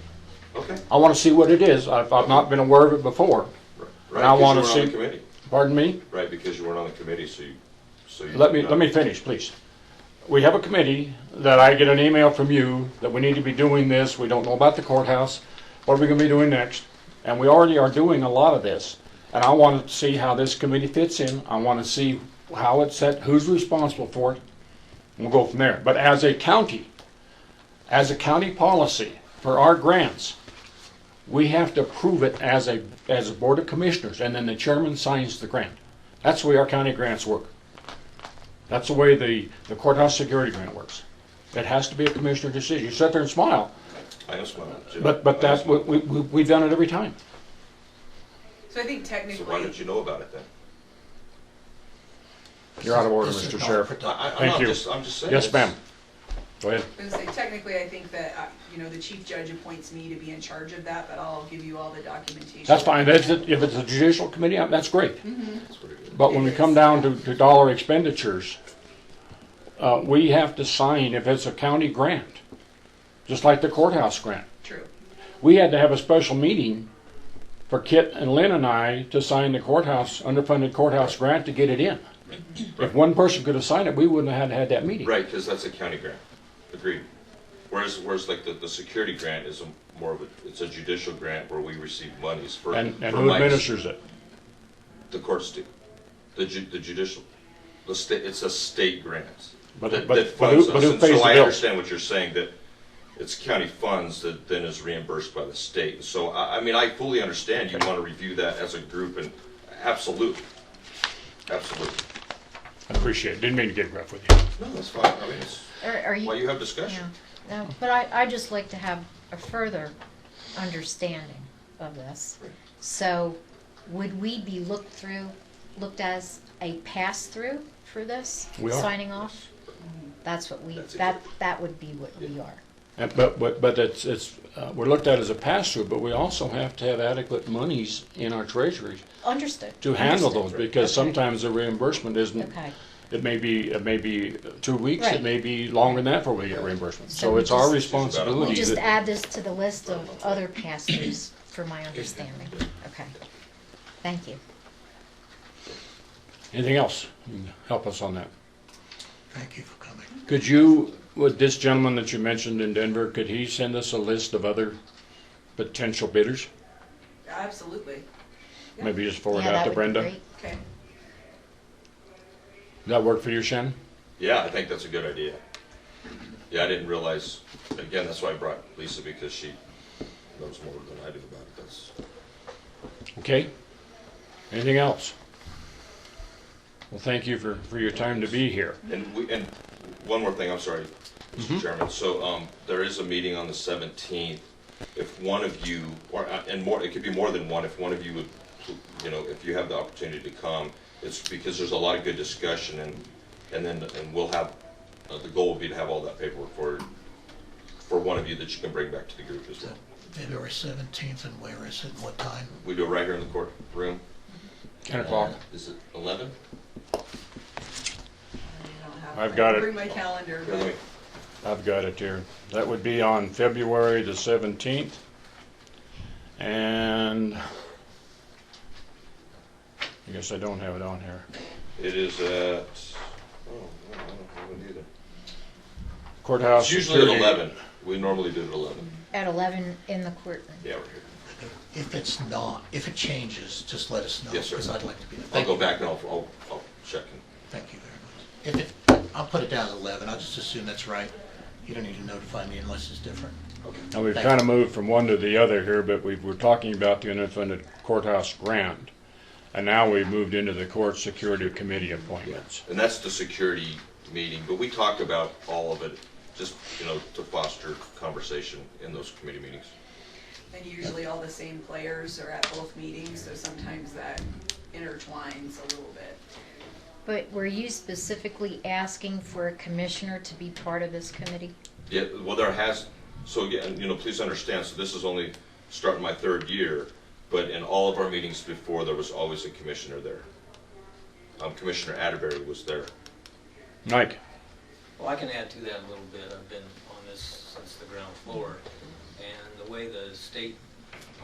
Okay. I want to see what it is. I've not been aware of it before. Right, And I want to because you weren't see. on the committee. Pardon me? Right, because you weren't on the committee, so you. Let me finish, please. we have a committee that I get an email from you that we need to be doing this. We don't know about the courthouse. What are we going to be doing next? And we already are doing a lot of this. And I want to see how this committee fits in. I want to see how it's set, who's responsible for it. And we'll go from there. But as a county policy for our grants, we have to approve it as a board of commissioners, and then the chairman signs the grant. That's the way our county grants work. That's the way the courthouse security grant works. It has to be a commissioner decision. You sit there and smile. I know smile. But that's what we've done it every time. So I think technically. So why don't you know about it then? You're out of order, Mr. Sheriff. Thank you. I'm just saying. Yes, ma'am. Go ahead. I was gonna say, technically, I think that, the chief judge appoints me to be in charge of that, but I'll give you all the documentation. That's fine. If it's a judicial committee, that's great. Mm-hmm. But when we come down to dollar expenditures, we have to sign if it's a county grant, just like the courthouse grant. True. We had to have a special meeting for Kit and Lynn and I to sign the underfunded courthouse grant to get it in. If one person could have signed it, we wouldn't have had that meeting. Right, because that's a county grant. Agreed. Whereas like the security grant is it's a judicial grant where we receive monies for. And for who administers it? The courts do. The judicial, the state. It's a state grant. But that who funds us. pays And the so I bill? understand what you're saying, that it's county funds that then is reimbursed by the state. So I fully understand you want to review that as a group, and absolutely. Absolutely. I appreciate it. Didn't mean to get rough with you. No, that's fine. I mean, it's why you have discussion. Yeah. No, but I just like to have a further understanding of this. So would we be looked as a pass-through for this? We are. Signing off? That's what that would be what we are. But it's we're looked at as a pass-through, but we also have to have adequate monies in our treasuries Understood. to handle Understood. those, because Okay. sometimes the reimbursement isn't. Okay. It may be 2 weeks. Right. It may be longer than that before we get reimbursement. So we it's our just- responsibility. We just that- add this to the list of other pass-throughs for my understanding. Okay. Thank you. Anything else? You can help us on that. Thank you for coming. Could you, with this gentleman that you mentioned in Denver, could he send us a list of other potential bidders? Absolutely. Yeah. Maybe just forward Yeah, that to would be Brenda. great. Okay. That work for you, Shannon? Yeah, I think that's a good idea. Yeah, I didn't realize, again, that's why I brought Lisa, because she knows more than I do about it. That's. Okay. Anything else? Well, thank you for your time to be here. And one more thing, I'm sorry, Mr. Chairman. So there is a meeting on the 17th. If one of you, and more, it could be more than one, if one of you would, if you have the opportunity to come, it's because there's a lot of good discussion, and we'll have, the goal would be to have all that paperwork for one of you that you can bring back to the group as well. February 17th, and where is it, and what time? We do it right here in the courtroom. 10 o'clock. Is it 11? I've got it. Bring my calendar. Here, let me- I've got it here. That would be on February the 17th. And I guess I don't have it on here. It is at, no, I don't have it either. Courthouse. It's usually at security. 11. We normally do it at 11. At 11 in the courtroom. Yeah, we're here. If it changes, just let us know. Yes, sir. Because I'd like to be there. I'll Thank go you. back and I'll check in. Thank you very much. I'll put it down as 11. I'll just assume that's right. You don't need to notify me unless it's different. Okay. Now, we've Thank kind of you. moved from one to the other here, but we're talking about the unfunded courthouse grant. And now we've moved into the court security committee appointments. And that's the security meeting, but we talk about all of it, just, to foster conversation in those committee meetings. And usually all the same players are at both meetings, so sometimes that intertwines a little bit. But were you specifically asking for a commissioner to be part of this committee? Yeah, well, so again, please understand, so this is only starting my 3rd year, but in all of our meetings before, there was always a commissioner there. Commissioner Atterbury was there. Mike? Well, I can add to that a little bit. I've been on this since the ground floor, and the way the state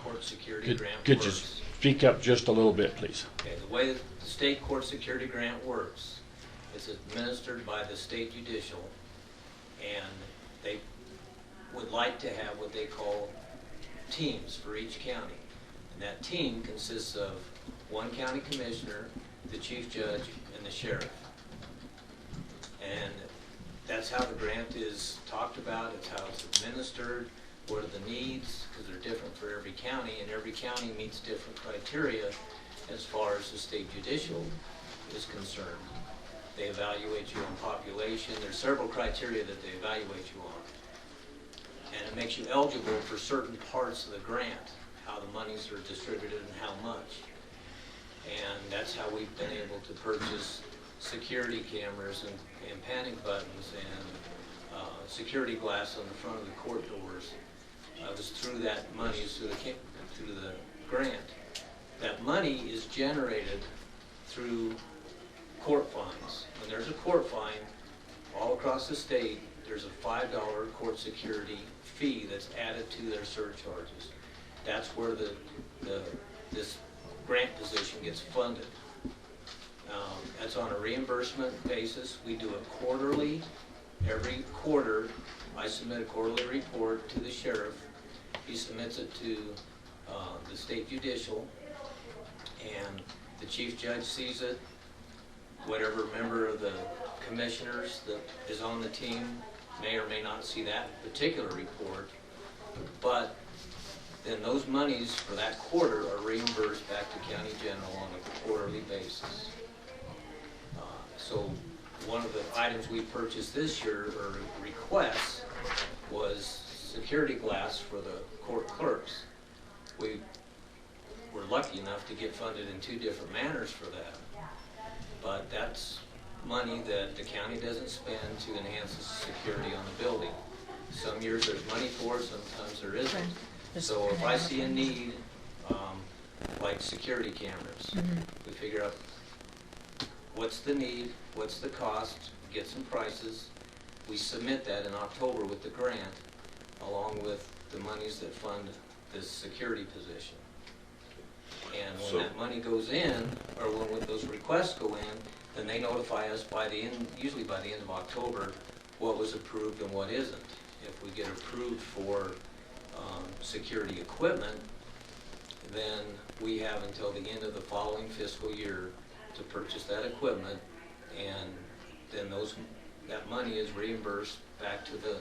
court security grant Could you speak up just a little bit, please? Okay, the way the state court security grant works It's administered by the state judicial, and they would like to have what they call teams for each county. And that team consists of one county commissioner, the chief judge, and the sheriff. And that's how the grant is talked about, it's how it's administered, what are the needs, because they're different for every county, and every county meets different criteria as far as the state judicial is concerned. They evaluate you on population. There's several criteria that they evaluate you on. And it makes you eligible for certain parts of the grant, how the monies are distributed and how much. And that's how we've been able to purchase security cameras and panic buttons and security glass on the front of the court doors. It was through that money, through the grant. That money is generated through court fines. When there's a court fine all across the state, there's a $5 court security fee that's added to their surcharges. That's where this grant position gets funded. That's on a reimbursement basis. We do it quarterly. Every quarter, I submit a quarterly report to the sheriff. He submits it to the state judicial, and the chief judge sees it. Whatever member of the commissioners that is on the team may or may not see that particular report, but then those monies for that quarter are reimbursed back to county general on a quarterly basis. So one of the items we purchased this year, or requests, was security glass for the court clerks. We were lucky enough to get funded in 2 different manners for that. But that's money that the county doesn't spend to enhance the security on the building. Some years there's money for it, sometimes there isn't. So if I see a need, like security cameras, we figure out what's the need, what's the cost, get some prices. We submit that in October with the grant, along with the monies that fund this security position. And when that money goes in, or when those requests go in, then they notify us by the end, usually by the end of October, what was approved and what isn't. If we get approved for security equipment, then we have until the end of the following fiscal year to purchase that equipment, and then that money is reimbursed back to the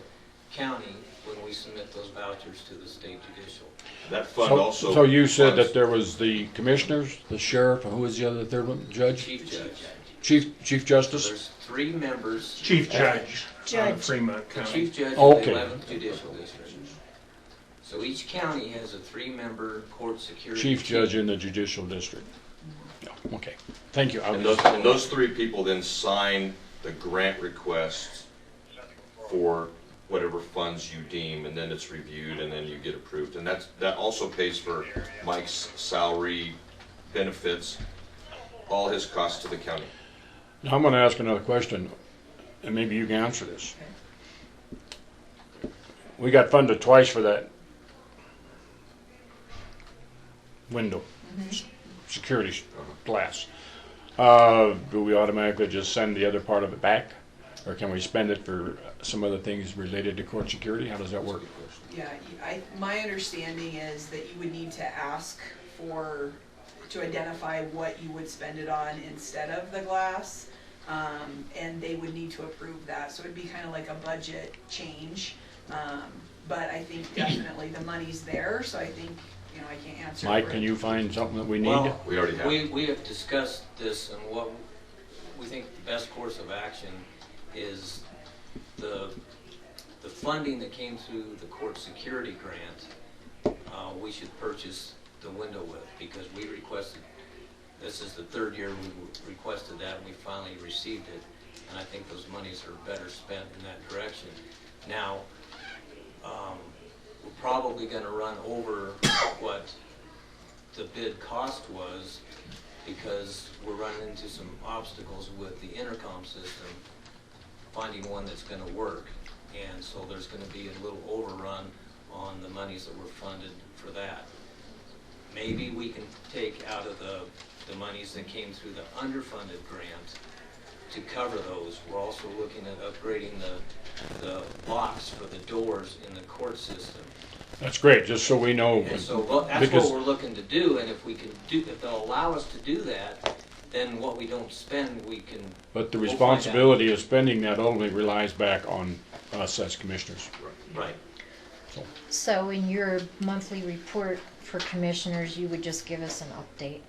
county when we submit those vouchers to the state judicial. That fund also. So you said that there was the commissioners, the sheriff, and who was the other third one? Judge? Chief judge. Chief justice? So there's 3 members. Chief judge. Fremont The County. chief judge of Okay. the 11th judicial district. So each county has a 3-member court security Chief team. judge in the judicial district. Yeah, okay. Thank you. And those 3 people then sign the grant request for whatever funds you deem, and then it's reviewed, and then you get approved. And that also pays for Mike's salary, benefits, all his costs to the county. Now I'm going to ask another question, and maybe you can answer this. We got funded twice for that window, security glass. Do we automatically just send the other part of it back? Or can we spend it for some other things related to court security? How does that work? Yeah, my understanding is that you would need to ask to identify what you would spend it on instead of the glass, and they would need to approve that. So it'd be kind of like a budget change, but I think definitely the money's there, so I think, I can't answer. Mike, can you find something that we need? Well, we already have. We have discussed this, and what we think the best course of action is the funding that came through the court security grant. We should purchase the window with, because we requested. This is the 3rd year we requested that, and we finally received it. And I think those monies are better spent in that direction. Now, we're probably going to run over what the bid cost was, because we're running into some obstacles with the intercom system, finding one that's going to work. And so there's going to be a little overrun on the monies that were funded for that. Maybe we can take out of the monies that came through the underfunded grant to cover those. We're also looking at upgrading the locks for the doors in the court system. That's great, just so we know. And so that's what we're looking to do, and if they'll allow us to do that, then what we don't spend, we can. But the responsibility of spending that only relies back on us as commissioners. Right. So in your monthly report for commissioners, you would just give us an update?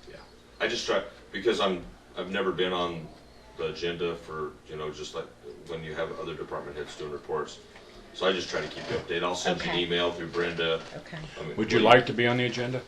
Yeah, I just try, because I've never been on the agenda for, just like when you have other department heads doing reports. So I just try to keep you updated. I'll send you an email through Brenda. Okay. Would you like to be on the agenda?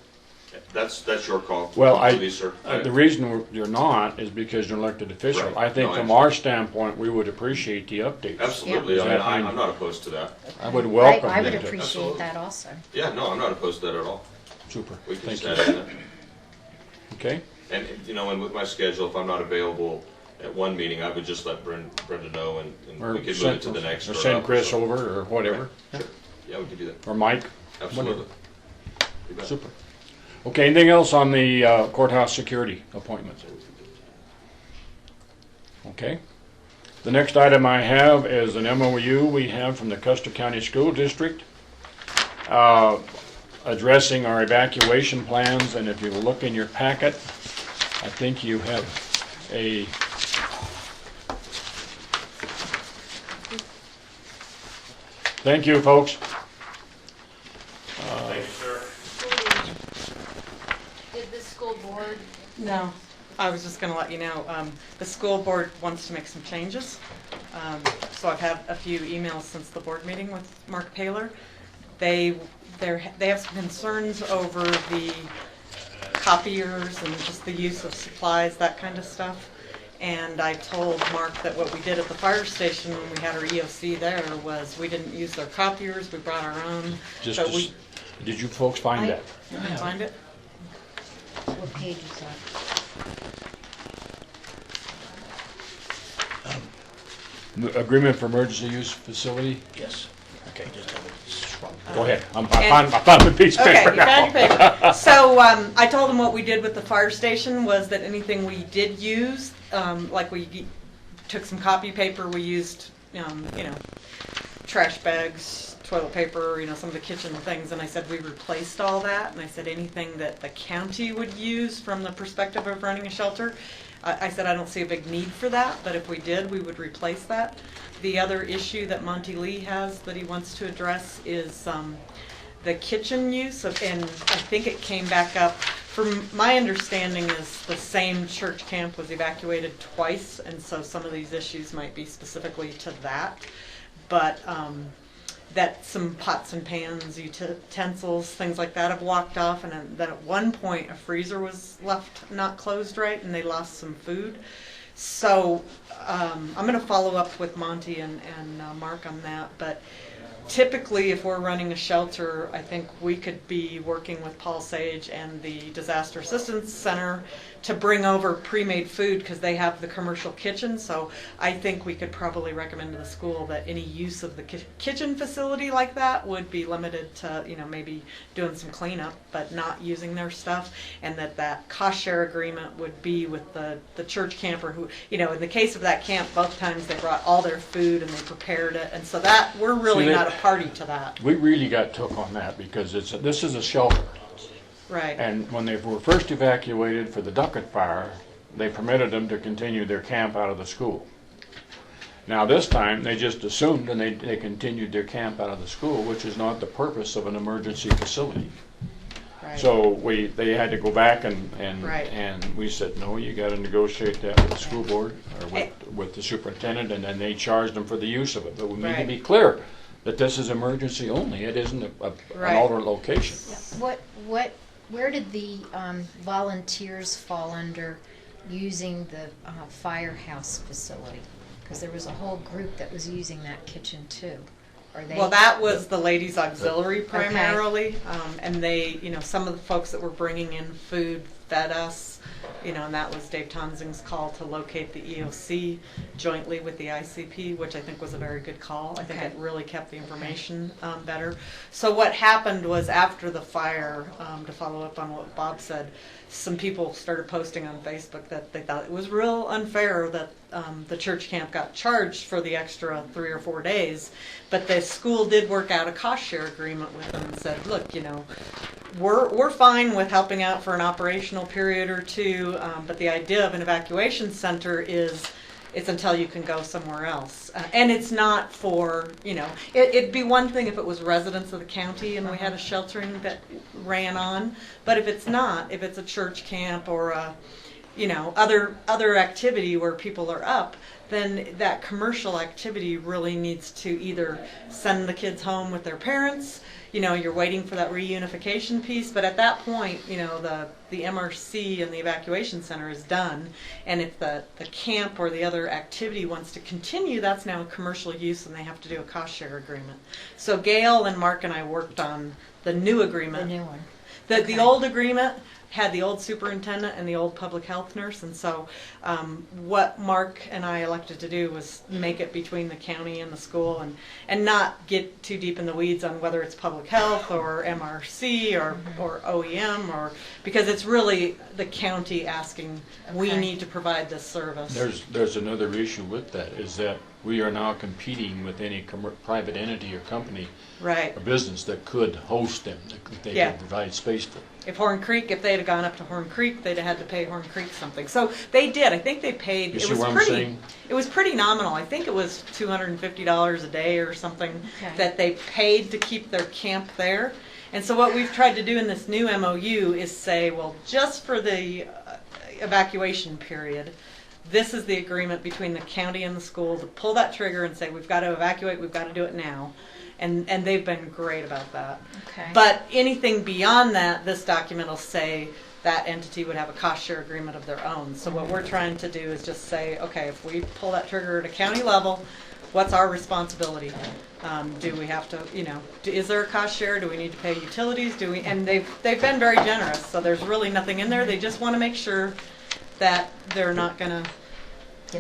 That's your call. Well, Please, sir. The reason you're not is because you're an elected official. Right. I think No, I from our standpoint, we would appreciate the updates. Absolutely. Yeah. I'm not opposed to that. I would welcome I would them to- appreciate Absolutely. that also. Yeah, no, I'm not opposed to that at all. Super. We can Thank just you. add in that. Okay. And, and with my schedule, if I'm not available at one meeting, I would just let Brenda know, and Or we could move send- it to the next. or send up, Chris so. over or whatever. Right. Sure. Yeah, we could do that. Or Mike. Absolutely. You bet. Super. Okay, anything else on the courthouse security appointments? Okay. The next item I have is an MOU we have from the Custer County School District addressing our evacuation plans, and if you look in your packet, I think you have a thank you, folks. Thank you, sir. Did the school board? No, I was just going to let you know, the school board wants to make some changes. So I've had a few emails since the board meeting with Mark Paler. They have some concerns over the copiers and just the use of supplies, that kind of stuff. And I told Mark that what we did at the fire station when we had our EOC there was we didn't use their copiers, we brought our own. Did you folks find that? You can find it? What page is that? Agreement for emergency use facility? Yes. Okay. Just have it shrunk. Go ahead. I found the piece of paper Okay, you found your paper. So I told him what we did with the fire station was that anything we did use, like we took some copy paper, we used, trash bags, toilet paper, some of the kitchen things, and I said we replaced all that, and I said anything that the county would use from the perspective of running a shelter, I said I don't see a big need for that, but if we did, we would replace that. The other issue that Monty Lee has that he wants to address is the kitchen use, and I think it came back up. From my understanding is the same church camp was evacuated twice, and so some of these issues might be specifically to that. But that some pots and pans, utensils, things like that have walked off, and then at one point a freezer was left not closed right, and they lost some food. So I'm going to follow up with Monty and Mark on that, but typically if we're running a shelter, I think we could be working with Paul Sage and the Disaster Assistance Center to bring over pre-made food because they have the commercial kitchen. So I think we could probably recommend to the school that any use of the kitchen facility like that would be limited to, maybe doing some cleanup, but not using their stuff, and that cost share agreement would be with the church camper who, in the case of that camp, both times they brought all their food and they prepared it, and so that we're really not a party to that. We really got took on that because this is a shelter. Right. And when they were first evacuated for the Duckett fire, they permitted them to continue their camp out of the school. Now this time, they just assumed and they continued their camp out of the school, which is not the purpose of an emergency facility. Right. So they had to go back and Right. and we said, no, you got to negotiate that with the school board or with the superintendent, and then they charged them for the use of it. But we need to Right. be clear that this is emergency only. It isn't an alternate location. Where did the volunteers fall under using the firehouse facility? Because there was a whole group that was using that kitchen too. Well, that was the ladies' auxiliary primarily, and they, some of the folks that were bringing in food fed us, And that was Dave Tonsing's call to locate the EOC jointly with the ICP, which I think was a very good call. I think it really kept the information better. So what happened was after the fire, to follow up on what Bob said, some people started posting on Facebook that they thought it was real unfair that the church camp got charged for the extra 3 or 4 days, but the school did work out a cost share agreement with them and said, look, we're fine with helping out for an operational period or two, but the idea of an evacuation center is it's until you can go somewhere else. And it's not for, it'd be one thing if it was residents of the county and we had a sheltering that ran on, but if it's not, if it's a church camp or a, other activity where people are up, then that commercial activity really needs to either send the kids home with their parents, you're waiting for that reunification piece, but at that point, the MRC and the evacuation center is done, and if the camp or the other activity wants to continue, that's now a commercial use and they have to do a cost share agreement. So Gail and Mark and I worked on the new agreement. The new one. The old agreement had the old superintendent and the old public health nurse, and so what Mark and I elected to do was make it between the county and the school, and not get too deep in the weeds on whether it's public health or MRC or OEM, or because it's really the county asking, we need to provide this service. There's another issue with that, is that we are now competing with any private entity or company right. or business that could host them, that they could provide space for. If they'd have gone up to Horn Creek, they'd have had to pay Horn Creek something. So they did. I think they paid. You see what I'm saying? It was pretty nominal. I think it was $250 a day or something that they paid to keep their camp there. And so what we've tried to do in this new MOU is say, well, just for the evacuation period, this is the agreement between the county and the school to pull that trigger and say, we've got to evacuate, we've got to do it now. And they've been great about that. Okay. But anything beyond that, this document will say that entity would have a cost share agreement of their own. So what we're trying to do is just say, okay, if we pull that trigger at a county level, what's our responsibility? Do we have to, is there a cost share? Do we need to pay utilities? And they've been very generous. So there's really nothing in there. They just want to make sure that they're not going to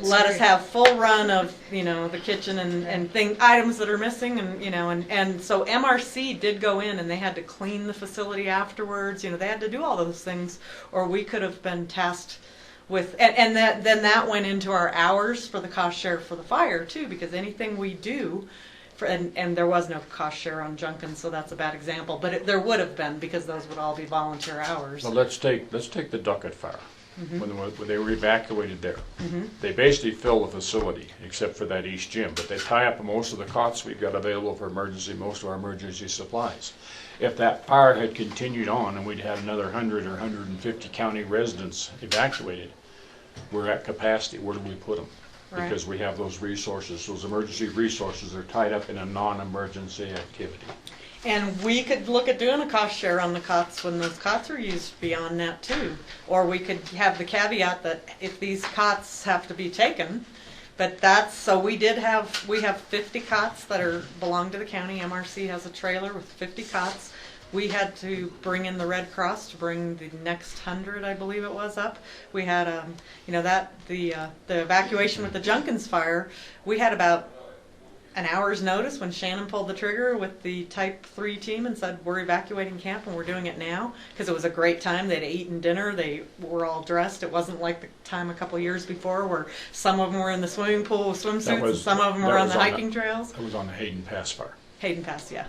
let us have full run of the kitchen and items that are missing, and so MRC did go in and they had to clean the facility afterwards. They had to do all those things, or we could have been tasked with then that went into our hours for the cost share for the fire too, because anything we do and there was no cost share on Junkin, so that's a bad example, but there would have been, because those would all be volunteer hours. Well, let's take the Duckett fire. Mm-hmm. When they were evacuated there. Mm-hmm. They basically fill the facility, except for that east gym, but they tie up most of the cots we've got available for most of our emergency supplies. If that fire had continued on and we'd had another 100 or 150 county residents evacuated, we're at capacity. Where do we put them? Right. Because we have those resources. Those emergency resources are tied up in a non-emergency activity. And we could look at doing a cost share on the cots when those cots are used beyond that too. Or we could have the caveat that if these cots have to be taken, but we have 50 cots that belong to the county. MRC has a trailer with 50 cots. We had to bring in the Red Cross to bring the next 100, I believe it was, up. We had, the evacuation with the Junkins fire, we had about an hour's notice when Shannon pulled the trigger with the Type 3 team and said, we're evacuating camp and we're doing it now, because it was a great time. They'd eaten dinner, they were all dressed. It wasn't like the time a couple years before where some of them were in the swimming pool with swimsuits and some of them were on the hiking trails. That was on the Hayden Pass fire. Hayden Pass, yeah.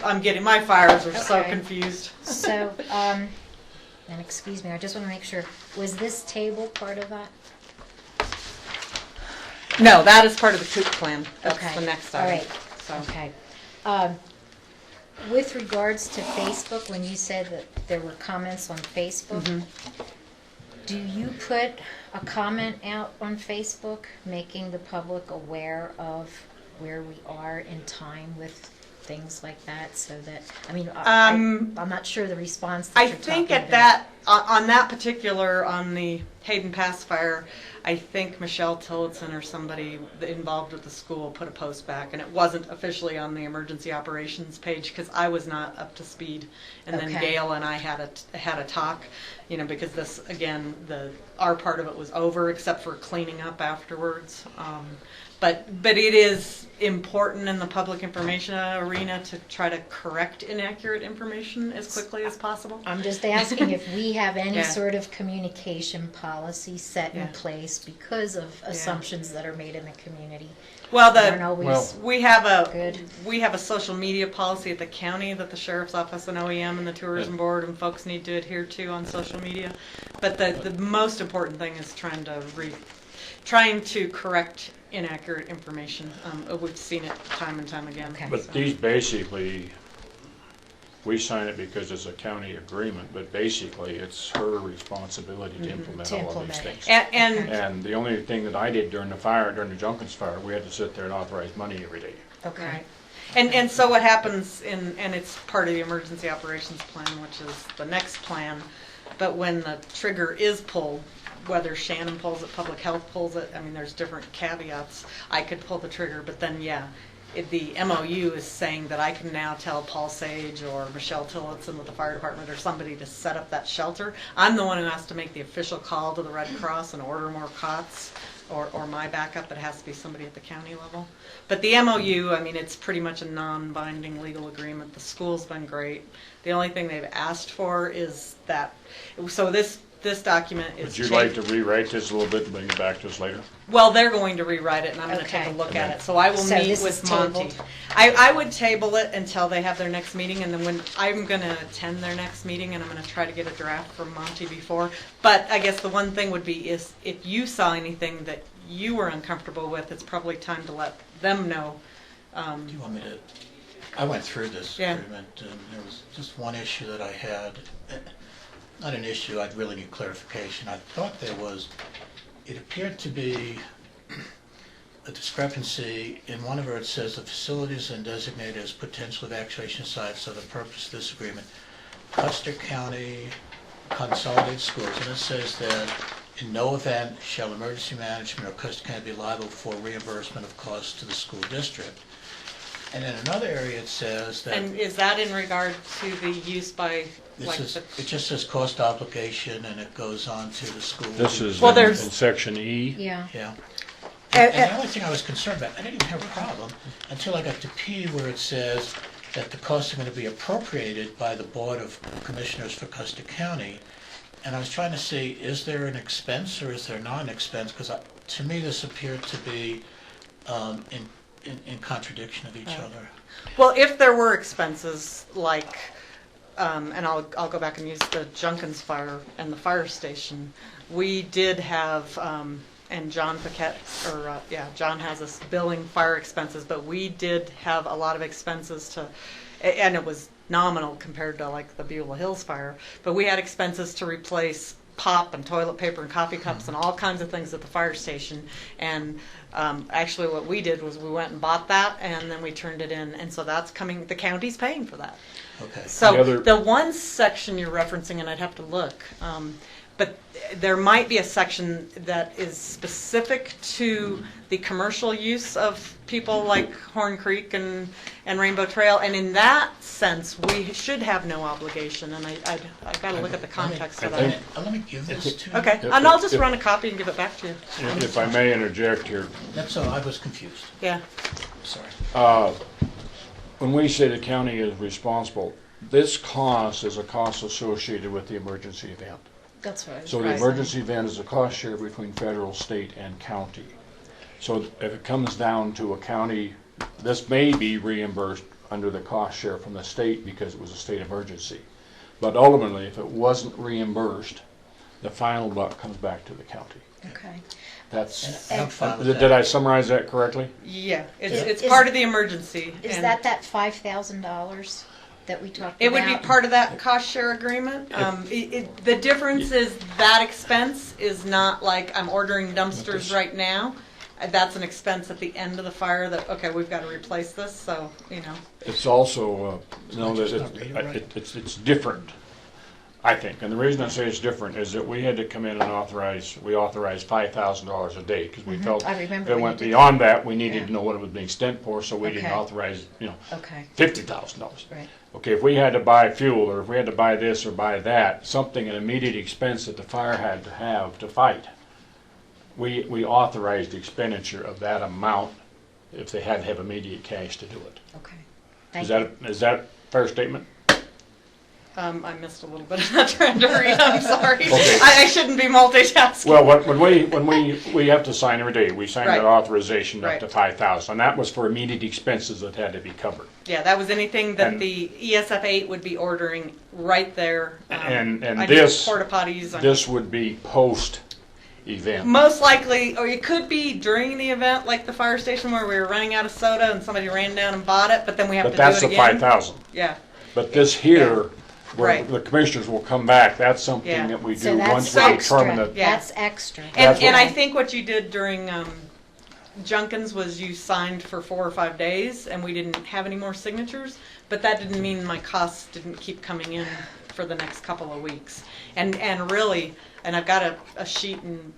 I'm getting, my fires are so confused. So, and excuse me, I just want to make sure, was this table part of that? No, that is part of the COOP plan. That's the next item. All right. So. Okay. With regards to Facebook, when you said that there were comments on Facebook, do you put a comment out on Facebook making the public aware of where we are in time with things like that, so that, I mean, I'm not sure the response that I you're think talking at about. that, on that particular, on the Hayden Pass fire, I think Michelle Tillotson or somebody involved with the school put a post back, and it wasn't officially on the emergency operations page because I was not up to speed. And then Okay. Gail and I had a talk, you know, because this, again, our part of it was over except for cleaning up afterwards. But it is important in the public information arena to try to correct inaccurate information as quickly as possible. I'm just asking if we have any Yeah. sort of communication policy set in Yeah. place because of assumptions that are made in the community. Well, That aren't always we have good. a social media policy at the county that the sheriff's office and OEM and the tourism board and folks need to adhere to on social media. But the most important thing is trying to correct inaccurate information. We've seen it time and time again. But these basically, we sign it because it's a county agreement, but basically it's her responsibility to implement all of these things. And the only thing that I did during the Junkins fire, we had to sit there and authorize money every day. Okay. And so what happens and it's part of the emergency operations plan, which is the next plan, but when the trigger is pulled, whether Shannon pulls it, public health pulls it, I mean, there's different caveats. I could pull the trigger, but then, the MOU is saying that I can now tell Paul Sage or Michelle Tillotson with the fire department or somebody to set up that shelter. I'm the one who has to make the official call to the Red Cross and order more cots or my backup. It has to be somebody at the county level. But the MOU, I mean, it's pretty much a non-binding legal agreement. The school's been great. The only thing they've asked for is that, so this document is. Would you like to rewrite this a little bit and bring it back to us later? Well, they're going to rewrite it, and I'm going to take a look at it. So I will meet with Monty. I would table it until they have their next meeting, and then when I'm going to attend their next meeting, and I'm going to try to get a draft from Monty before. But I guess the one thing would be is if you saw anything that you were uncomfortable with, it's probably time to let them know. Do you want me to? I went through this Yeah. agreement, and there was just one issue that I had. Not an issue, I'd really need clarification. I thought there was, it appeared to be a discrepancy. In one of it says the facilities and designated as potential evacuation sites for the purpose of this agreement, Custer County Consolidated Schools, and it says that in no event shall emergency management or Custer County be liable for reimbursement of costs to the school district. And in another area it says that... And is that in regard to the use by... It just says cost obligation, and it goes on to the school. This is in section E. Yeah. Yeah. And the only thing I was concerned about, I didn't even have a problem until I got to P, where it says that the costs are going to be appropriated by the Board of Commissioners for Custer County. And I was trying to see, is there an expense or is there not an expense? Because to me, this appeared to be in contradiction of each other. Well, if there were expenses like... and I'll go back and use the Junkins fire and the fire station. We did have, and John Paquette, John has us billing fire expenses, but we did have a lot of expenses and it was nominal compared to like the Beulah Hills fire, but we had expenses to replace pop and toilet paper and coffee cups and all kinds of things at the fire station. And actually what we did was we went and bought that and then we turned it in, and so that's coming, the county's paying for that. Okay. So the one section you're referencing, and I'd have to look, but there might be a section that is specific to the commercial use of people like Horn Creek and Rainbow Trail, and in that sense, we should have no obligation. And I've got to look at the context of that. Let me give this to you. Okay, and I'll just run a copy and give it back to you. If I may interject here. That's all. I was confused. Yeah. Sorry. When we say the county is responsible, this cost is a cost associated with the emergency event. That's right. So the emergency event is a cost share between federal, state, and county. So if it comes down to a county, this may be reimbursed under the cost share from the state because it was a state emergency. But ultimately, if it wasn't reimbursed, the final buck comes back to the county. Okay. That's. And did I summarize that correctly? Yeah, it's part of the emergency. Is that $5,000 that we talked about? It would be part of that cost share agreement. The difference is that expense is not like I'm ordering dumpsters right now. that's an expense at the end of the fire that, okay, we've got to replace this, so, It's also, it's different, I think. And the reason I say it's different is that we had to come in and authorized $5,000 a day because we felt I if remember it when went you did beyond that, we needed Yeah. to know what it was being spent for, so we didn't Okay. authorize, Okay. $50,000. Right. Okay, if we had to buy fuel or if we had to buy this or buy that, something, an immediate expense that the fire had to have to fight, we authorized the expenditure of that amount if they had to have immediate cash to do it. Okay. Is that a fair statement? I missed a little bit of that trying to read, I'm sorry. Okay. I shouldn't be multitasking. Well, when we have to sign every day, we sign Right. that authorization up Right. to 5,000, and that was for immediate expenses that had to be covered. Yeah, that was anything that And- the ESF 8 would be ordering right there. And I did this, porta potties. this would be post-event. Most likely, or it could be during the event, like the fire station where we were running out of soda and somebody ran down and bought it, but then we have But to that's do the it again. 5,000. Yeah. But this here, where Right. the commissioners will come back, that's something Yeah. that we So do that's once we extra. determine that. Yeah. That's extra. That's And what- I think what you did during Junkins was you signed for 4 or 5 days, and we didn't have any more signatures, but that didn't mean my costs didn't keep coming in for the next couple of weeks. And really, and I've got a sheet, and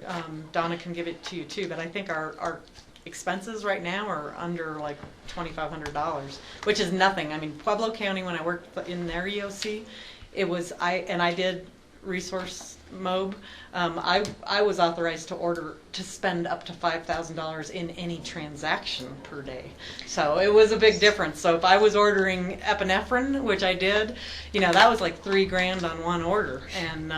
Donna can give it to you too, but I think our expenses right now are under like $2,500, which is nothing. I mean, Pueblo County, when I worked in their EOC, it was, I did resource MOB, I was authorized to spend up to $5,000 in any transaction per day. So it was a big difference. So if I was ordering epinephrine, which I did, that was like $3,000 on one order. And,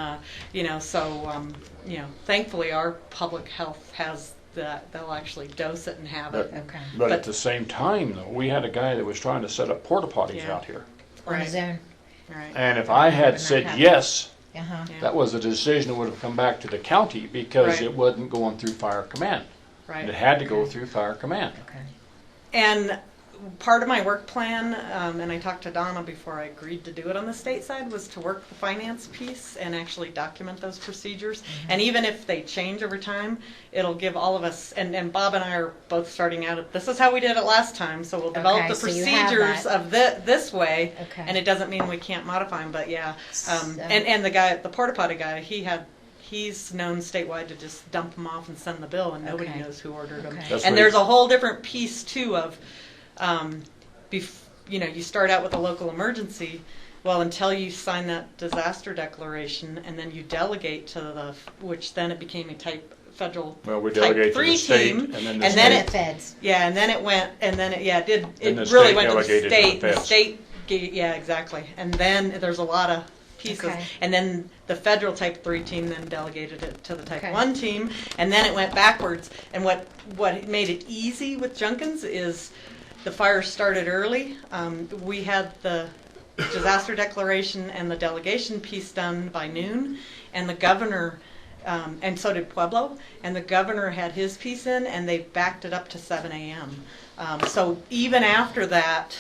thankfully our public health has that. They'll actually dose it and have it. Okay. But at the same time, though, we had a guy that was trying to set up porta potties Yeah. out here. On his own. Right. And if I had said happened. yes, Uh-huh. that was a decision that would have come back to the county because Right. it wasn't going through fire command. Right. It had to go through fire command. Okay. And part of my work plan, and I talked to Donna before I agreed to do it on the state side, was to work the finance piece and actually document those procedures. And even if they change over time, it'll give all of us, and Bob and I are both starting out, this is how we did it last time, so we'll develop Okay, the so you have procedures that. of this way, Okay. and it doesn't mean we can't modify them, but yeah. So- And the guy, the porta potty guy, he's known statewide to just dump them off and send the bill, and nobody Okay. knows who ordered them. Okay. That's And what there's he- a whole different piece too of, you start out with a local emergency. Well, until you sign that disaster declaration, and then you delegate to which then it became a federal Well, we type delegate to 3 the state, team, and then the and then state- Feds. yeah, and then it went, and then it did. Then It the really state went to the delegated to the state. The feds. state, yeah, exactly. And then there's a lot of pieces, Okay. and then the federal type 3 team then delegated it to the type Okay. 1 team, and then it went backwards. And what made it easy with Junkins is the fire started early. We had the disaster declaration and the delegation piece done by noon, and the governor, and so did Pueblo, and the governor had his piece in, and they backed it up to 7 a.m. So even after that,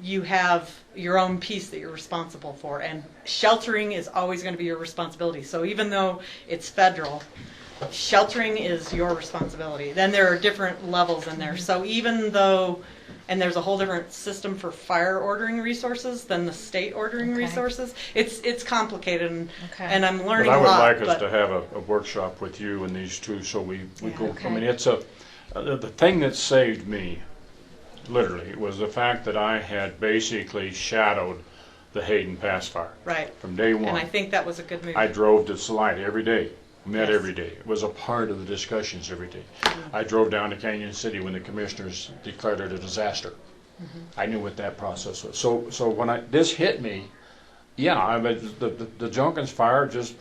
you have your own piece that you're responsible for, and sheltering is always going to be your responsibility. So even though it's federal, sheltering is your responsibility. Then there are different levels in there. So even though, and there's a whole different system for fire ordering resources than the state ordering Okay. resources. It's complicated, and, Okay. and I'm But learning I a would lot. like us but- to have a workshop with you and these two, so we Yeah. go, Okay. I mean, it's the thing that saved me, literally, was the fact that I had basically shadowed the Hayden Pass fire. Right. From day one. And I think that was a good move. I drove to Salida every day, met Yes. every day. It was a part of the discussions every day. I drove down to Canyon City when the commissioners declared it a disaster. I knew what that process was. So when this hit me, the Junkins fire just,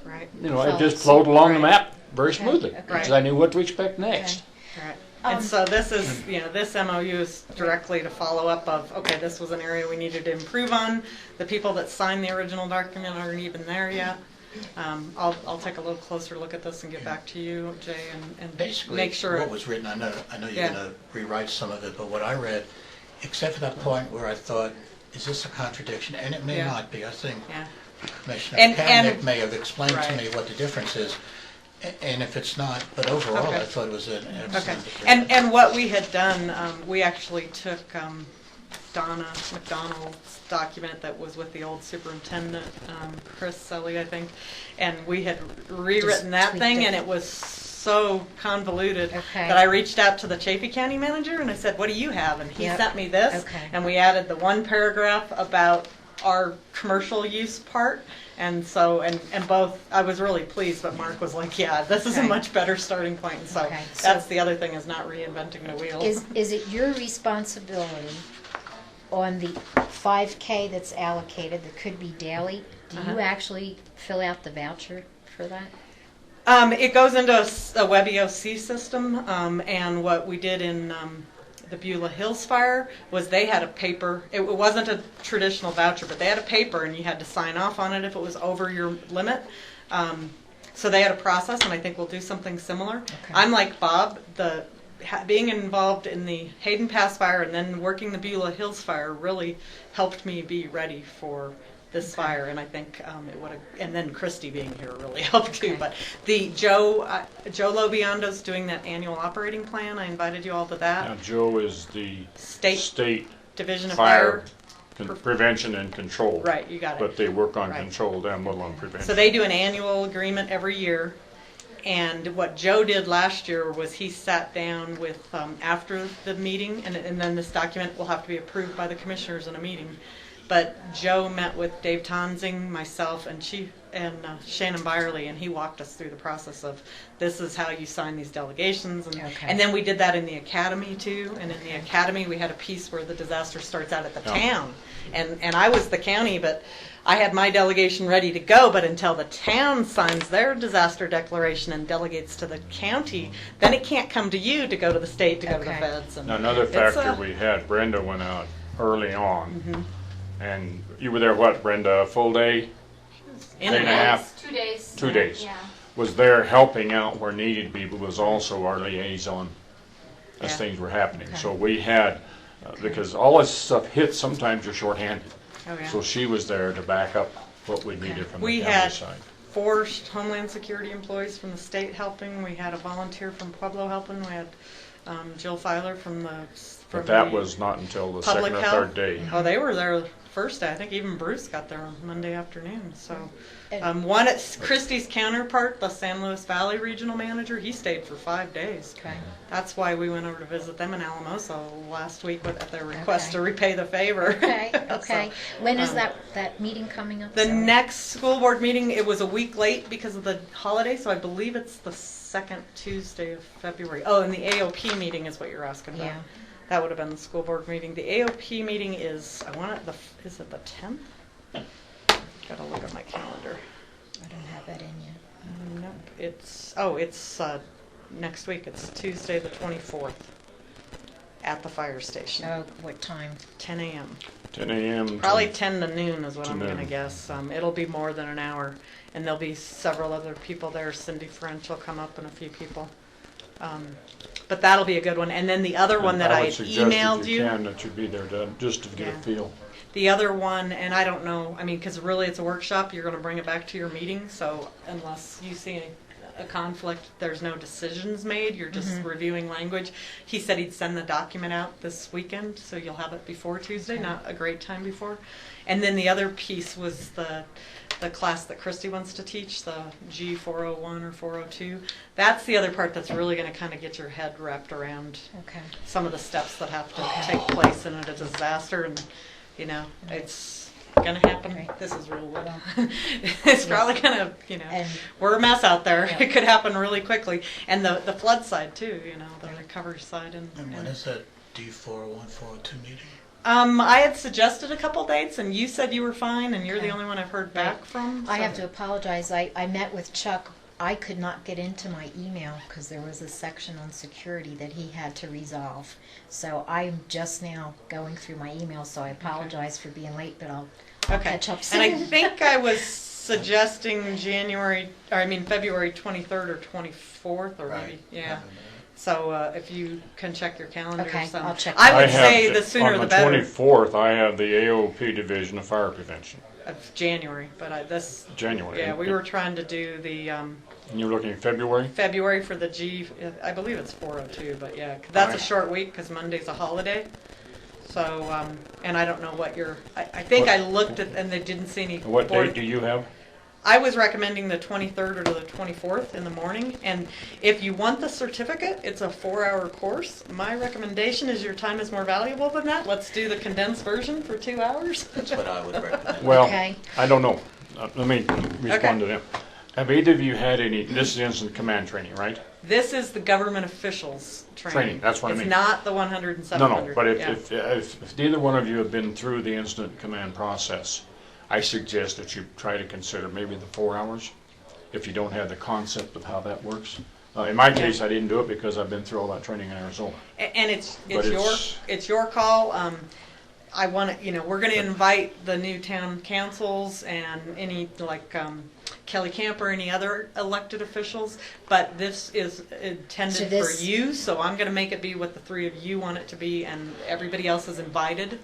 Right. it just flowed along the Right. map very Okay. smoothly. Okay. Because I knew what to expect next. Right. Um, And so this is, this MOU is directly to follow up of, okay, this was an area we needed to improve on. The people that signed the original document aren't even there yet. I'll take a little closer look at this and get back to you, Jay, and Basically, make sure. what was written, I know you're Yeah. going to rewrite some of it, but what I read, except for that point where I thought, is this a contradiction? And it may Yeah. not be. I think Yeah. Commissioner And- Kamnick may have explained to right. me what the difference is. And if it's not, but overall, Okay. I thought it was an excellent. Okay. And what we had done, we actually took Donna McDonald's document that was with the old superintendent, Chris Sully, I think, and we had rewritten that tweaked thing, it. and it was so convoluted Okay. that I reached out to the Chaffey County manager and I said, "What do you have?" And he Yep. sent me this, Okay. and we added the one paragraph about our commercial use part. And so, and both, I was really pleased, but Mark was like, yeah, this is a Okay. much better starting point. And so Okay, so- that's the other thing, is not reinventing the wheel. Is it your responsibility on the 5K that's allocated, that could be daily, do you actually fill out the voucher for that? It goes into a WebEOC system, and what we did in the Beulah Hills Fire was they had a paper. It wasn't a traditional voucher, but they had a paper, and you had to sign off on it if it was over your limit. So they had a process, and I think we'll do something similar. Okay. I'm like Bob, being involved in the Hayden Pass Fire and then working the Beulah Hills Fire really helped me be ready for this fire, and I think it would have, and then Christy being here really helped too. But the Joe Lobiondo's doing that annual operating plan. I invited you all to that. Now, Joe is the State Division of Fire Fire. Prevention and Control. Right, you got it. But they work on Right. control down below on prevention. So they do an annual agreement every year. And what Joe did last year was he sat down with, after the meeting, and then this document will have to be approved by the commissioners in a meeting. But Joe met with Dave Tonsing, myself, and Shannon Byerly, and he walked us through the process of this is how you sign these delegations. And then we did that in the academy too. And in the academy we had a piece where the disaster starts out at the town. And I was the county, but I had my delegation ready to go, but until the town signs their disaster declaration and delegates to the county, then it can't come to you to go to the state, to go to the feds. And Now, another it's factor we had, Brenda went out early on. And you were there, what, Brenda, a full day? Day and a half? 2 days. 2 days. Yeah. Was there helping out where needed be, but was also our liaison as Yeah. things were happening. So we had, because all this stuff hits, sometimes you're shorthanded. Oh, yeah. So she was there to back up what we needed from We the had county side. 4 Homeland Security employees from the state helping. We had a volunteer from Pueblo helping. We had Jill Filer from the But that was not until the Public second or Health. third day. Oh, they were there first day. I think even Bruce got there on Monday afternoon. So, And- Christie's counterpart, the San Luis Valley regional manager, he stayed for 5 days. Okay. That's why we went over to visit them in Alamosa last week at their request Okay. to repay the favor. Okay, okay. So, When is that meeting coming up? the Sarah? next school board meeting, it was a week late because of the holiday, so I believe it's the second Tuesday of February. Oh, and the AOP meeting is what you're asking about. Yeah. That would have been the school board meeting. The AOP meeting is, is it the 10th? Gotta look at my calendar. I don't have that in yet. Nope, it's next week. It's Tuesday the 24th at the fire station. Oh, what time? 10 a.m. 10 a.m. Probably 10 to noon is what to I'm going to noon. guess. It'll be more than an hour, and there'll be several other people there. Cindy French will come up and a few people. But that'll be a good one. And then the other one that I had emailed if you. can, that you be there just to get a Yeah. feel. The other one, and I don't know, I mean, because really it's a workshop, you're going to bring it back to your meeting, so unless you see a conflict, there's no decisions made, you're just reviewing language. He said he'd send the document out this weekend, so you'll have it before Tuesday, Okay. not a great time before. And then the other piece was the class that Christy wants to teach, the G401 or 402. That's the other part that's really going to kind of get your head wrapped around Okay. some of the steps that have to take place in a disaster, and it's gonna happen. Right. This is real wood. It's probably gonna, And- we're a mess out there. Yeah. It could happen really quickly. And the flood side too, the recovery side. And when is that D401, 402 meeting? I had suggested a couple dates, and you said you were fine, and you're the Okay. only one I've heard back from. I so- have to apologize. I met with Chuck. I could not get into my email because there was a section on security that he had to resolve. So I'm just now going through my email, so I apologize for being late, but I'll catch up soon. And I think I was suggesting February 23rd or 24th, or Right. maybe, yeah. So if you can check your calendars. Okay, I'll check. I would say the sooner the better. On the 24th, I have the AOP Division of Fire Prevention. Of January, but this. January. Yeah, we were trying to do the. And you're looking at February? February for the G, I believe it's 402, but yeah, 'cause that's a short week because Monday's a holiday. So, and I don't know what I think I looked at and they didn't see any. What date do you have? I was recommending the 23rd or the 24th in the morning, and if you want the certificate, it's a 4-hour course. My recommendation is your time is more valuable than that. Let's do the condensed version for 2 hours. That's what I would recommend. Well, Okay. I don't know. Let me respond to them. Have either of you had any, this is instant command training, right? This is the government officials training. That's what I mean. It's not the 100 and No, 700. but yeah. if neither one of you have been through the instant command process, I suggest that you try to consider maybe the 4 hours, if you don't have the concept of how that works. In my case, I didn't do it because I've been through all that training in Arizona. And it's your call. I want to, we're going to invite the new town councils and any like Kelly Camp or any other elected officials, but this is intended for you, so I'm going to make it be what the three of you want it to be, and everybody else is invited.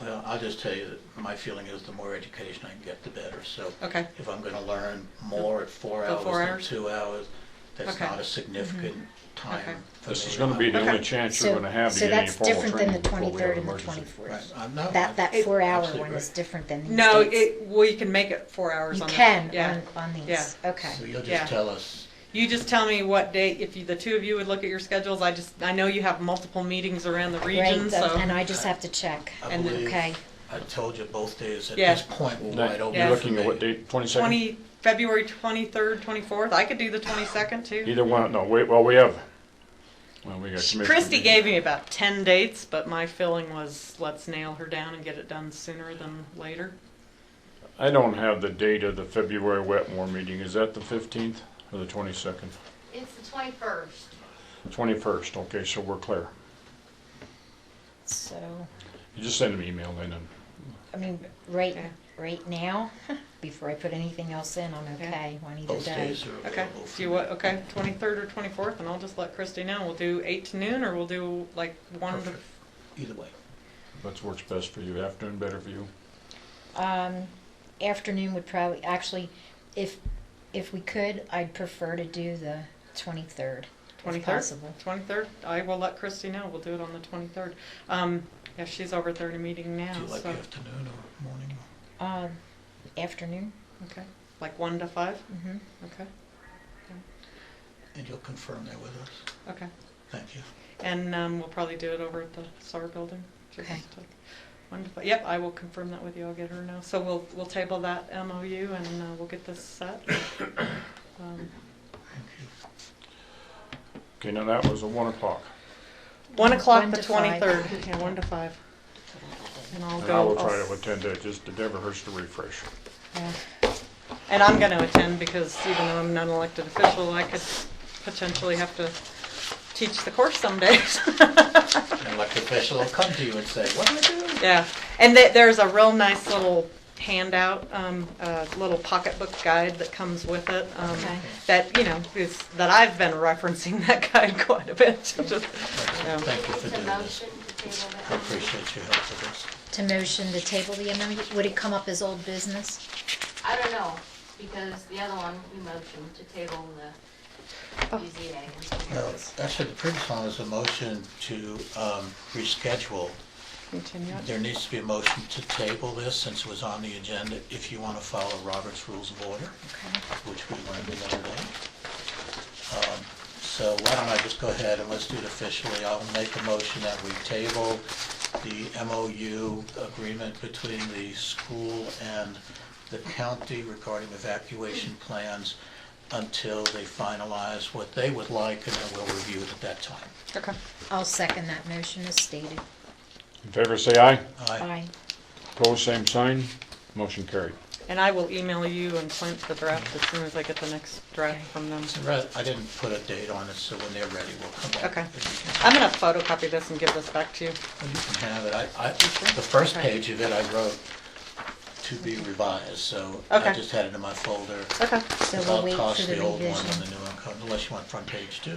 Well, I'll just tell you that my feeling is the more education I can get, the better. So okay. If I'm going to learn more at 4 hours than 2 hours, that's not a significant time. For This me. is going to be the only chance you're going to have to So get any that's formal different training than the before we have 23rd and the emergency. 24th. Right. No, That 4-hour one is different than these No, dates. well, you can make it 4 hours. You on can yeah. on these. Yeah. Okay. So you'll just tell us. You just tell me what date. If the two of you would look at your schedules, I know you have multiple meetings around the region, Right, so and I just have to check. I believe Okay. I told you both days at Yeah. this point we're wide open. You're looking at what date? 22nd? February 23rd, 24th. I could do the 22nd too. Either one. No, wait. Well, we have. Well, we got commissioner Christy meeting. gave me about 10 dates, but my feeling was let's nail her down and get it done sooner than later. I don't have the date of the February Wetmore meeting. Is that the 15th or the 22nd? It's the 21st. 21st. Okay, so we're clear. So, You just send an email then. And I mean, right now, before I put anything else in, I'm okay on either Both day. days are Okay. available. Do you what? Okay, 23rd or 24th, and I'll just let Christy know. We'll do 8 to noon, or we'll do like 1 Perfect. Either way. what works best for you? Afternoon better for you? Afternoon would probably, actually, if we could, I'd prefer to do the 23rd. 23rd? If possible. 23rd? I will let Christy know. We'll do it on the 23rd. Yeah, she's over there in a meeting now. Do you like so. afternoon or morning? Afternoon. Okay. Like 1 to 5? Mm-hmm. Okay. And you'll confirm that with us. Okay. Thank you. And we'll probably do it over at the SAR building. Just Okay. like 1 to 5. Yep, I will confirm that with you. I'll get her know. So we'll table that MOU and we'll get this set. Okay, now that was a 1 o'clock. 1 o'clock 1 the to 5. 23rd. Yeah, 1 to 5. And I'll And go. I will try to attend it. Just it never hurts to refresh. Yeah. And I'm going to attend because even though I'm an unelected official, I could potentially have to teach the course some days. An elected official will come to you and say, what do I do? Yeah, and there's a real nice little handout, a little pocketbook guide that comes with it. Okay. That that I've been referencing that guide quite a bit. Just, Thank you for It's a doing this. motion to table I that. appreciate your help with this. To motion to table the amendment, would it come up as old business? I don't know, because the other one, we motioned to table the BZA. Well, actually, the previous one was a motion to reschedule. Continue it. There needs to be a motion to table this since it was on the agenda if you want to follow Robert's Rules of Order, which we learned the other day. So why don't I just go ahead and let's do it officially. I'll make a motion that we table the MOU agreement between the school and the county regarding evacuation plans until they finalize what they would like, and then we'll review it at that time. Okay. I'll second that motion as stated. In favor, say aye. Aye. Opposed, same sign. Motion carried. And I will email you and Clint the draft as soon as I get the next draft from them. I didn't put a date on it, so when they're ready, we'll come back. Okay. I'm going to photocopy this and give this back to you. You can have it. The first page of it I wrote to be revised, so I Okay. just had it in my folder. Okay. So we'll wait I'll toss for the the old one revision. when the new one comes, unless you want front page too.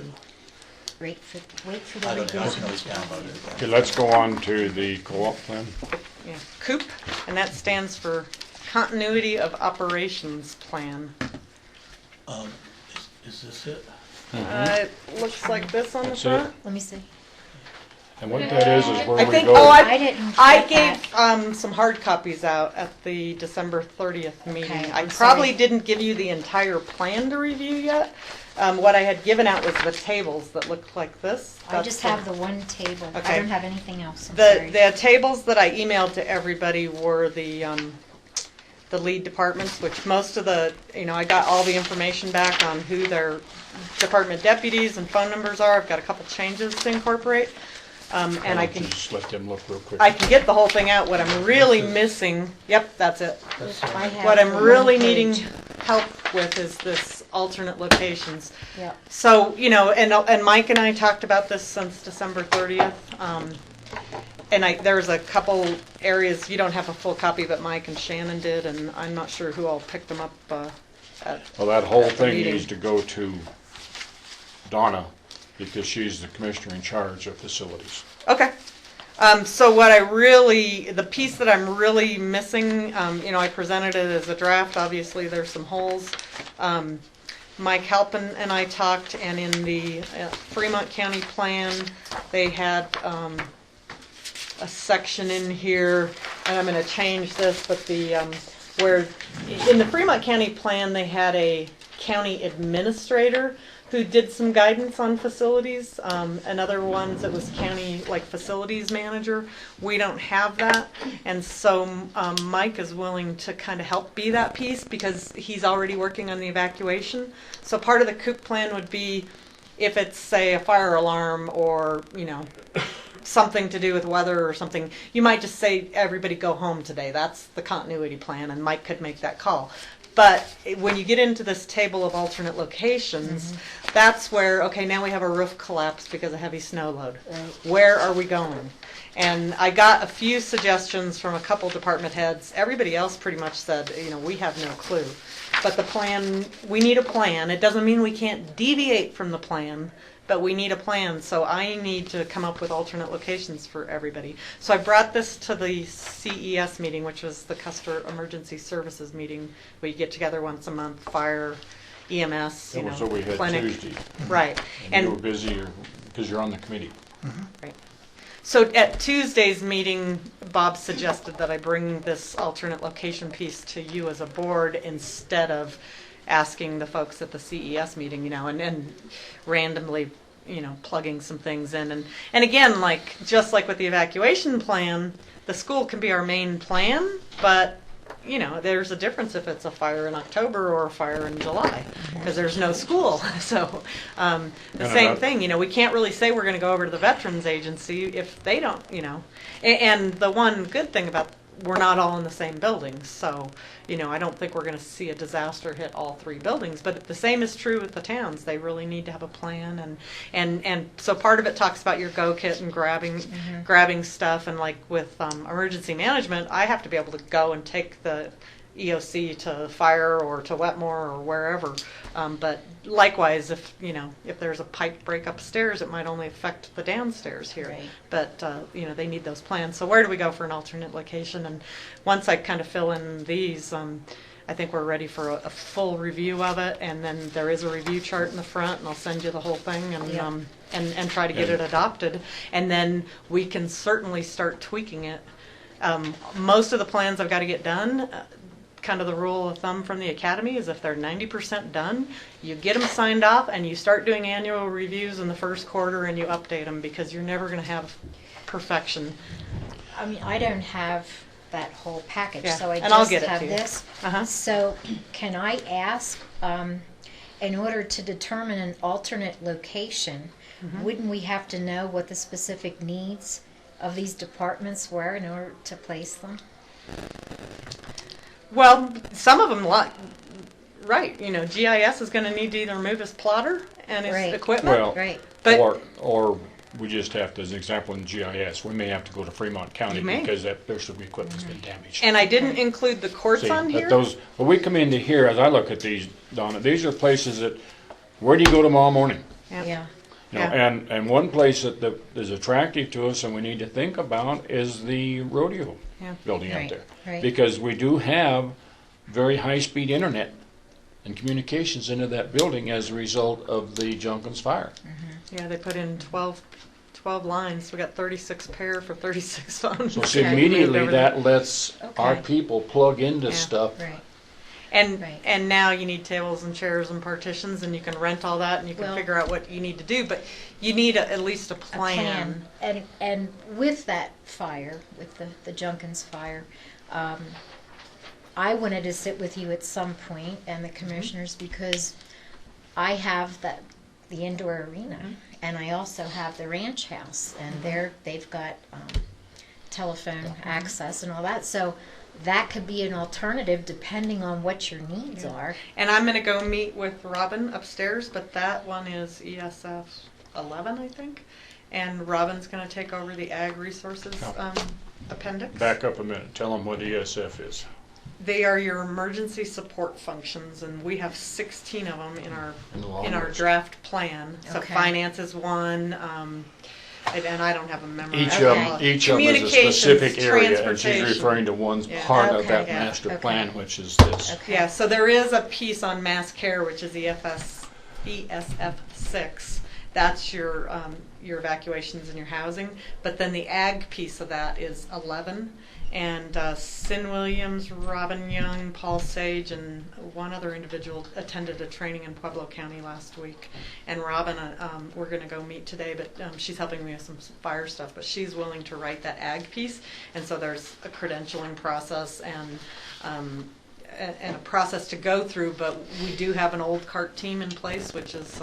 wait for the I don't know, I can revision. always download it. Okay, let's go on to the co-op plan. Yeah, COOP, and that stands for Continuity of Operations Plan. Is this it? It looks like this on the That's front. it. Let me see. And what that is where I we think, go. I didn't I get gave some hard copies out at the December 30th meeting. Okay, I I'm probably sorry. didn't give you the entire plan to review yet. What I had given out was the tables that looked like this. I just have the one table. I Okay. don't have anything else. I'm The sorry. the tables that I emailed to everybody were the lead departments, which most of the, I got all the information back on who their department deputies and phone numbers are. I've got a couple changes to incorporate. And Why I don't can you just let them look real quick. I can get the whole thing out. What I'm really missing, yep, that's it. I have What I'm the really one needing page. help with is this alternate locations. Yep. So, and Mike and I talked about this since December 30th. And there's a couple areas, you don't have a full copy, but Mike and Shannon did, and I'm not sure who all picked them up Well, that whole at the thing meeting. needs to go to Donna, because she's the commissioner in charge of facilities. Okay. So the piece that I'm really missing, I presented it as a draft. Obviously, there's some holes. Mike Halpin and I talked, and in the Fremont County plan, they had a section in here, and I'm going to change this, but where in the Fremont County plan, they had a county administrator who did some guidance on facilities, and other ones it was county facilities manager. We don't have that, and so Mike is willing to kind of help be that piece because he's already working on the evacuation. So part of the COOP plan would be if it's, say, a fire alarm or something to do with weather or something, you might just say everybody go home today. That's the continuity plan, and Mike could make that call. But when you get into this table of alternate locations, that's where, okay, now we have a roof collapse because of heavy snow load. Right. Where are we going? And I got a few suggestions from a couple department heads. Everybody else pretty much said, we have no clue. But the plan, we need a plan. It doesn't mean we can't deviate from the plan, but we need a plan. So I need to come up with alternate locations for everybody. So I brought this to the CES meeting, which was the Custer Emergency Services meeting, where you get together once a month, fire, EMS, That was what we had clinic. Tuesday. Right. And you were busy because you're on the committee. Right. So at Tuesday's meeting, Bob suggested that I bring this alternate location piece to you as a board instead of asking the folks at the CES meeting, and randomly, plugging some things in. And again, just like with the evacuation plan, the school can be our main plan, but there's a difference if it's a fire in October or a fire in July, because there's no school. So the same thing, we can't really say we're going to go over to the Veterans Agency if they don't, And the one good thing about we're not all in the same building, so I don't think we're going to see a disaster hit all three buildings. But the same is true with the towns; they really need to have a plan, and so part of it talks about your go kit and grabbing stuff, and like with emergency management, I have to be able to go and take the EOC to fire or to Wetmore or wherever. But likewise, if there's a pipe break upstairs, it might only affect the downstairs here. Right. But they need those plans. So where do we go for an alternate location? And once I kind of fill in these, I think we're ready for a full review of it. And then there is a review chart in the front, and I'll send you the whole thing and try to get it adopted. And then we can certainly start tweaking it. Most of the plans I've got to get done. Kind of the rule of thumb from the academy is if they're 90% done, you get them signed off and you start doing annual reviews in the first quarter and you update them, because you're never going to have perfection. I mean, I don't have that whole package, Yeah, so I and I'll just get it have to you. this. So can I ask, in order to determine an alternate location, wouldn't we have to know what the specific needs of these departments were in order to place them? Well, some of them, right, GIS is going to need to either move his plotter and his equipment. Well, but or we just have to, as an example in GIS, we may have to go to Fremont County because there's some equipment's been damaged. And I didn't include the courts on here. When we come into here, as I look at these, Donna, these are places that, where do you go tomorrow morning? Yeah. Yeah. And one place that is attractive to us and we need to think about is the rodeo building out Right, there. right. Because we do have very high-speed internet and communications into that building as a result of the Junkins fire. Yeah, they put in 12 lines. We got 36 pair for 36 phones. So see, immediately Moved that everything. lets our people plug into stuff. Right. And now you need tables and chairs and partitions, and you can rent all that, and you can Well- figure out what you need to do. But you need at least a plan. And with that fire, with the Junkins fire, I wanted to sit with you at some point and the commissioners because I have the indoor arena and I also have the ranch house, and they've got telephone access and all that. So that could be an alternative depending on what your needs are. And I'm going to go meet with Robin upstairs, but that one is ESF 11, I think. And Robin's going to take over the Ag Resources appendix. Back up a minute. Tell them what ESF is. They are your emergency support functions, and we have 16 of them in our draft plan. So Okay. finance is one, and I don't have a memory. Each of them is a specific area, and she's referring to one part of that master plan, which is this. Yeah, so there is a piece on mass care, which is ESF 6. That's your evacuations and your housing. But then the ag piece of that is 11. And Sin Williams, Robin Young, Paul Sage, and one other individual attended a training in Pueblo County last week. And Robin, we're going to go meet today, but she's helping me with some fire stuff. But she's willing to write that ag piece, and so there's a credentialing process and a process to go through. But we do have an old CART team in place, which is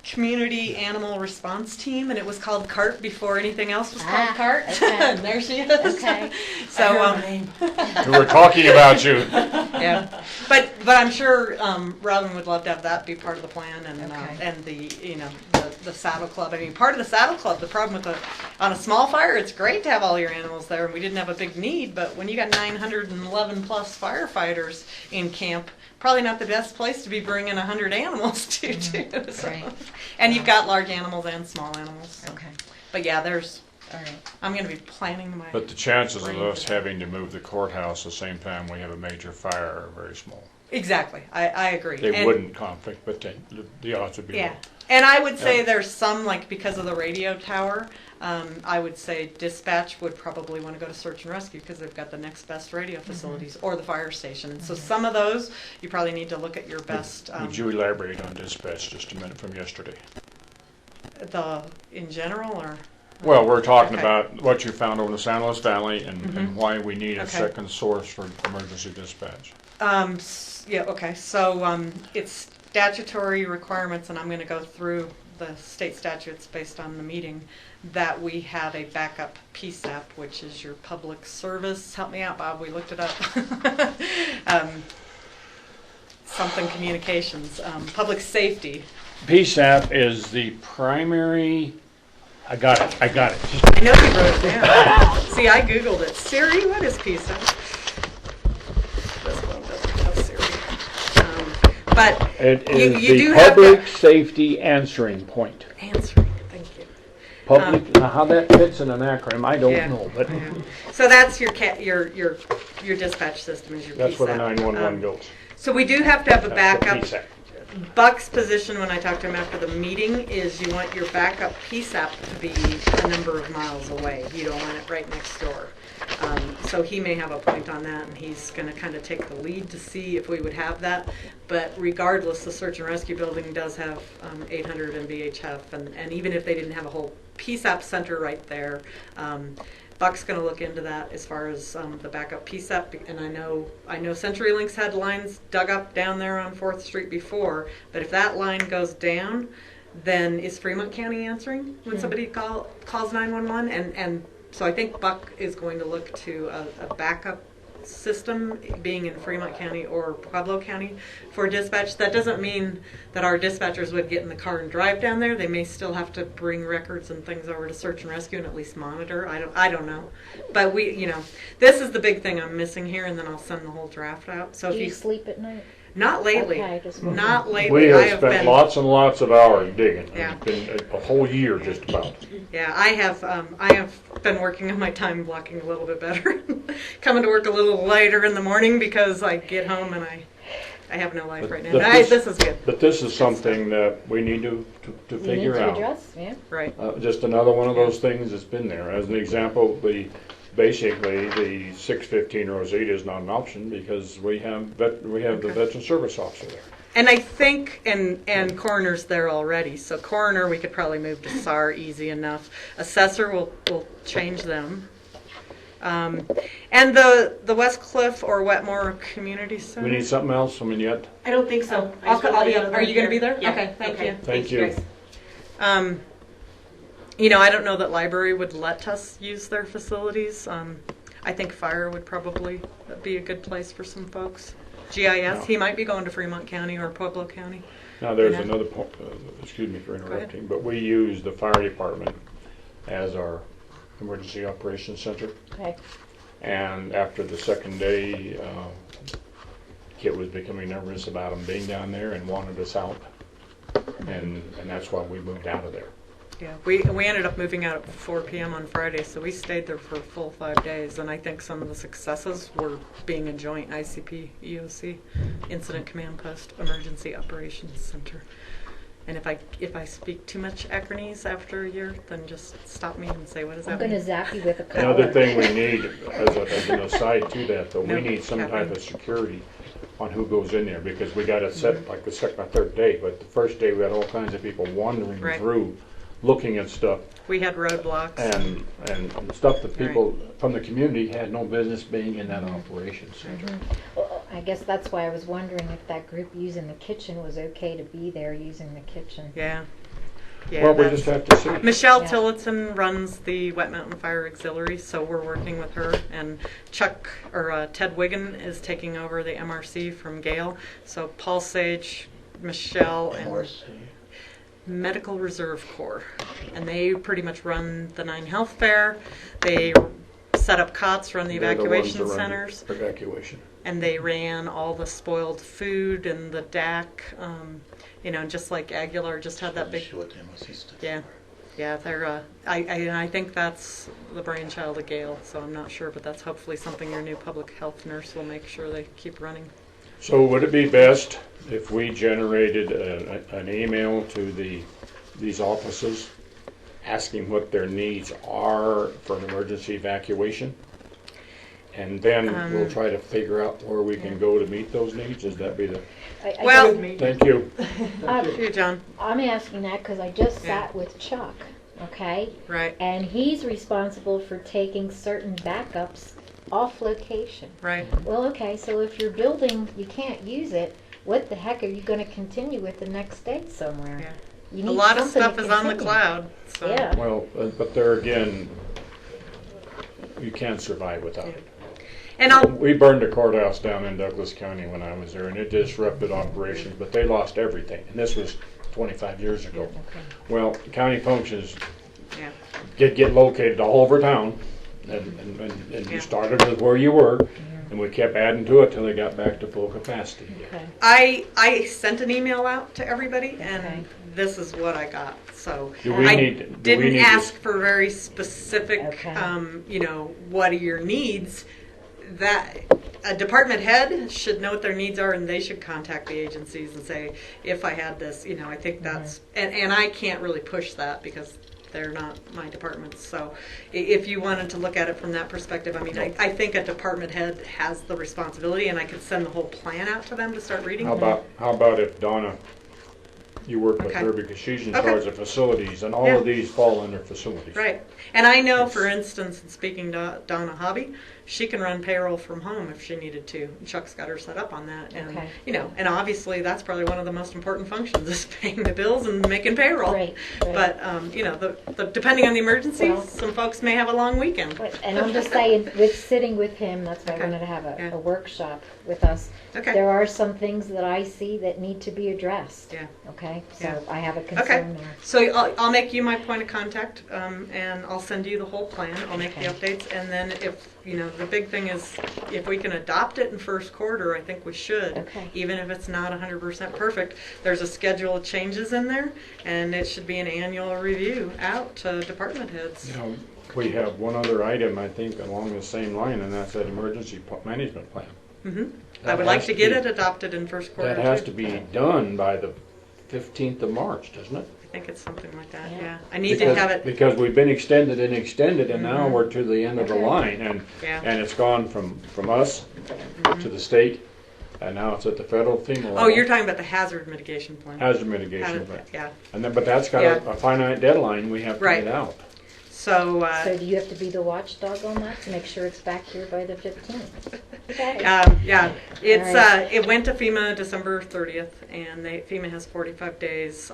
Community Animal Response Team, and it was called CART before anything else was called CART. Okay. And there she is. Okay. So We were talking about you. Yeah, but I'm sure Robin would love to have that be part of the plan, and the the saddle club. I mean, part of the saddle club. The problem with on a small fire, it's great to have all your animals there, and we didn't have a big need. But when you got 911 plus firefighters in camp, probably not the best place to be bringing 100 animals to too. So. Right. And you've got large animals and small animals. So. Okay. But yeah, there's. All right. I'm going to be planning my. But the chances of us having to move the courthouse the same time we have a major fire are very small. Exactly. I agree. They wouldn't conflict, but the odds would be low. And I would say there's some, like, because of the radio tower, I would say dispatch would probably want to go to search and rescue because they've got the next best radio facilities or the fire station. And so some of those, you probably need to look at your best. Would you elaborate on dispatch just a minute from yesterday? In general, or? Well, we're talking about what you found over in the San Luis Valley and why we need a second source for emergency dispatch. Yeah, okay. So it's statutory requirements, and I'm going to go through the state statutes based on the meeting, that we have a backup PSAP, which is your public service. Help me out, Bob. We looked it up. Something communications, public safety. PSAP is the primary. I got it. I know you wrote it down. See, I Googled it. Siri, what is PSAP? This one doesn't have Siri. But It is you the do have public safety answering point. Answering, thank you. Public. Now, how that fits in an acronym, I don't know, but So that's your dispatch system is your that's PSAP. where the 911 goes. So we do have to have a That's the backup. PSAP. Buck's position when I talked to him after the meeting is you want your backup PSAP to be a number of miles away. You don't want it right next door. So he may have a point on that, and he's going to kind of take the lead to see if we would have that. But regardless, the search and rescue building does have 800 and VHF, and even if they didn't have a whole PSAP center right there, Buck's going to look into that as far as the backup PSAP, and I know CenturyLink's had lines dug up down there on 4th Street before, but if that line goes down, then is Fremont County answering when somebody calls 911? And so I think Buck is going to look to a backup system being in Fremont County or Pueblo County for dispatch. That doesn't mean that our dispatchers would get in the car and drive down there. They may still have to bring records and things over to search and rescue and at least monitor. I don't know. But this is the big thing I'm missing here, and then I'll send the whole draft out. So Do if you sleep at night? Not lately. Okay, just Not lately. We I have have spent been, lots and lots of hours digging. Yeah. It's been a whole year just about. yeah, I have been working on my time blocking a little bit better. Coming to work a little later in the morning because I get home and I have no life right now. This is good. But this is something that we need to figure out. Address, yeah. Right. Just another one of those things that's been there. As an example, basically the 615 Rosita is not an option because we have the veteran service officer there. And I think, and coroner's there already, so coroner we could probably move to SAR easy enough. Assessor will change them. And the West Cliff or Wetmore Community Center. We need something else. I mean, yet. I don't think so. I just wanted to be out of Are you going to be there. there? Yeah. Okay, thank you. Thank you. Guys. I don't know that library would let us use their facilities. I think fire would probably be a good place for some folks. GIS, he might be going to Fremont County or Pueblo County. Now, there's another point. Excuse me for interrupting, but we use the fire department as our emergency operations center. Okay. And after the second day, Kit was becoming nervous about them being down there and wanted us out. And that's why we moved out of there. Yeah, we ended up moving out at 4 p.m. on Friday, so we stayed there for a full 5 days. And I think some of the successes were being a joint ICP, EOC, Incident Command Post, Emergency Operations Center. And if I speak too much acronyms after a year, then just stop me and say, what does that mean? I'm going to zap you with a color. Another thing we need, as an aside to that, though, No, we need some Captain. type of security on who goes in there because we got it set like the second or third day. But the first day we had all kinds of people wandering Right. through, looking at stuff. We had roadblocks. And stuff that people from the community had no business being in that operations center. Well, I guess that's why I was wondering if that group using the kitchen was okay to be there using the kitchen. Yeah. Yeah, Well, we just have to see. Michelle Yeah. Tillotson runs the Wet Mountain Fire Auxiliary, so we're working with her. And Ted Wiggin is taking over the MRC from Gail. So Paul Sage, Michelle, and Medical Reserve Corps. And they pretty much run the 9 Health Fair. They set up cots, run the They're the ones evacuation that run the centers. Evacuation. And they ran all the spoiled food and the DAC, just like Aguilar just had that big. Yeah, they're. I think that's the brainchild of Gail, so I'm not sure, but that's hopefully something your new public health nurse will make sure they keep running. So would it be best if we generated an email to these offices asking what their needs are for an emergency evacuation? And then we'll try to figure out where we can go to meet those needs. Does that be the... Well, Thank you. Here, John. I'm asking that because I just sat with Chuck, okay? Right. And he's responsible for taking certain backups off location. Right. Well, okay, so if your building, you can't use it, what the heck are you going to continue with the next day somewhere? Yeah. You A need lot of something stuff to is on the continue. cloud. So. Yeah. Well, but there again, you can't survive without it. And we burned a courthouse down in Douglas County when I was there, and it disrupted operations, but they lost everything. And this was 25 years ago. Okay. Well, county functions get located all over town, and you started with where you were, and we kept adding to it till they got back to full capacity. Okay. I sent an email out to everybody, and this is what I got. So didn't ask for very specific, what are your needs. That a department head should know what their needs are, and they should contact the agencies and say, if I had this, I think that's, and I can't really push that because they're not my departments. So if you wanted to look at it from that perspective, I mean, I think a department head has the responsibility, and I could send the whole plan out to them to start reading. How about if Donna, you work with her because she's in charge of facilities, and all of these fall under facilities. Right. And I know, for instance, in speaking to Donna Hobby, she can run payroll from home if she needed to. And Chuck's got her set up on that. And, and obviously that's probably one of the most important functions is paying the bills and making payroll. Right. But, depending on the emergencies, some folks may have a long weekend. And I'm just saying, with sitting with him, that's why I wanted to have a workshop with us. Okay. There are some things that I see that need to be addressed. Yeah. Okay? So Yeah. I have a concern there. So I'll make you my point of contact, and I'll send you the whole plan. I'll make the updates, and then if, the big thing is if we can adopt it in first quarter, I think we should. Okay. Even if it's not 100% perfect, there's a schedule of changes in there, and it should be an annual review out to department heads. You know, we have one other item, I think, along the same line, and that's that emergency management plan. Hmm. I That would like has to to get be- it adopted in first quarter. That has too. to be done by the 15th of March, doesn't it? I think it's something like that, yeah. I need to Because- have it. Because we've been extended, and now Mhm. we're to the end of the Okay. line, Yeah. and it's gone from us to the state, and now it's at the federal FEMA level. Oh, you're talking about the hazard mitigation plan. Hazard mitigation Hazard- plan. Yeah. And then, but that's got Yeah. a finite deadline, we have to Right. get out. So, So do you have to be the watchdog on that to make sure it's back here by the 15th? yeah, it's All right. it went to FEMA December 30th, and FEMA has 45 days.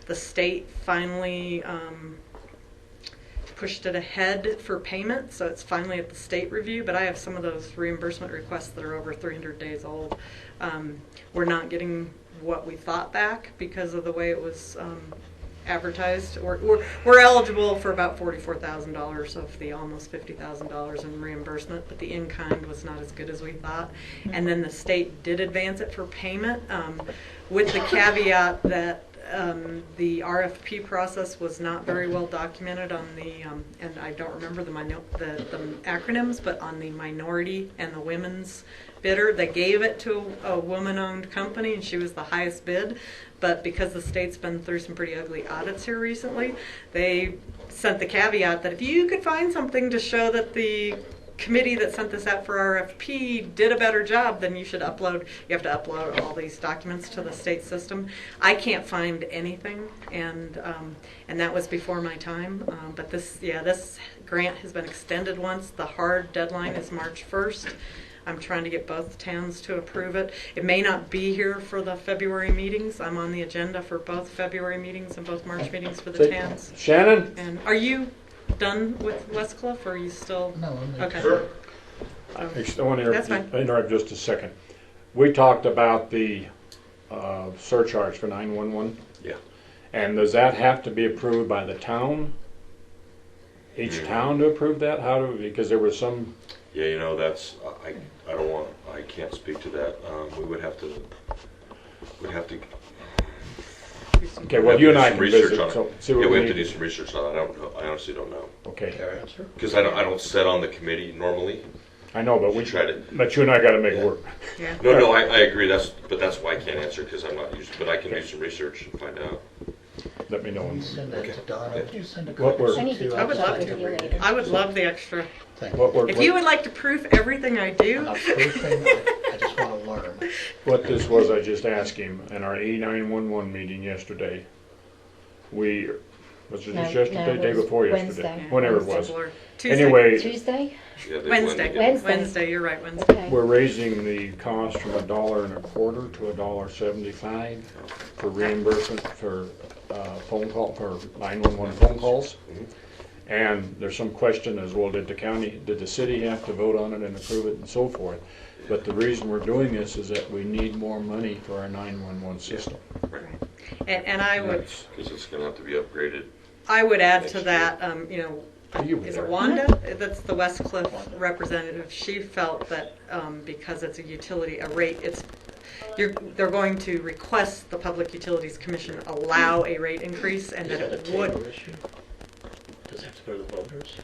The state finally pushed it ahead for payment, so it's finally at the state review. But I have some of those reimbursement requests that are over 300 days old. We're not getting what we thought back because of the way it was advertised. We're eligible for about $44,000 of the almost $50,000 in reimbursement, but the in-kind was not as good as we thought. And then the state did advance it for payment, with the caveat that the RFP process was not very well documented on the, and I don't remember the acronyms, but on the minority and the women's bidder. They gave it to a woman-owned company, and she was the highest bid. But because the state's been through some pretty ugly audits here recently, they sent the caveat that if you could find something to show that the committee that sent this out for RFP did a better job, then you should upload. You have to upload all these documents to the state system. I can't find anything, and that was before my time. But this grant has been extended once. The hard deadline is March 1st. I'm trying to get both towns to approve it. It may not be here for the February meetings. I'm on the agenda for both February meetings and both March meetings for the towns. Shannon? And are you done with Westcliff, or are you still? No, I'm okay. Sure. I want That's to fine. interrupt just a second. We talked about the surcharge for 911. Yeah. And does that have to be approved by the town? Each town to approve that? Because there was some. Yeah, you know, that's, I can't speak to that. We'd have to. Okay, well, you and I can research visit, on so it. see what Yeah, we we have to need. do some research on it. I don't know. I honestly don't know. Okay. Because I don't sit on the committee normally. I know, but we try to. But you and I got to make work. Yeah. No, I agree. That's why I can't answer because I'm not used. But I can do some research and find out. Let me know. Send that to Donna. Would you send a What copy we're- I need to to I would love with you to. later. I would love the extra. Thank If you would like to proof everything I do. I'm not proofing, I just want to learn. What this was, I just asked him in our E911 meeting yesterday. Was it just yesterday, it day was before Wednesday. yesterday, whenever it was. Tuesday. Anyway, Tuesday? Yeah, they Wednesday. blended it. Wednesday. You're right. Wednesday. Okay. we're raising the cost from $1.25 to $1.75 for reimbursement for phone call for 911 phone calls. And there's some question as well, did the city have to vote on it and approve it and so forth? But the reason we're doing this is that we need more money for our 911 system. And I would. Because it's going to have to be upgraded. I would add next to year. that, You were is there. it Wanda? That's the Westcliff representative. She felt that because it's a utility, a rate, they're going to request the Public Utilities Commission allow a rate increase, and that it would. Does it have to go to the voters?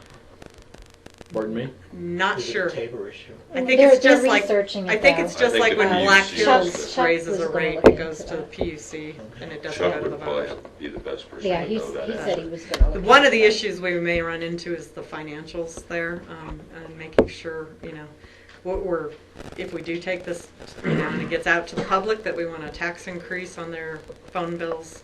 Pardon me? Not Is it sure. a Tabor issue? I think They're it's just like researching it, I think though. it's just I think like the when Black PUC Hills Chuck raises was a gonna rate, look it goes into to the that. PUC and it doesn't Chuck go to the would probably voters. have to be the best person Yeah, to he know that. said he was going to look One of into the that. issues we may run into is the financials there, and making sure, if we do take this, and it gets out to the public that we want a tax increase on their phone bills,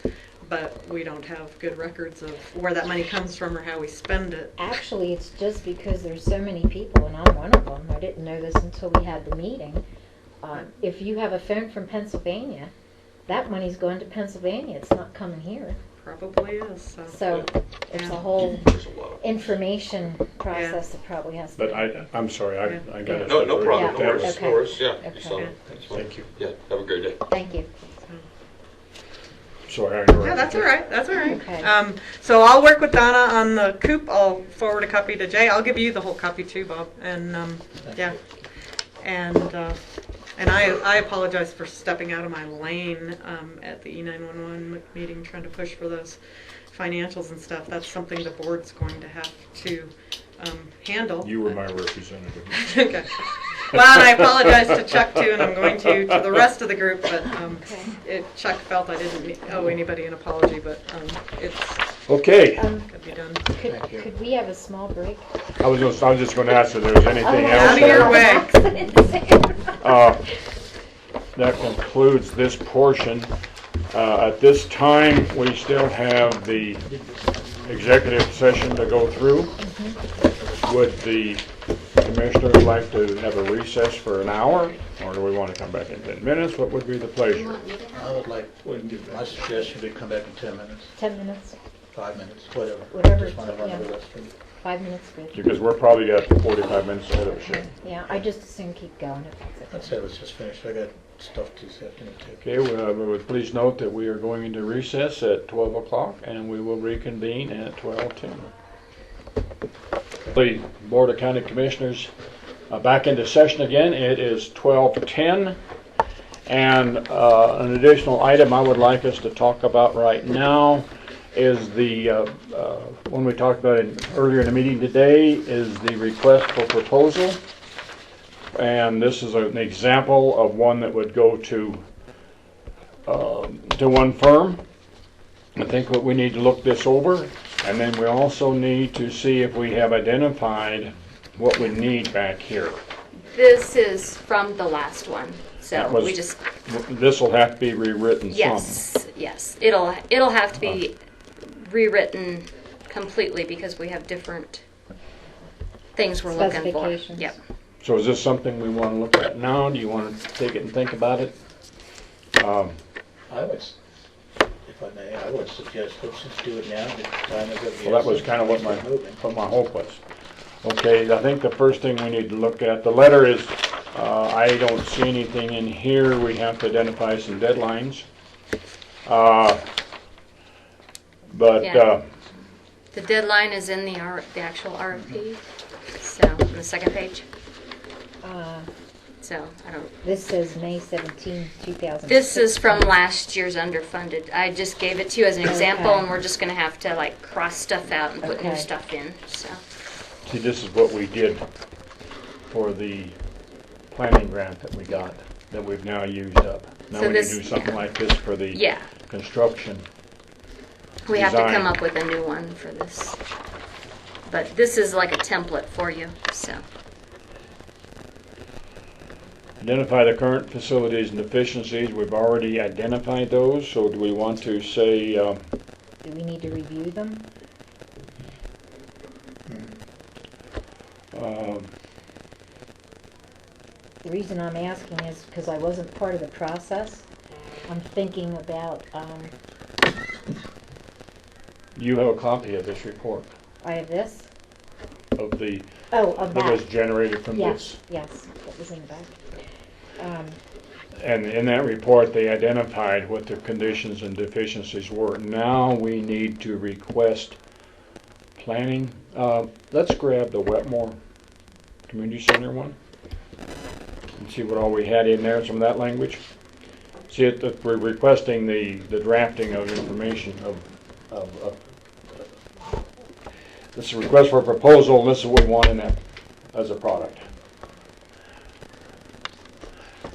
but we don't have good records of where that money comes from or how we spend it. Actually, it's just because there's so many people, and I'm one of them. I didn't know this until we had the meeting. If you have a phone from Pennsylvania, that money's going to Pennsylvania. It's not coming here. Probably is. So it's Yeah. a whole There's a lot of information process that probably has to But be. I'm sorry, I got it. No problem. Yeah. No worries. Okay. No worries. Yeah. Okay. You saw it. Yeah. That's fine. Thank you. Yeah. Have a great day. Thank you. sorry. I interrupted Yeah, that's you. all right, that's all right. Okay. So I'll work with Donna on the coop. I'll forward a copy to Jay. I'll give you the whole copy too, Bob. And, yeah. And I apologize for stepping out of my lane at the E911 meeting, trying to push for those financials and stuff. That's something the board's going to have to handle. You were my representative. Okay. Well, and I apologize to Chuck too, and I'm going to the rest of the group, but Chuck felt I didn't owe anybody an apology, but it's Okay. could be done. Could we have a small break? I was just going to ask if there was anything else. Out of your way. That concludes this portion. At this time, we still have the executive session to go through. Would the commissioner like to have a recess for an hour, or do we want to come back in 10 minutes? What would be the pleasure? I would like, my suggestion would be come back in 10 minutes, 10 minutes? 5 minutes, whatever. Whatever, Just want to run yeah. the restroom. 5 minutes, good. Because we're probably got 45 minutes ahead of us yet. Yeah, I just assume keep going if that's okay. I'd say let's just finish. I got stuff to this afternoon too. Okay, well, please note that we are going into recess at 12 o'clock, and we will reconvene at 12:10. The Board of County Commissioners back into session again. It is 12:10, and an additional item I would like us to talk about right now is the one we talked about earlier in the meeting today is the request for proposal. And this is an example of one that would go to one firm. I think what we need to look this over, and then we also need to see if we have identified what we need back here. This is from the last one, so we just. This will have to be rewritten some. Yes. It'll have to be rewritten completely because we have different things we're looking for. Specifications. Yep. So is this something we want to look at now? Do you want to take it and think about it? I would, if I may, I would suggest let's just do it now. The time is of the Well, that was essence. kind of what Moving. my hope was. Okay, I think the first thing we need to look at, the letter is, I don't see anything in here. We have to identify some deadlines. Yeah. The deadline is in the actual RFP, so on the second page. So I don't. This says May 17, 2000. This is from last year's underfunded. I just gave it to you as an example, and we're just going to have to like cross stuff out and put new Okay. stuff in. So See, this is what we did for the planning grant that we got, that we've now used up. Now So we need this- to do something like this for the Yeah. construction. we have to Design. come up with a new one for this. But this is like a template for you. So Identify the current facilities and deficiencies. We've already identified those, so do we want to say, Do we need to review them? The reason I'm asking is because I wasn't part of the process. I'm thinking about, you have a copy of this report, I have this? of the, Of that was that. generated from Yes, this. yes, that was in the back. And in that report, they identified what the conditions and deficiencies were. Now we need to request planning. Let's grab the Wetmore Community Center one and see what all we had in there, some of that language. See, we're requesting the drafting of information of this is a request for a proposal, and this is what we want in that as a product.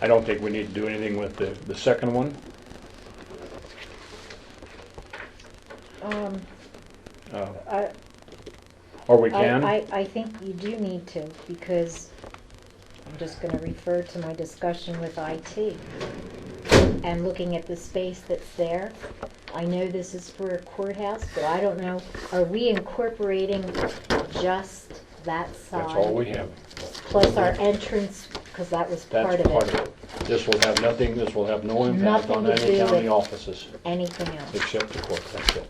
I don't think we need to do anything with the second one. Or we can. I think you do need to, because I'm just gonna refer to my discussion with IT. And looking at the space that's there, I know this is for a courthouse, but I don't know, are we incorporating just that side? That's all we have. Plus our entrance, because that was part That's of it. This will have nothing, this will have no impact Nothing on to any do county with offices, Anything else? except the court, that's it.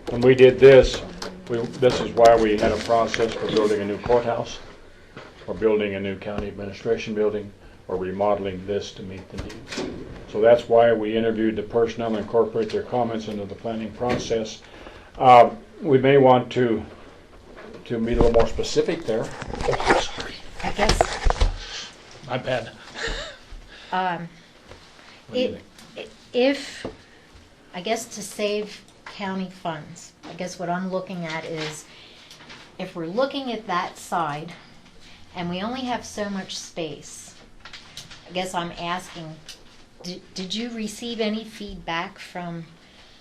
When we did this, this is why we had a process for building a new courthouse, or building a new county administration building. or remodeling this to meet the needs. So that's why we interviewed the personnel and incorporate their comments into the planning process. We may want to be a little more specific there. Oh, sorry. I guess, My bad. What do you think? if, I guess to save county funds, I guess what I'm looking at is, if we're looking at that side, and we only have so much space, I guess I'm asking, did you receive any feedback from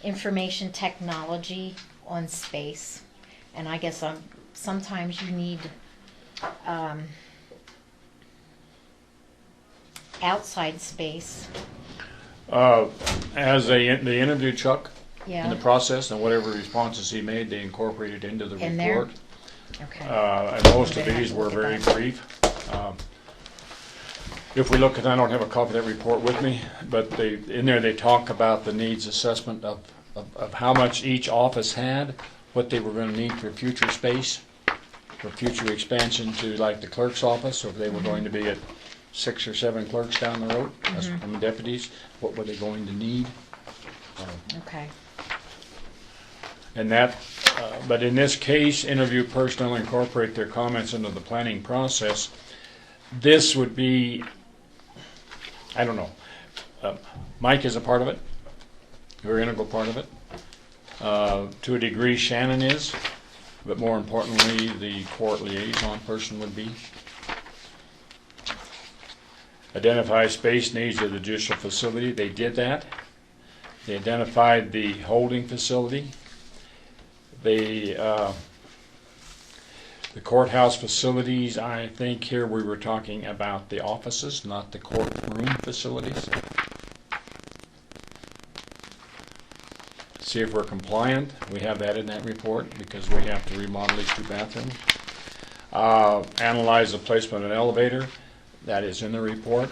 information technology on space? And I guess sometimes you need outside space. As they interviewed Chuck Yeah. in the process, and whatever responses he made, they incorporated into the In there? report. Okay. And most of these were very brief. If we look, and I don't have a copy of that report with me, but in there they talk about the needs assessment of how much each office had, what they were going to need for future space, for future expansion to like the clerk's office, or if they were going to be at 6 or 7 clerks down the road, from deputies, what were they going to need? Okay. And that, but in this case, interview personnel incorporate their comments into the planning process. This would be, I don't know. Mike is a part of it, a very integral part of it. To a degree, Shannon is, but more importantly, the court liaison person would be. Identify space needs of the judicial facility. They did that. They identified the holding facility. The courthouse facilities, I think here we were talking about the offices, not the courtroom facilities. See if we're compliant. We have that in that report because we have to remodel these 2 bathrooms. Analyze the placement of an elevator. That is in the report.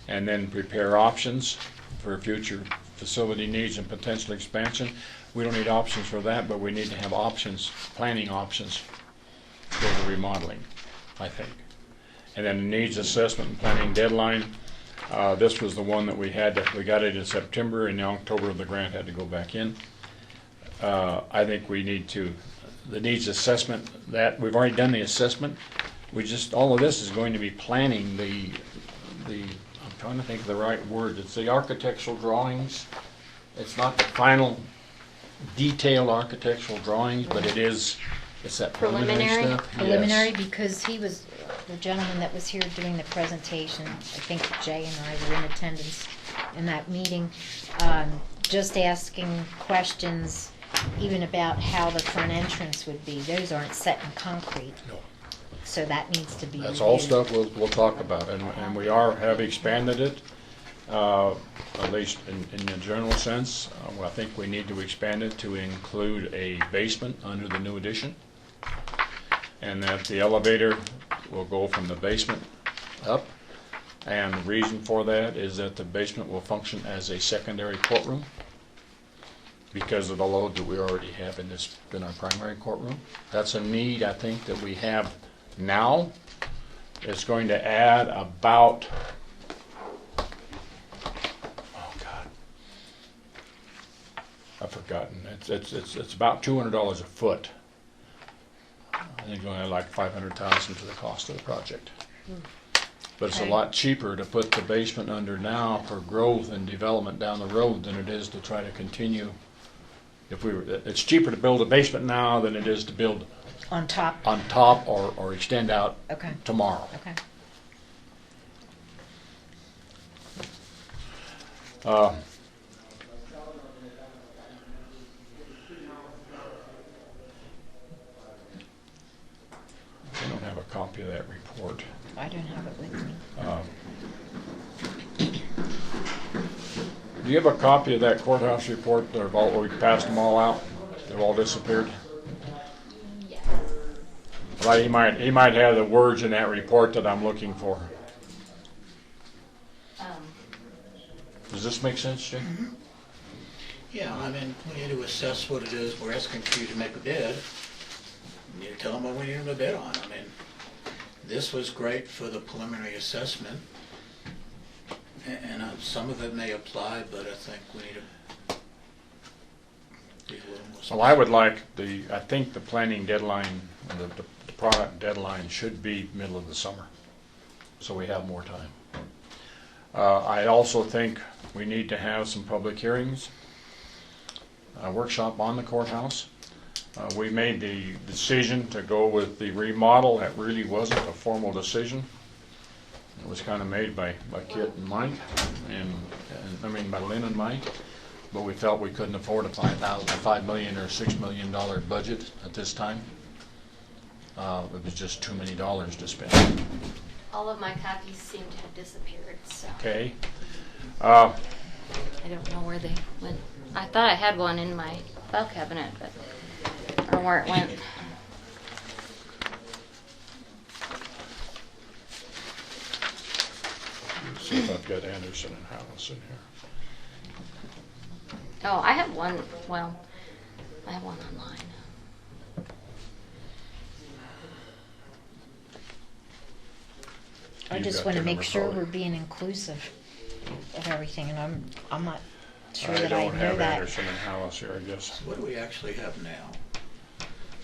And then prepare options for future facility needs and potential expansion. We don't need options for that, but we need to have options, planning options for the remodeling, I think. And then the needs assessment and planning deadline. This was the one that we got it in September, and in October the grant had to go back in. I think we need to, the needs assessment, that we've already done the assessment. All of this is going to be planning the I'm trying to think of the right word. It's the architectural drawings. It's not the final detailed architectural drawings, but it's that preliminary stuff. Preliminary, Yes. because he was, the gentleman that was here doing the presentation, I think Jay and I were in attendance in that meeting, just asking questions even about how the front entrance would be. Those aren't set in concrete. No. So that needs to be That's reviewed. all stuff we'll talk about, and we have expanded it, at least in the general sense. I think we need to expand it to include a basement under the new addition, and that the elevator will go from the basement up. And the reason for that is that the basement will function as a secondary courtroom because of the load that we already have in our primary courtroom. That's a need, I think, that we have now. It's going to add about, oh God, I've forgotten. It's about $200 a foot. I think it's going to add like $500,000 to the cost of the project. But it's a lot cheaper to put the basement under now for growth and development down the road than it is to try to continue. It's cheaper to build a basement now than it is to build on top or extend out tomorrow. Okay. I don't have a copy of that report. I don't have it with me. Do you have a copy of that courthouse report? We passed them all out. They've all disappeared. Yes. Well, he might have the words in that report that I'm looking for. Does this make sense, Jay? Mm-hmm. Yeah, I mean, we need to assess what it is we're asking for you to make a bid. We need to tell them what we need them to bid on. I mean, this was great for the preliminary assessment, And some of it may apply, but I think we need to be a little more. Well, I would like I think the planning deadline, the product deadline should be middle of the summer, so we have more time. I also think we need to have some public hearings, a workshop on the courthouse. We made the decision to go with the remodel. That really wasn't a formal decision. It was kind of made by Kit and Mike, and by Lynn and Mike. But we felt we couldn't afford a $5 million or $6 million budget at this time. It was just too many dollars to spend. All of my copies seem to have disappeared, so. Okay. I don't know where they went. I thought I had one in my file cabinet, but I don't know where it went. See if I've got Anderson and House in here. Oh, I have one. Well, I have one online. I just want to make sure we're being inclusive of everything, and I'm not sure that I know don't have that. Anderson and House here, I guess. What do we actually have now?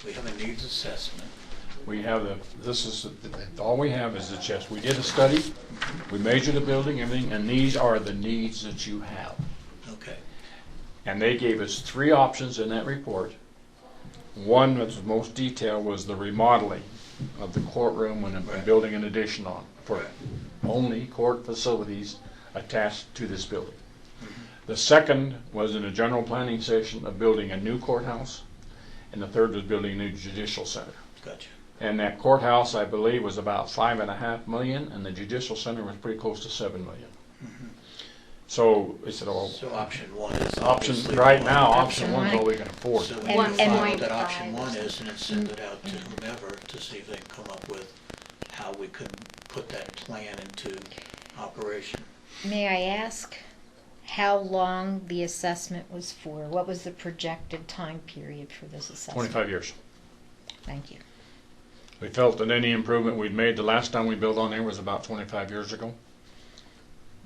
We have a needs assessment. We have all we have is the chest. We did a study, we measured the building, everything, and these are the needs that you have. Okay. And they gave us 3 options in that report. One that was most detailed was the remodeling of the courtroom and building an addition on for only court facilities attached to this building. The second was in a general planning session of building a new courthouse, and the third was building a new judicial center. Gotcha. And that courthouse, I believe, was about $5.5 million, and the judicial center was pretty close to $7 million. Mm-hmm. So we said, "Oh, so option 1 is option obviously right one. now. Option 1 is all we can afford." So we need to find out what option 1 is, and then send it out to whomever to see if they can come up with how we could put that plan into operation. May I ask how long the assessment was for? What was the projected time period for this assessment? 25 years. Thank you. We felt that any improvement we'd made the last time we built on there was about 25 years ago.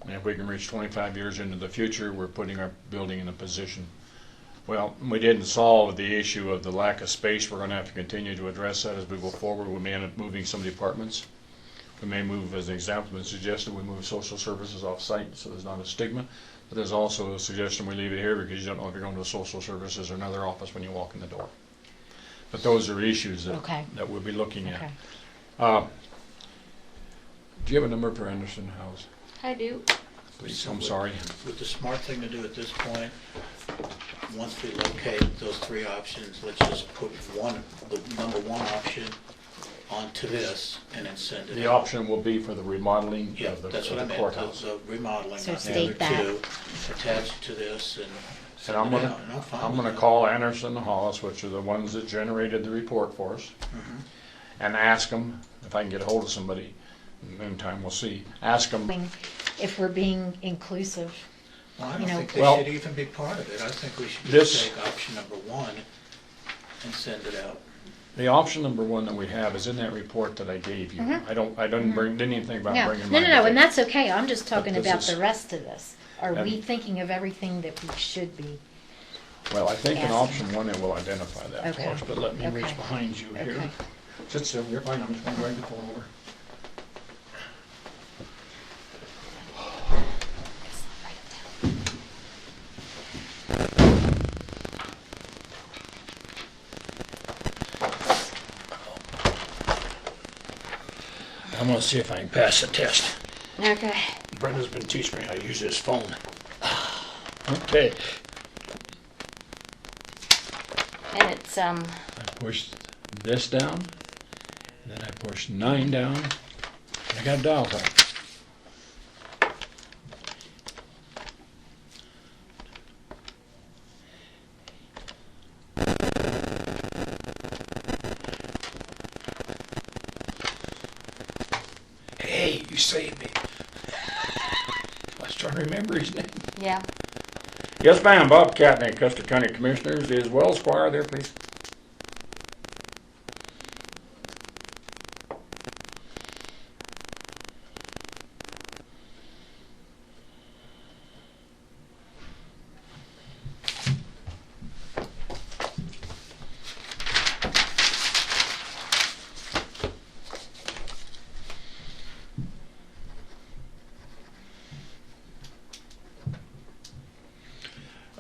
And if we can reach 25 years into the future, we're putting our building in a position. Well, we didn't solve the issue of the lack of space. We're going to have to continue to address that as we go forward. We may end up moving some departments. We may move, as an example, been suggested, we move social services off-site so there's not a stigma. But there's also a suggestion we leave it here because you don't know if you're going to social services or another office when you walk in the door. But those are issues that we'll be looking at. Do you have a number for Anderson House? I do. Please, I'm sorry. Would the smart thing to do at this point, once we locate those 3 options, let's just put the number 1 option onto this and then send it The out. option will be for the remodeling of the, that's what I meant, courthouse. the remodeling, So not the state other that. 2 attached to this and And I'm send it out. And I'm fine with gonna that. call Anderson and Hollis, which are the ones that generated the report for us, and ask them if I can get a hold of somebody. In the meantime, we'll see. Ask them. If we're being inclusive. Well, I don't think they should even be part of it. I think we should just take option number 1 and send it out. The option number 1 that we have is in that report that I gave you. Mhm. I didn't even think about Yeah. bringing No, mine. and that's okay. I'm just talking this about is- the rest of this. Are we and- thinking of everything that we should be? Well, I think in asking? option 1 it will identify that for Okay. us, but let me reach Okay. behind you here. Okay. Sit still, you're fine, I'm just gonna drag the phone over. I'm gonna see if I can pass the test. Okay. Brenda's been teaching me how to use this phone. Okay. And it's I pushed this down, and then I pushed 9 down, and I got a dial tone. Hey, you saved me. I was trying to remember his name. yeah. Yes, ma'am. Bob Catney, Custer County Commissioners. Is Wells Squire there, please?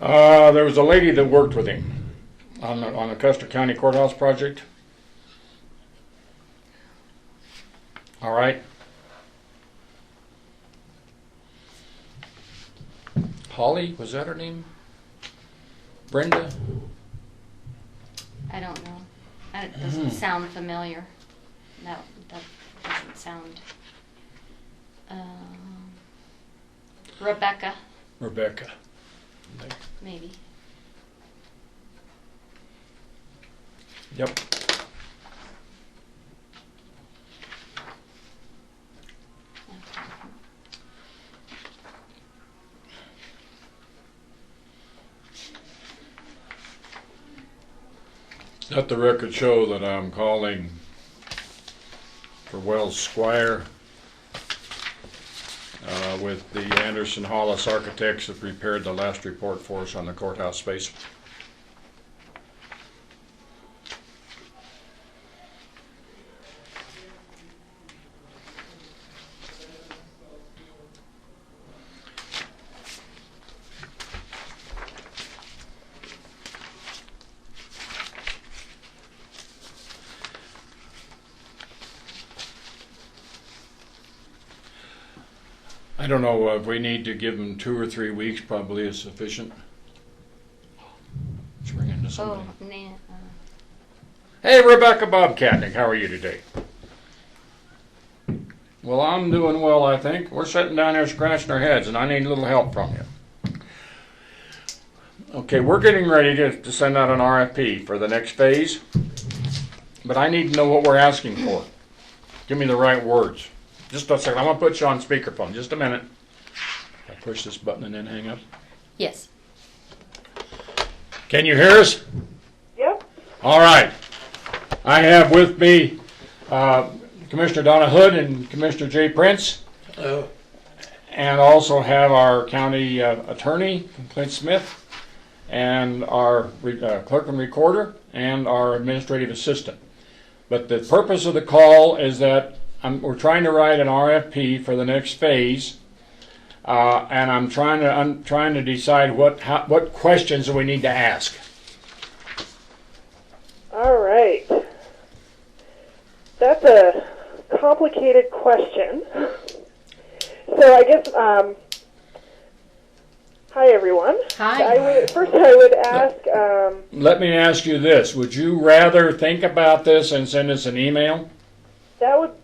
There was a lady that worked with him on the Custer County Courthouse project. All right. Holly, was that her name? Brenda? I don't know. It doesn't sound familiar. That doesn't sound. Rebecca, Rebecca. maybe. Yep. Let the record show that I'm calling for Wells Squire with the Anderson Hollis architects that prepared the last report for us on the courthouse space. I don't know if we need to give them 2 or 3 weeks. Probably is sufficient. Let's ring into somebody. Oh, nah. Hey, Rebecca Bobcatnik, how are you today? Well, I'm doing well, I think. We're sitting down there scratching our heads, and I need a little help from you. Okay, we're getting ready to send out an RFP for the next phase, but I need to know what we're asking for. Give me the right words. Just a second. I'm going to put you on speakerphone. Just a minute. I push this button and then hang up. Yes. Can you hear us? Yep. All right. I have with me Commissioner Donna Hood and Commissioner Jay Prince. Hello. And also have our county attorney, Clint Smith, and our clerk and recorder, and our administrative assistant. But the purpose of the call is that we're trying to write an RFP for the next phase, and I'm trying to decide what questions do we need to ask. All right. That's a complicated question. So I guess, hi everyone. Hi. First I would ask... Let me ask you this. Would you rather think about this and send us an email?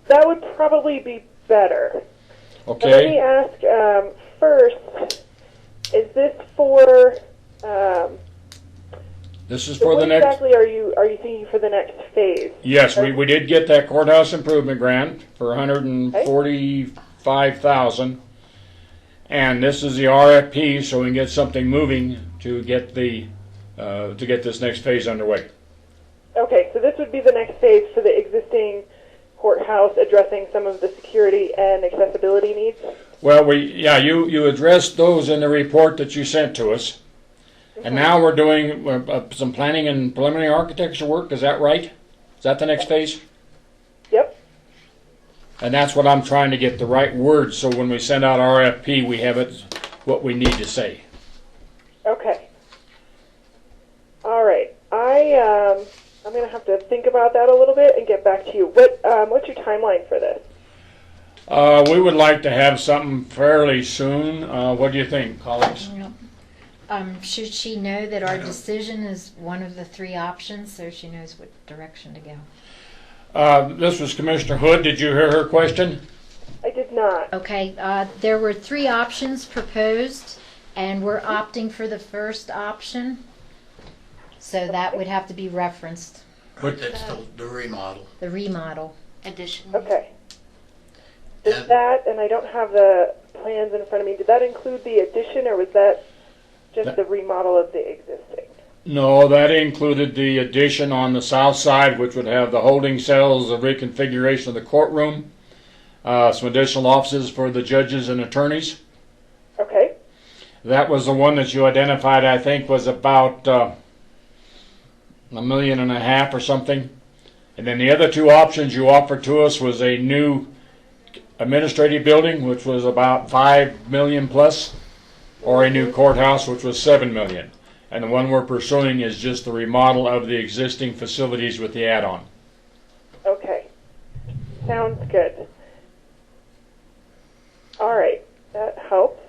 That would probably be better. Okay. But let me ask first, is this for... This is so for what the next... exactly are you thinking for the next phase? Yes, we did get that courthouse improvement grant for $145,000, and this is the RFP, so we can get something moving to get this next phase underway. Okay, so this would be the next phase for the existing courthouse, addressing some of the security and accessibility needs? Well, you addressed those in the report that you sent to us. And now we're doing some planning and preliminary architecture work. Is that right? Is that the next phase? Yep. And that's what I'm trying to get the right words, so when we send out RFP, we have it what we need to say. Okay. All right. I'm going to have to think about that a little bit and get back to you. What's your timeline for this? We would like to have something fairly soon. What do you think, colleagues? Should she know that our decision is one of the 3 options, so she knows what direction to go? This was Commissioner Hood. Did you hear her question? I did not. Okay, there were 3 options proposed, and we're opting for the first option. So that would have to be referenced. Right, that's the remodel. The remodel. Addition. Okay. Does that, and I don't have the plans in front of me, did that include the addition, or was that just the remodel of the existing? No, that included the addition on the south side, which would have the holding cells, a reconfiguration of the courtroom, some additional offices for the judges and attorneys. Okay. That was the one that you identified, I think, was about $1.5 million or something. And then the other 2 options you offered to us was a new administrative building, which was about $5 million plus. or a new courthouse, which was $7 million. And the one we're pursuing is just the remodel of the existing facilities with the add-on. Okay. Sounds good. All right. That helps.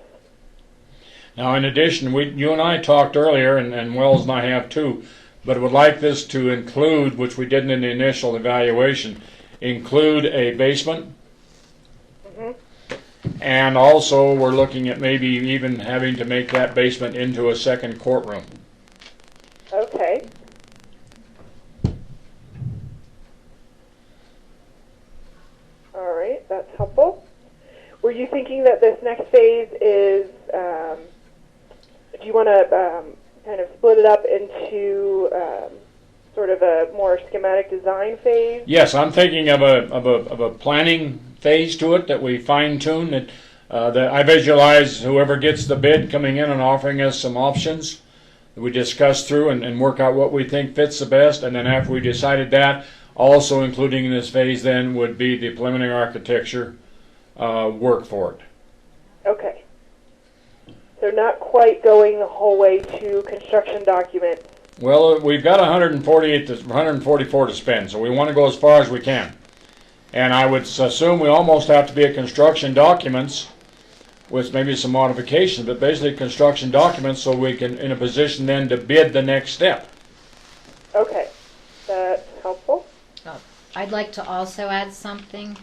Now, in addition, you and I talked earlier, and Wells and I have too, but would like this to include, which we didn't in the initial evaluation, include a basement. And also, we're looking at maybe even having to make that basement into a second courtroom. Okay. All right, that's helpful. Were you thinking that this next phase is, do you want to kind of split it up into sort of a more schematic design phase? Yes, I'm thinking of a planning phase to it that we fine-tune, that I visualize whoever gets the bid coming in and offering us some options that we discuss through and work out what we think fits the best, and then after we decided that, also including in this phase then would be the preliminary architecture work for it. Okay. So not quite going the whole way to construction documents. Well, we've got 144 to spend, so we want to go as far as we can. And I would assume we almost have to be at construction documents with maybe some modifications, but basically construction documents so we can in a position then to bid the next step. Okay. That's helpful. I'd like to also add something,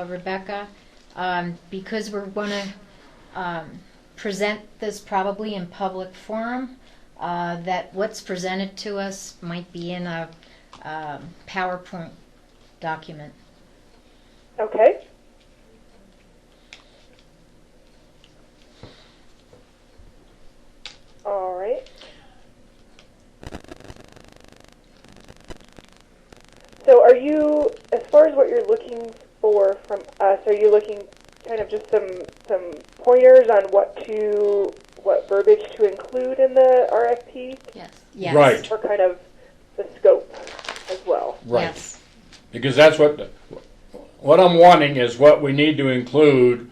Rebecca, because we're going to present this probably in public forum, that what's presented to us might be in a PowerPoint document. Okay. All right. So are you, as far as what you're looking for from us, are you looking kind of just some pointers on what verbiage to include in the RFP? Yes. Yes. Right. Or kind of the scope as well? Right. Yes. Because that's what I'm wanting is what we need to include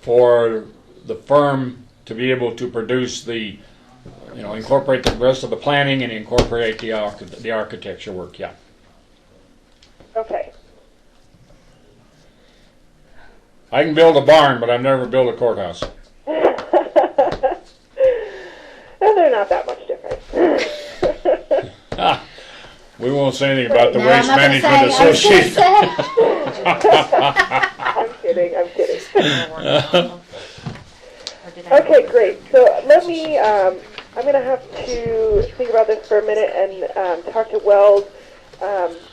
for the firm to be able to produce the, incorporate the rest of the planning and incorporate the architecture work, yeah. Okay. I can build a barn, but I've never built a courthouse. They're not that much different. We won't say anything about the Waste Management Association. I'm kidding. Okay, great. So let me, I'm going to have to think about this for a minute and talk to Wells.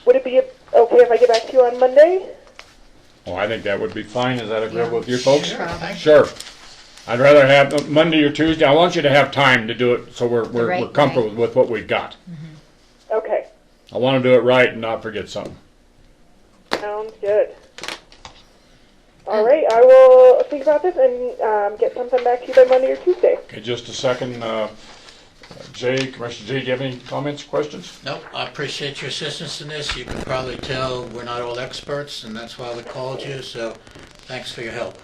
Would it be okay if I get back to you on Monday? Oh, I think that would be fine. Is that agreeable with you folks? Sure. I'd rather have Monday or Tuesday. I want you to have time to do it so we're comfortable with what we've got. Mm-hmm. Okay. I want to do it right and not forget something. Sounds good. All right, I will think about this and get something back to you by Monday or Tuesday. Okay, just a second. Commissioner Jay, do you have any comments, questions? Nope, I appreciate your assistance in this. You can probably tell we're not all experts, and that's why we called you, so thanks for your help.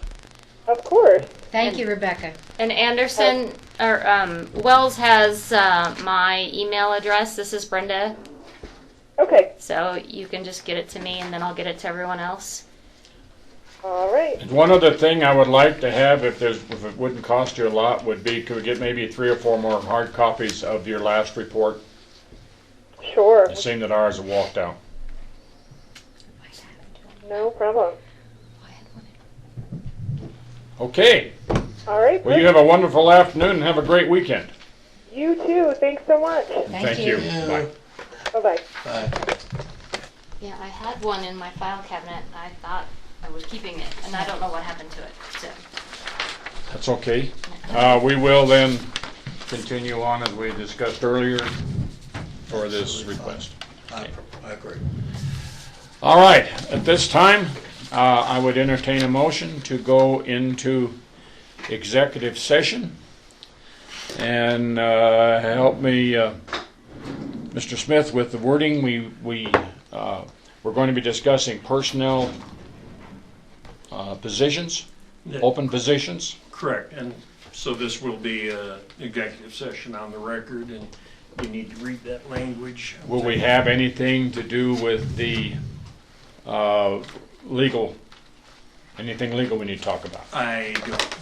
Of course. Thank you, Rebecca. And Anderson, Wells has my email address. This is Brenda. Okay. So you can just get it to me, and then I'll get it to everyone else. All right. And one other thing I would like to have, if it wouldn't cost you a lot, would be could we get maybe 3 or 4 more hard copies of your last report? Sure. It seemed that ours have walked out. No problem. Okay. All right. Well, you have a wonderful afternoon and have a great weekend. You too. Thanks so much. Thank you. Bye. Bye-bye. Bye. Yeah, I had one in my file cabinet. I thought I was keeping it, and I don't know what happened to it. So. That's okay. We will then continue on as we discussed earlier for this request. I agree. All right. At this time, I would entertain a motion to go into executive session. And help me, Mr. Smith, with the wording. We're going to be discussing personnel positions, open positions. Correct, and So this will be an executive session on the record, and you need to read that language. Will we have anything to do with the legal, anything legal we need to talk about? I don't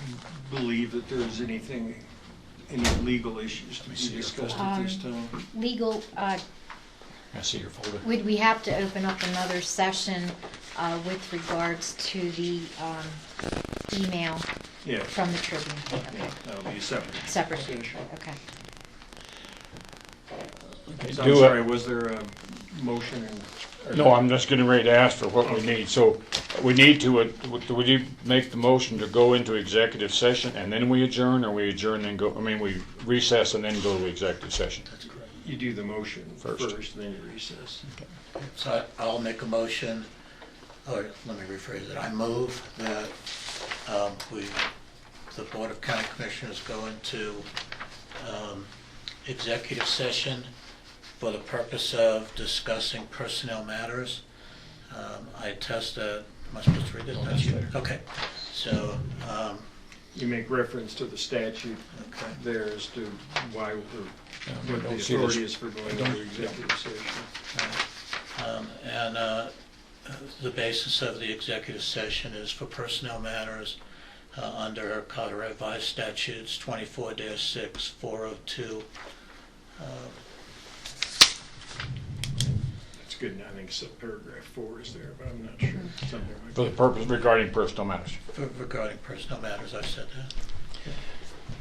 believe that there's any legal issues to be discussed at this time. Legal, I see your folder. would we have to open up another session with regards to the email Yeah. from the Tribune? Okay. That'll be a separate Session. Okay. So I'm sorry, was there a motion? No, I'm just getting ready to ask for what we need. So we need to, would you make the motion to go into executive session and then we adjourn, or we adjourn and go, we recess and then go to executive session? That's correct. You do the motion first and then you recess. Okay. So I'll make a motion, or let me rephrase it. I move that the Board of County Commissioners go into executive session for the purpose of discussing personnel matters. I attest that, am I supposed to read it? No, that's right. Okay, so. You make reference to the statute there as to why, what the authority is for going into executive session. The basis of the executive session is for personnel matters under Colorado Revised Statutes 24-6, 402. That's good, I think paragraph 4 is there, but I'm not sure. Something like For the purpose regarding personnel matters. Regarding personnel matters, I said that.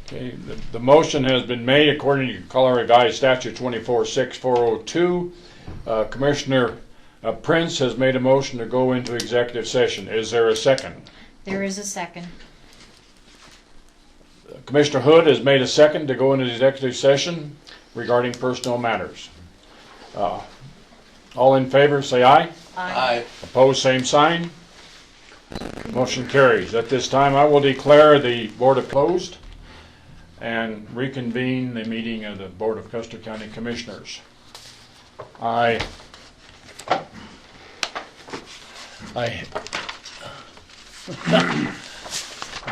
Okay, the motion has been made according to Colorado Revised Statute 24-6, 402. Commissioner Prince has made a motion to go into executive session. Is there a second? There is a second. Commissioner Hood has made a second to go into executive session regarding personnel matters. All in favor, say aye. Aye. Opposed, same sign. Motion carries. At this time, I will declare the Board of closed and reconvene the meeting of the Board of Custer County Commissioners. I'm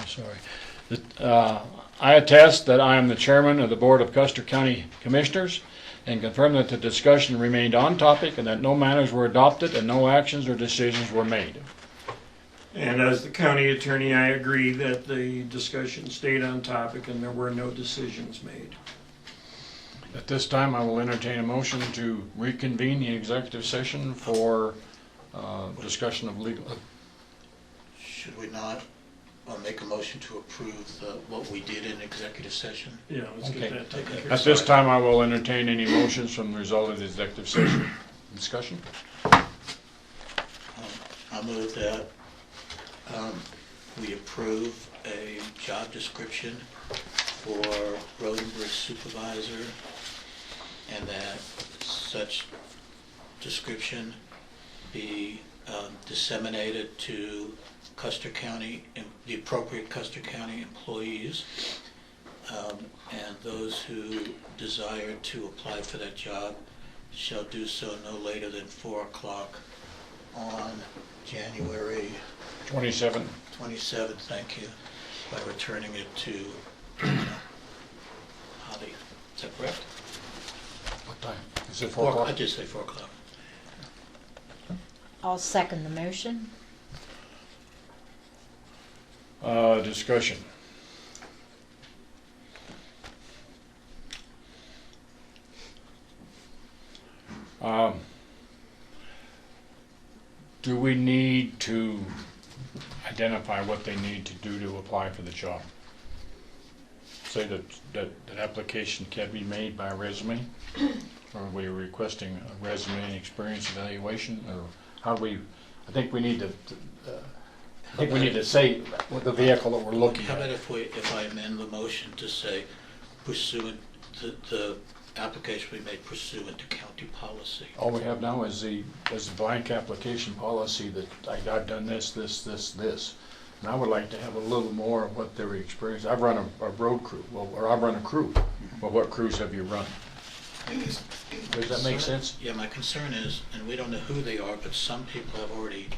sorry. I attest that I am the chairman of the Board of Custer County Commissioners and confirm that the discussion remained on topic and that no matters were adopted and no actions or decisions were made. And as the county attorney, I agree that the discussion stayed on topic and there were no decisions made. At this time, I will entertain a motion to reconvene the executive session for discussion of legal. Should we not make a motion to approve what we did in executive session? Yeah, let's get that taken care of. At this time, I will entertain any motions from the result of the executive session. Discussion? I move that we approve a job description for road and bridge supervisor, and that such description be disseminated to Custer County, the appropriate Custer County employees, and those who desire to apply for that job shall do so no later than 4 o'clock on January 27th. 27th, thank you, by returning it to Holly. Is that correct? What time? Is it 4 o'clock? I did say 4 o'clock. I'll second the motion. Discussion. Do we need to identify what they need to do to apply for the job? Say that application can be made by a resume? Or are we requesting a resume and experience evaluation? Or how do we, I think we need to say what the vehicle that we're looking How at. about if I amend the motion to say pursuant, the application we made pursuant to county policy? All we have now is the blank application policy that I've done this. And I would like to have a little more of what their experience. I've run a road crew, or I've run a crew. Well, what crews have you run? Does that make sense? Yeah, my concern is, and we don't know who they are, but some people have already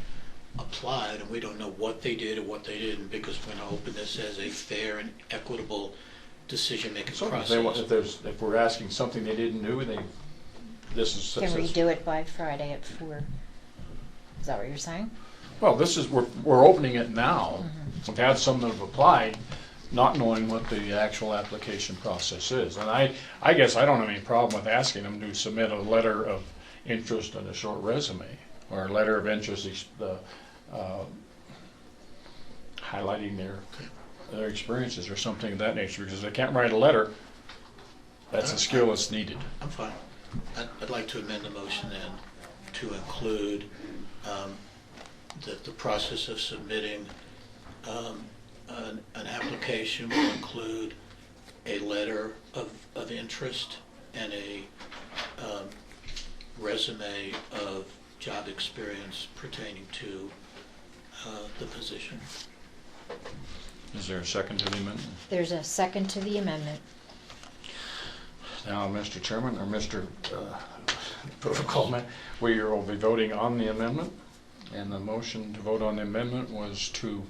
applied, and we don't know what they did or what they didn't, because we're going to open this as a fair and equitable decision-making So process. if we're asking something they didn't do, this is. Can we do it by Friday at 4? Is that what you're saying? Well, we're opening it now. We've had some that have applied, not knowing what the actual application process is. And I guess I don't have any problem with asking them to submit a letter of interest and a short resume, or a letter of interest highlighting their experiences or something of that nature, because if they can't write a letter, that's a skill that's needed. I'm fine. I'd like to amend the motion then to include that the process of submitting an application will include a letter of interest and a resume of job experience pertaining to the position. Is there a second to the amendment? There's a second to the amendment. Now, Mr. Chairman, or Mr. Protocol Man, we will be voting on the amendment, and the motion to vote on the amendment was to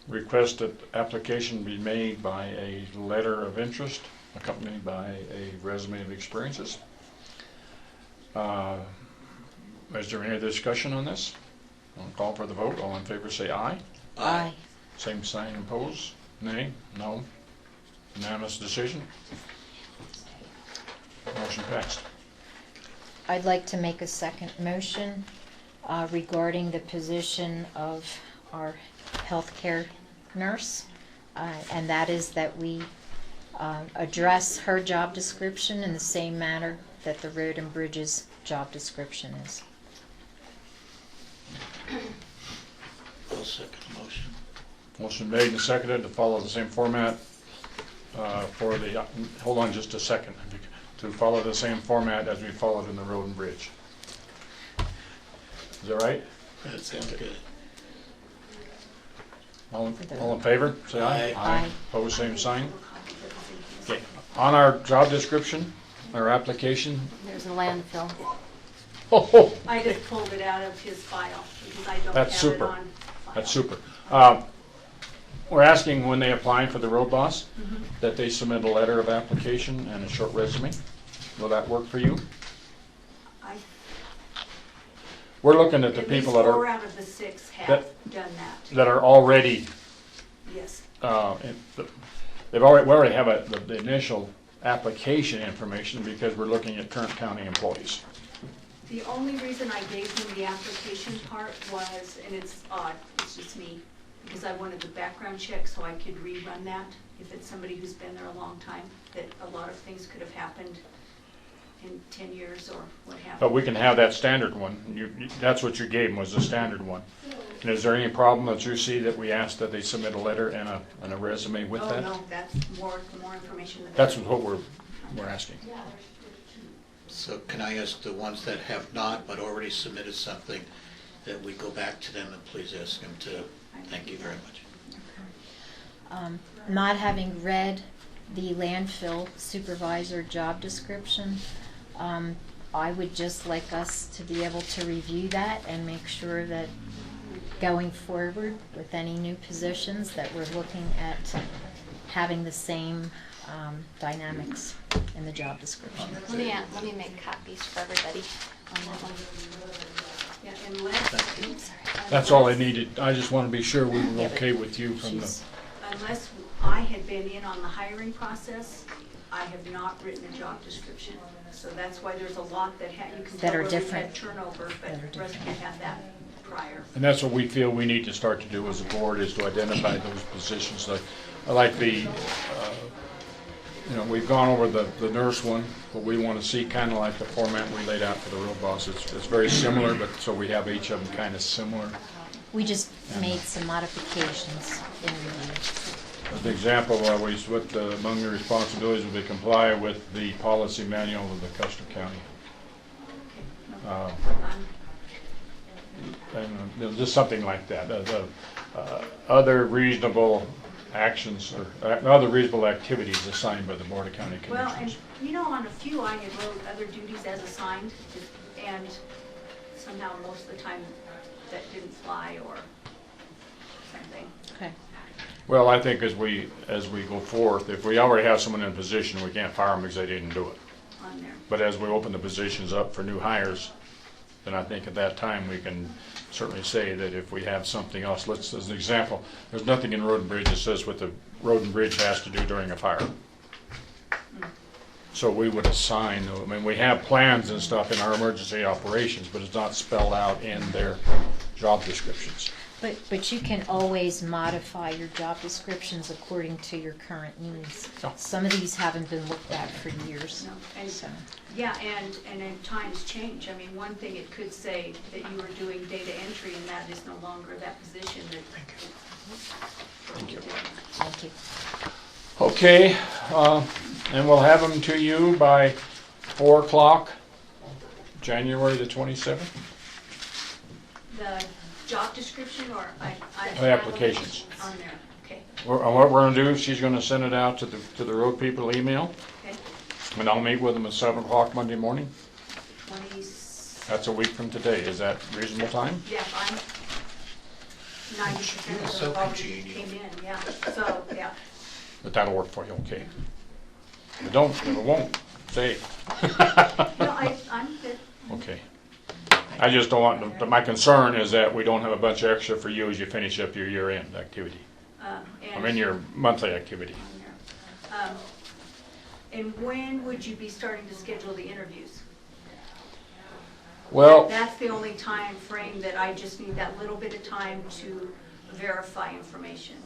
request that application be made by a letter of interest accompanied by a resume of experiences. Is there any discussion on this? I'll call for the vote. All in favor say aye. Aye. Same sign opposed? Nay? No? Unanimous decision? Motion passed. I'd like to make a second motion regarding the position of our healthcare nurse, and that is that we address her job description in the same manner that the Road and Bridges job description is. I'll second the motion. Motion made and seconded to follow the same format for the, hold on just a second, to follow the same format as we followed in the Road and Bridge. Is that right? That sounds good. All in favor, say aye. Aye. Opposed, same sign. Okay. On our job description, our application. There's a landfill. Oh, I just pulled it out of his file because I don't that's have super. it on file. That's super. We're asking when they apply for the road boss that they submit a letter of application and a short resume. Will that work for you? We're looking at the people that At least 4 are out of the 6 have done that. that are already. Yes. We already have the initial application information because we're looking at current county employees. The only reason I gave him the application part was, and it's odd, it's just me, because I wanted the background check so I could rerun that. If it's somebody who's been there a long time, that a lot of things could have happened in 10 years or what have you. But we can have that standard one. That's what you gave them, was the standard one. And is there any problem that you see that we ask that they submit a letter and a resume with that? Oh, no, that's more information than That's what we're asking. So can I ask the ones that have not but already submitted something, that we go back to them and please ask them to, thank you very much. Not having read the landfill supervisor job description, I would just like us to be able to review that and make sure that going forward with any new positions that we're looking at having the same dynamics in the job description. Let me make copies for everybody on that one. Yeah, unless, That's all I needed. I just want to be sure we were okay with you from the. unless I had been in on the hiring process, I have not written a job description. So that's why there's a lot that you can tell That are where we've different. had turnover, but the rest of you have that prior. And that's what we feel we need to start to do as a board, is to identify those positions. Like the, we've gone over the nurse one, but we want to see kind of like the format we laid out for the road boss. It's very similar, but so we have each of them kind of similar. We just made some modifications in the As an example, among the responsibilities will be comply with the policy manual of the Custer County. And just something like that. Other reasonable actions or other reasonable activities assigned by the Board of County Well, Commissioners. and on a few I had wrote other duties as assigned, and somehow most of the time that didn't fly or something. Okay. Well, I think as we go forth, if we already have someone in a position, we can't fire them because they didn't do it. On there. But as we open the positions up for new hires, then I think at that time we can certainly say that if we have something else, let's, as an example, there's nothing in Road and Bridge that says what the Road and Bridge has to do during a fire. So we would assign, I mean, we have plans and stuff in our emergency operations, but it's not spelled out in their job descriptions. But you can always modify your job descriptions according to your current needs. Yeah. Some of these haven't been looked at for years. No, and, So. yeah, and then times change. I mean, one thing it could say that you were doing data entry and that is no longer that position that. Thank you. Thank you. Okay, and we'll have them to you by 4 o'clock, January the 27th. The job description or Applications. on there, okay, And what we're going to do, she's going to send it out to the road people email, okay. and I'll meet with them at 7 o'clock Monday morning. 20. That's a week from today. Is that reasonable time? Yeah, I'm 90% of So those already congenial. came in, yeah, so, yeah. But that'll work for you, okay? If it don't, if it won't, say. No, I'm good. Okay. I just don't want, my concern is that we don't have a bunch of extra for you as you finish up your year-end activity. I mean, your monthly activity. And when would you be starting to schedule the interviews? Well, That's the only time frame that I just need that little bit of time to verify information.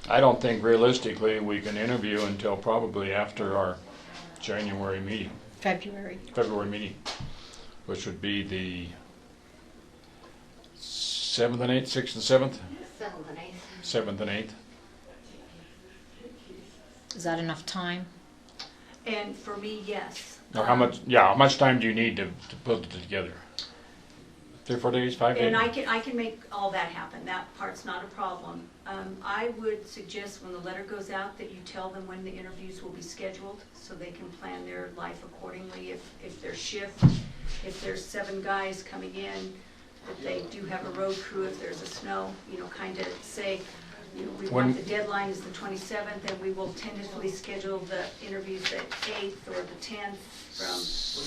I don't think realistically we can interview until probably after our January meeting, February. February meeting, which would be the 7th and 8th, 6th and 7th? 7th and 8th. 7th and 8th. Is that enough time? And for me, yes. Now, how much time do you need to put it together? 3 or 4 days, 5 days? And I can make all that happen. That part's not a problem. I would suggest when the letter goes out that you tell them when the interviews will be scheduled so they can plan their life accordingly. If their shift, if there's 7 guys coming in, that they do have a road crew if there's a snow, kind of say, we want the deadline is the 27th and we will tentatively schedule the interviews at 8th or the 10th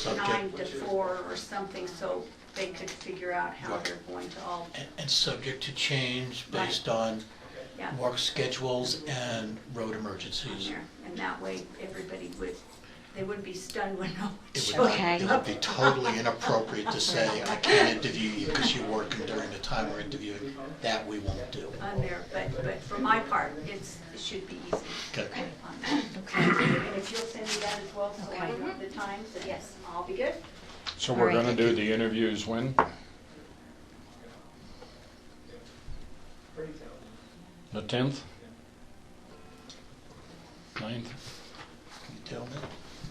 from 9 to 4 or something so they could figure out how they're going to all. And subject to change based on work schedules and road emergencies. And that way everybody they wouldn't be stunned when no one It showed up. would be totally inappropriate to say, I can't interview you because you're working during the time we're interviewing. That we won't do. On there, but for my part, it should be easy. Okay. On that. Okay. And if you'll send me that as well, so I know the times, then yes, I'll be good. So we're going to do the interviews when? The 10th? 9th? Can you tell me?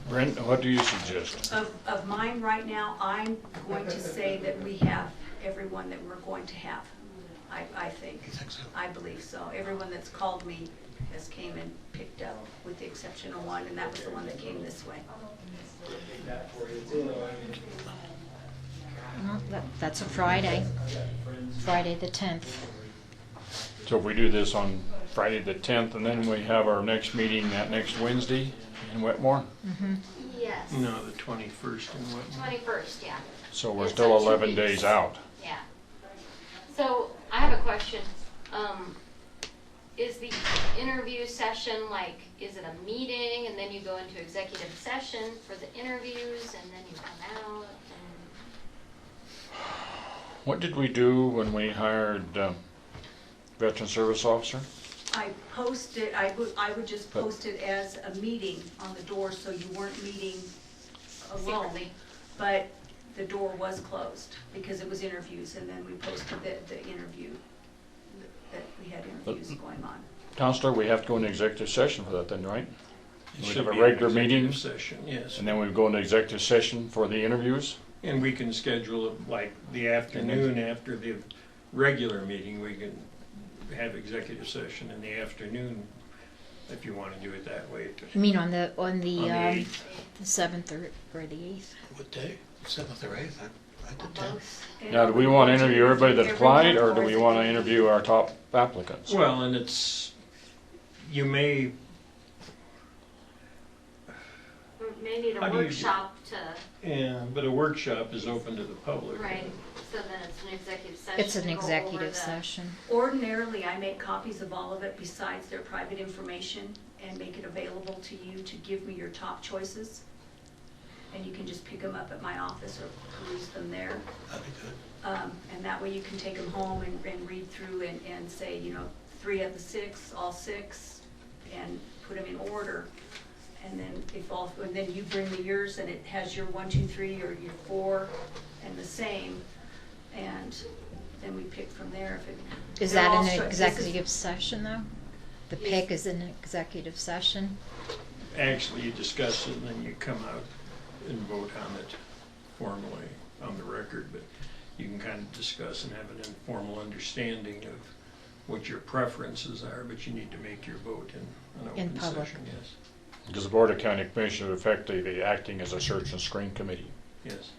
Brent, what do you suggest? Of mine right now, I'm going to say that we have everyone that we're going to have. I think. You think so? I believe so. Everyone that's called me has came and picked up, with the exception of one, and that was the one that came this way. Well, that's a Friday. Friday the 10th. So if we do this on Friday the 10th, and then we have our next meeting that next Wednesday in Wetmore? Mm-hmm. Yes. No, the 21st and what? 21st, yeah. So we're It's still on 2 11 weeks. days out. Yeah. So I have a question. Is the interview session is it a meeting and then you go into executive session for the interviews and then you come out? What did we do when we hired veteran service officer? I posted, I would just post it as a meeting on the door, so you weren't meeting alone. Secretly. But the door was closed because it was interviews, and then we posted the interview, that we had interviews going on. Counselor, we have to go into executive session for that then, right? It We should have a be an regular executive meeting, session, yes. and then we go into executive session for the interviews? And we can schedule it like the afternoon after the regular meeting. We can have executive session in the afternoon if you want to do it that way. You mean on the 8th. the 7th or the 8th? What day? 7th or 8th? Now, do we want to interview everybody that applied, or do we want to interview our top applicants? Well, and it's, you may, We may need a How do you do- workshop to, yeah, but a workshop is open to the public. right, so then it's an executive session. It's an to go over executive the- session. Ordinarily, I make copies of all of it besides their private information and make it available to you to give me your top choices. And you can just pick them up at my office or peruse them there. That'd be good. And that way you can take them home and read through and say, you know, 3 of the 6, all 6, and put them in order. And then and then you bring me yours and it has your 1, 2, 3 or your 4 and the same. And then we pick from there. If it, Is they're that all an this is- executive session, though? The pick is an executive session? Actually, you discuss it and then you come out and vote on it formally on the record, but you can kind of discuss and have an informal understanding of what your preferences are, but you need to make your vote in an In open public. session, yes. Because the Board of County Commissioners are effectively acting as a search and screen committee. Yes.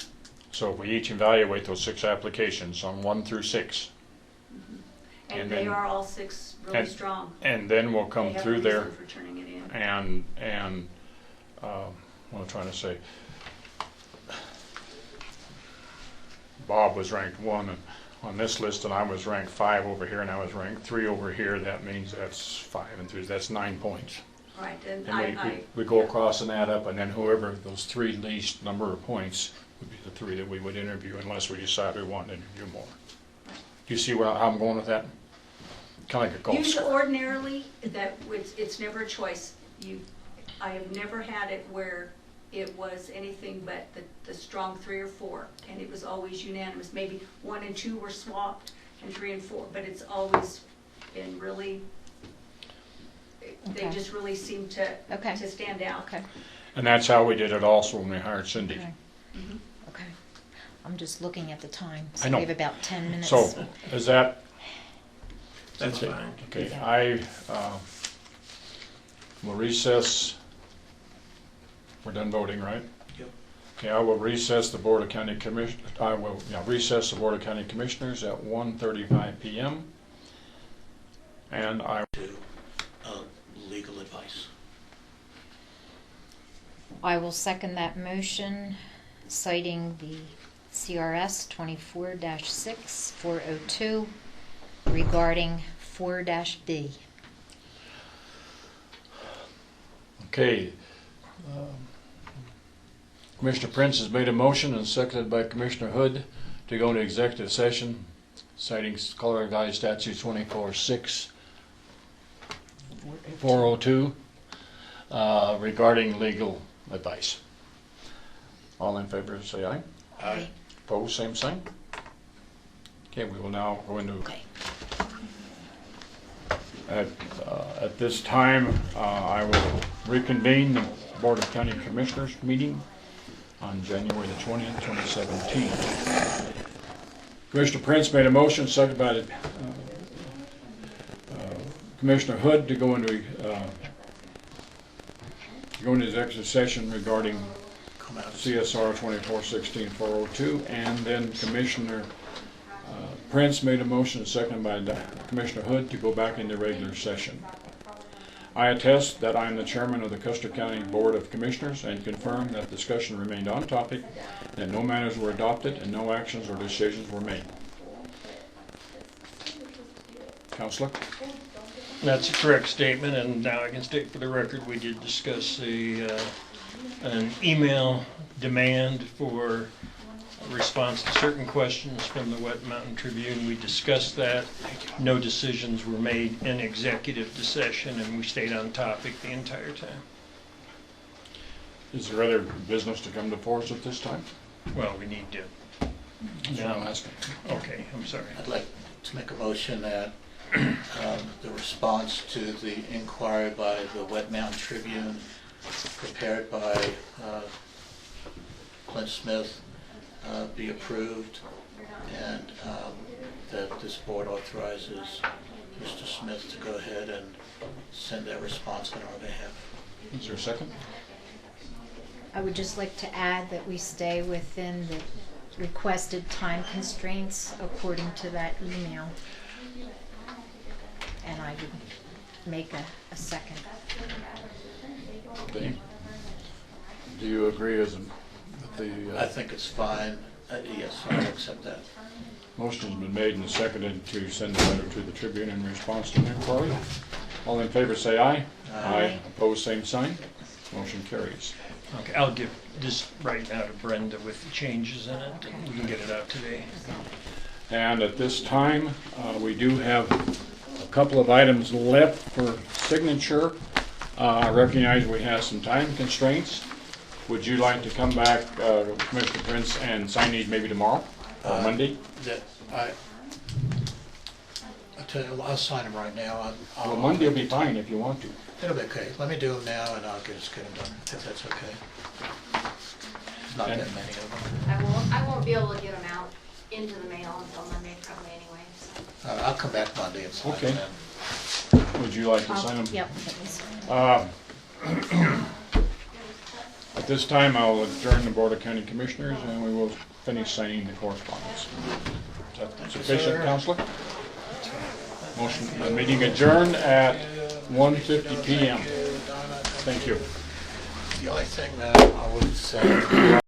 So if we each evaluate those 6 applications on 1 through 6. And And they then- are all 6 really strong. And then we'll They come have a through there reason for turning it in. and what I'm trying to say, Bob was ranked 1 on this list, and I was ranked 5 over here, and I was ranked 3 over here. That means that's 5 and 3, that's 9 points. Right, and And we go across and add up, and then whoever those 3 least number of points would be the 3 that we would interview, unless we decide we want to interview more. Do you see how I'm going with that? Kind of like a golf Usually, score. ordinarily, it's never a choice. I have never had it where it was anything but the strong 3 or 4, and it was always unanimous. Maybe 1 and 2 were swapped, and 3 and 4, but it's always been really, they Okay. just really seem to stand out. Okay. And that's how we did it also when we hired Cindy. Okay. Okay. I'm just looking at the time. I So know. we have about 10 minutes. So, is that? That's fine. Okay, Yeah. I will recess. We're done voting, right? Yep. Okay, I will recess the Board of County Commission. I will recess the Board of County Commissioners at 1:35 p.m. And I. Legal advice. I will second that motion, citing the CRS 24-6 402 regarding 4-B. Okay. Commissioner Prince has made a motion and seconded by Commissioner Hood to go into executive session, citing Colorado Revised Statute 24-6 402 regarding legal advice. All in favor, say aye. Aye. Opposed, same sign. Okay, we will now go into. Okay. At this time, I will reconvene the Board of County Commissioners meeting on January the 20th, 2017. Commissioner Prince made a motion, seconded by Commissioner Hood to go into executive session regarding CSR 24-16-402, and then Commissioner Prince made a motion, seconded by Commissioner Hood, to go back into regular session. I attest that I am the chairman of the Custer County Board of Commissioners and confirm that discussion remained on topic, that no matters were adopted, and no actions or decisions were made. Counselor? That's a correct statement, and now I can state for the record, we did discuss an email demand for a response to certain questions from the Wet Mountain Tribune. We discussed that. No decisions were made in executive session, and we stayed on topic the entire time. Is there other business to come before us at this time? Well, we need to. That's what I'm asking. Okay, I'm sorry. I'd like to make a motion that the response to the inquiry by the Wet Mountain Tribune prepared by Clint Smith be approved, and that this board authorizes Mr. Smith to go ahead and send that response on our behalf. Is there a second? I would just like to add that we stay within the requested time constraints according to that email. And I would make a second. Dave, do you agree with the? I think it's fine. Yes, I'll accept that. Motion's been made and seconded to send the letter to the Tribune in response to the inquiry. All in favor say aye. Aye. Opposed, same sign. Motion carries. Okay, I'll give this right now to Brenda with the changes in it, and we can get it out today. And at this time, we do have a couple of items left for signature. I recognize we have some time constraints. Would you like to come back, Commissioner Prince, and sign these maybe tomorrow or Monday? I tell you, I'll sign them right now. Well, Monday will be fine if you want to. It'll be okay. Let me do them now, and I'll just get them done, if that's okay. Not that many of them. I won't be able to get them out into the mail until Monday probably anyway, so. I'll come back Monday and sign Okay. them then. Would you like to sign them? Yep, please. At this time, I'll adjourn the Board of County Commissioners, and we will finish signing the correspondence. Is that sufficient, Counselor? Motion, meeting adjourned at 1:50 p.m. Thank you. The only thing that I would say,